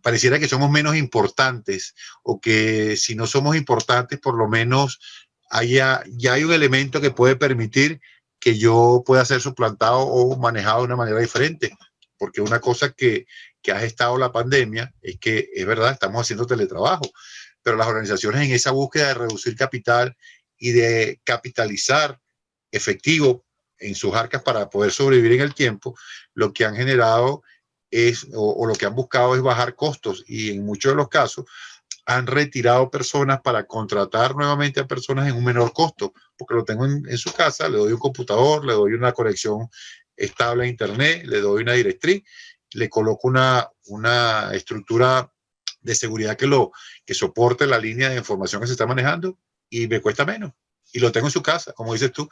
pareciera que somos menos importantes, o que si no somos importantes, por lo menos ya hay un elemento que puede permitir que yo pueda ser suplantado o manejado de una manera diferente. Porque una cosa que ha gestado la pandemia es que, es verdad, estamos haciendo teletrabajo, pero las organizaciones, en esa búsqueda de reducir capital y de capitalizar efectivo en sus arcas para poder sobrevivir en el tiempo, lo que han generado es, o lo que han buscado es bajar costos, y en muchos de los casos han retirado personas para contratar nuevamente a personas en un menor costo, porque lo tengo en su casa, le doy un computador, le doy una conexión estable a internet, le doy una directriz, le coloco una estructura de seguridad que soporte la línea de información que se está manejando, y me cuesta menos. Y lo tengo en su casa, como dices tú,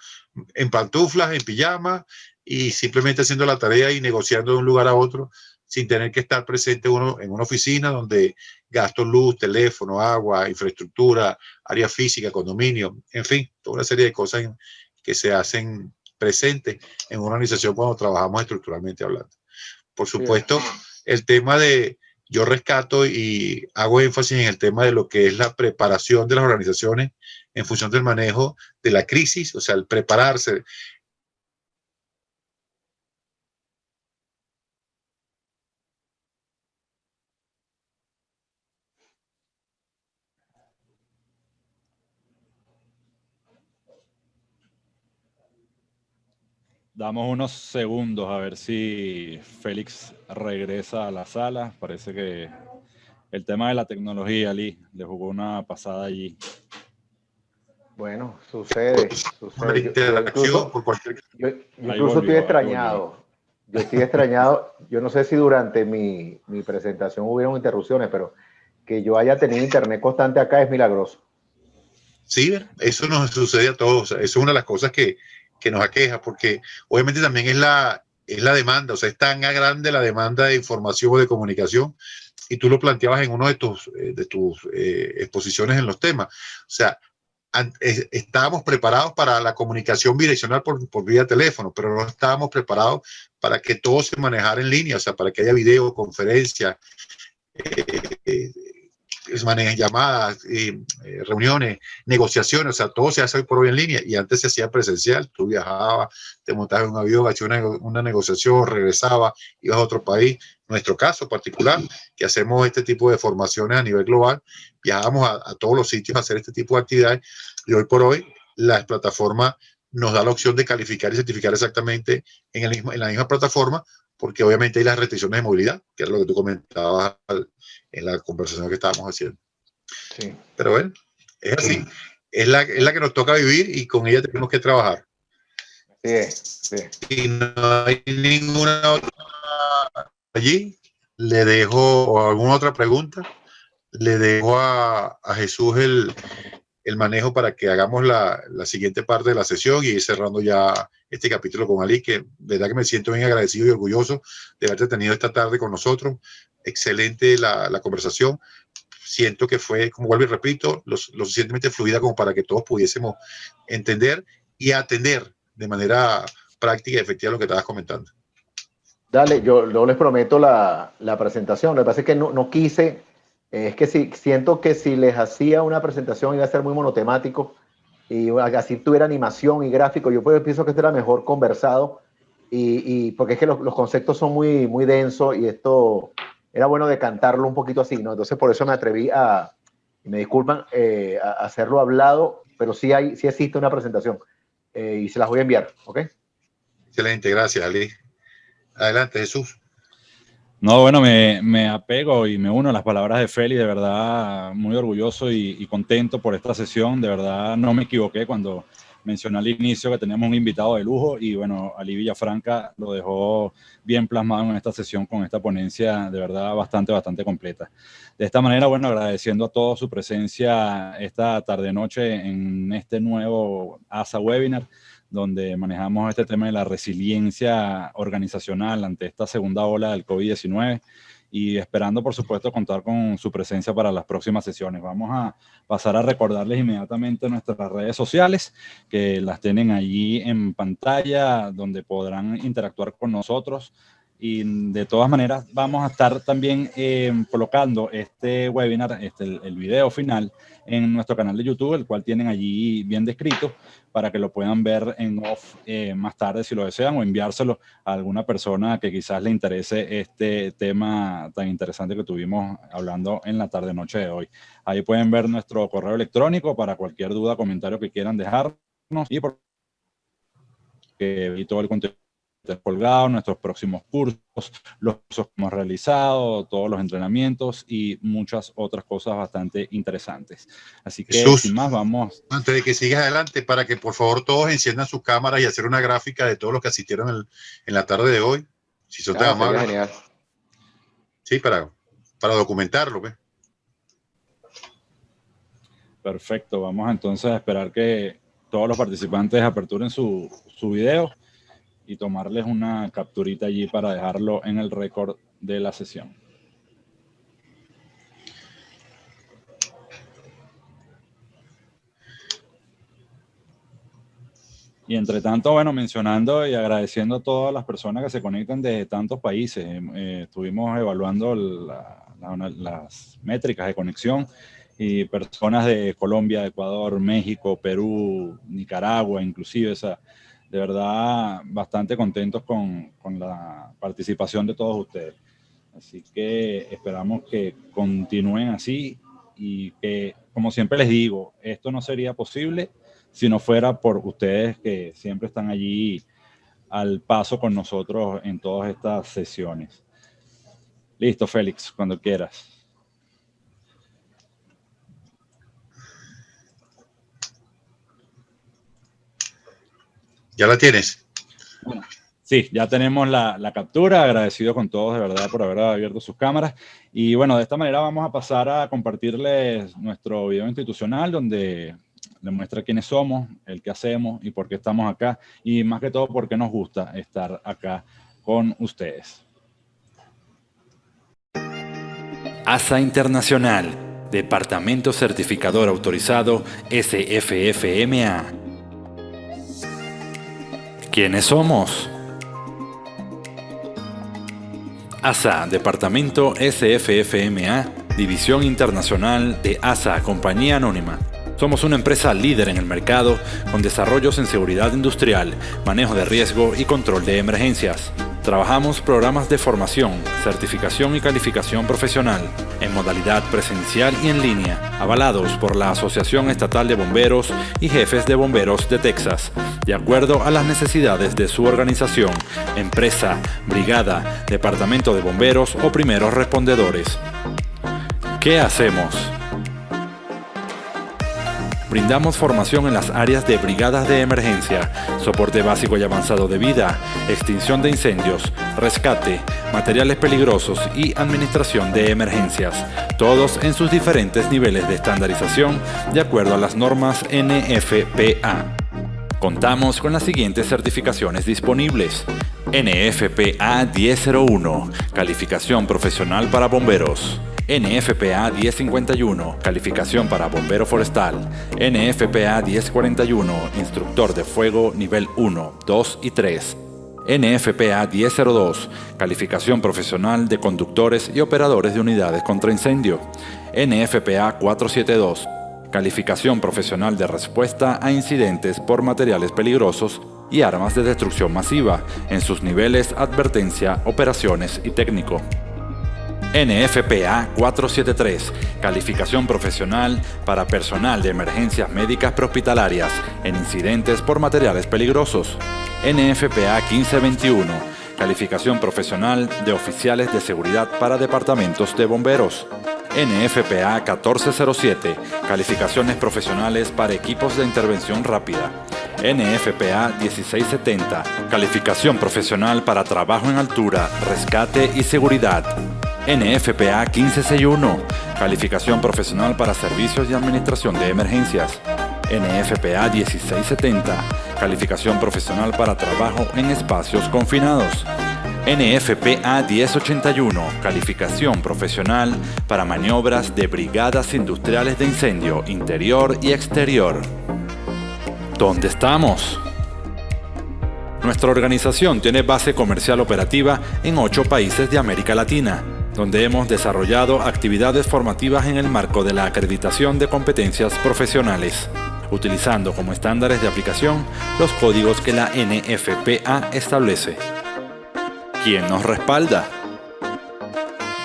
en pantuflas, en pijama, y simplemente haciendo la tarea y negociando de un lugar a otro, sin tener que estar presente uno en una oficina donde gasto luz, teléfono, agua, infraestructura, área física, condominio, en fin, toda una serie de cosas que se hacen presentes en una organización cuando trabajamos estructuralmente hablando. Por supuesto, el tema de, yo rescato y hago énfasis en el tema de lo que es la preparación de las organizaciones en función del manejo de la crisis, o sea, el prepararse.
Damos unos segundos a ver si Félix regresa a la sala. Parece que el tema de la tecnología, Lee, le jugó una pasada allí.
Bueno, sucede. Yo incluso estoy extrañado. Yo estoy extrañado. Yo no sé si durante mi presentación hubieron interrupciones, pero que yo haya tenido internet constante acá es milagroso.
Sí, eso nos sucede a todos. Eso es una de las cosas que nos aqueja, porque obviamente también es la demanda, o sea, es tan grande la demanda de información o de comunicación, y tú lo planteabas en uno de tus exposiciones en los temas. O sea, estábamos preparados para la comunicación bidireccional por vía teléfono, pero no estábamos preparados para que todo se manejara en línea, o sea, para que haya videoconferencias, llamadas, reuniones, negociaciones, o sea, todo se hace hoy por hoy en línea, y antes se hacía presencial. Tú viajabas, te montabas en un avión, hacías una negociación, regresabas, ibas a otro país. Nuestro caso particular, que hacemos este tipo de formaciones a nivel global, viajamos a todos los sitios a hacer este tipo de actividades, y hoy por hoy la plataforma nos da la opción de calificar y certificar exactamente en la misma plataforma, porque obviamente hay las restricciones de movilidad, que es lo que tú comentabas en la conversación que estábamos haciendo. Sí. Pero bueno, es así. Es la que nos toca vivir, y con ella tenemos que trabajar. Sí. Y no hay ninguna otra allí. Le dejo alguna otra pregunta. Le dejo a Jesús el manejo para que hagamos la siguiente parte de la sesión y ir cerrando ya este capítulo con Ali, que verdad que me siento bien agradecido y orgulloso de haberte tenido esta tarde con nosotros. Excelente la conversación. Siento que fue, como vuelvo y repito, lo suficientemente fluida como para que todos pudiésemos entender y atender de manera práctica y efectiva lo que estabas comentando.
Dale, yo les prometo la presentación. Lo que pasa es que no quise, es que siento que si les hacía una presentación iba a ser muy monotemático, y así tuviera animación y gráfico. Yo pienso que esto era mejor conversado, y porque es que los conceptos son muy, muy densos, y esto era bueno decantarlo un poquito así, ¿no? Entonces por eso me atreví y me disculpan, a hacerlo hablado, pero sí existe una presentación, y se las voy a enviar, ¿ok?
Excelente, gracias, Ali. Adelante, Jesús.
No, bueno, me apego y me uno a las palabras de Feli. De verdad muy orgulloso y contento por esta sesión. De verdad no me equivoqué cuando mencioné al inicio que teníamos un invitado de lujo, y bueno, Ali Villafranca lo dejó bien plasmado en esta sesión con esta ponencia de verdad bastante completa. De esta manera, bueno, agradeciendo a todos su presencia esta tarde-noche en este nuevo ASA Webinar, donde manejamos este tema de la resiliencia organizacional ante esta segunda ola del COVID-19. y esperando, por supuesto, contar con su presencia para las próximas sesiones. Vamos a pasar a recordarles inmediatamente nuestras redes sociales, que las tienen allí en pantalla, donde podrán interactuar con nosotros. Y de todas maneras vamos a estar también colocando este webinar, el video final, en nuestro canal de YouTube, el cual tienen allí bien descrito, para que lo puedan ver en off más tarde si lo desean, o enviárselo a alguna persona que quizás le interese este tema tan interesante que tuvimos hablando en la tarde-noche de hoy. Ahí pueden ver nuestro correo electrónico para cualquier duda, comentario que quieran dejarnos, y todo el contenido colgado, nuestros próximos cursos, los cursos que hemos realizado, todos los entrenamientos y muchas otras cosas bastante interesantes. Así que,
Jesús,
sin más, vamos.
Antes de que sigas adelante, para que por favor todos enciendan sus cámaras y hacer una gráfica de todos los que asistieron en la tarde de hoy, si son tan amables.
Genial.
Sí, para documentarlo, ¿ves?
Perfecto, vamos entonces a esperar que todos los participantes aperturen su video y tomarles una capturita allí para dejarlo en el récord de la sesión. Y entre tanto, bueno, mencionando y agradeciendo a todas las personas que se conectan desde tantos países. Estuvimos evaluando las métricas de conexión y personas de Colombia, Ecuador, México, Perú, Nicaragua, inclusive, de verdad, bastante contentos con la participación de todos ustedes. Así que esperamos que continúen así y que, como siempre les digo, esto no sería posible si no fuera por ustedes que siempre están allí al paso con nosotros en todas estas sesiones. Listo, Félix, cuando quieras.
¿Ya la tienes?
Bueno, sí, ya tenemos la captura. Agradecido con todos de verdad por haber abierto sus cámaras. Y bueno, de esta manera vamos a pasar a compartirles nuestro video institucional, donde demuestra quiénes somos, el qué hacemos y por qué estamos acá. Y más que todo, por qué nos gusta estar acá con ustedes.
ASA Internacional, Departamento Certificador Autorizado SFFMA. ¿Quiénes somos? ASA, Departamento SFFMA, División Internacional de ASA, Compañía Anónima. Somos una empresa líder en el mercado con desarrollos en seguridad industrial, manejo de riesgo y control de emergencias. Trabajamos programas de formación, certificación y calificación profesional en modalidad presencial y en línea, avalados por la Asociación Estatal de Bomberos y Jefes de Bomberos de Texas, de acuerdo a las necesidades de su organización, empresa, brigada, departamento de bomberos o primeros respondedores. ¿Qué hacemos? Brindamos formación en las áreas de brigadas de emergencia, soporte básico y avanzado de vida, extinción de incendios, rescate, materiales peligrosos y administración de emergencias, todos en sus diferentes niveles de estandarización de acuerdo a las normas NFPA. Contamos con las siguientes certificaciones disponibles: NFPA 1001, calificación profesional para bomberos; NFPA 1051, calificación para bombero forestal; NFPA 1041, instructor de fuego nivel 1, 2 y 3; NFPA 1002, calificación profesional de conductores y operadores de unidades contra incendio; NFPA 472, calificación profesional de respuesta a incidentes por materiales peligrosos y armas de destrucción masiva, en sus niveles advertencia, operaciones y técnico; NFPA 473, calificación profesional para personal de emergencias médicas prehospitalarias en incidentes por materiales peligrosos; NFPA 1521, calificación profesional de oficiales de seguridad para departamentos de bomberos; NFPA 1407, calificaciones profesionales para equipos de intervención rápida; NFPA 1670, calificación profesional para trabajo en altura, rescate y seguridad; NFPA 1561, calificación profesional para servicios y administración de emergencias; NFPA 1670, calificación profesional para trabajo en espacios confinados; NFPA 1081, calificación profesional para maniobras de brigadas industriales de incendio interior y exterior. ¿Dónde estamos? Nuestra organización tiene base comercial operativa en 8 países de América Latina, donde hemos desarrollado actividades formativas en el marco de la acreditación de competencias profesionales, utilizando como estándares de aplicación los códigos que la NFPA establece. ¿Quién nos respalda?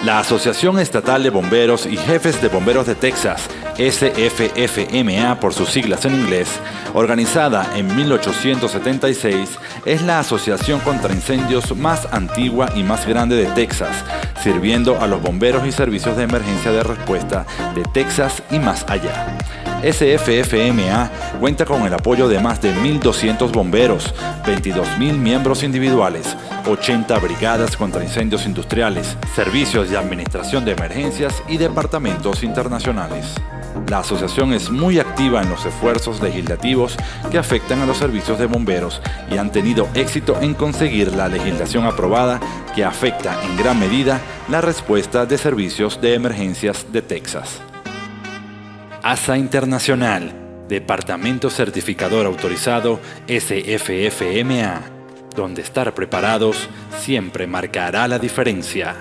La Asociación Estatal de Bomberos y Jefes de Bomberos de Texas, SFFMA por sus siglas en inglés, organizada en 1876, es la asociación contra incendios más antigua y más grande de Texas, sirviendo a los bomberos y servicios de emergencia de respuesta de Texas y más allá. SFFMA cuenta con el apoyo de más de 1.200 bomberos, 22.000 miembros individuales, 80 brigadas contra incendios industriales, servicios de administración de emergencias y departamentos internacionales. La asociación es muy activa en los esfuerzos legislativos que afectan a los servicios de bomberos y han tenido éxito en conseguir la legislación aprobada que afecta en gran medida la respuesta de servicios de emergencias de Texas. ASA Internacional, Departamento Certificador Autorizado SFFMA, donde estar preparados siempre marcará la diferencia.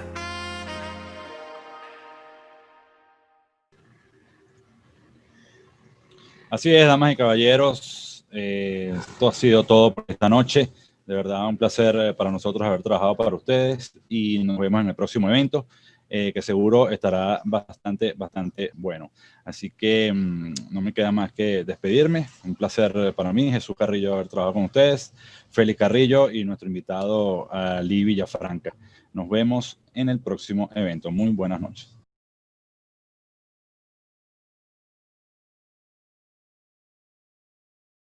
Así es, damas y caballeros, esto ha sido todo por esta noche. De verdad, un placer para nosotros haber trabajado para ustedes y nos vemos en el próximo evento, que seguro estará bastante bueno. Así que no me queda más que despedirme. Un placer para mí, Jesús Carrillo, haber trabajado con ustedes, Félix Carrillo y nuestro invitado, Lee Villafranca. Nos vemos en el próximo evento. Muy buenas noches.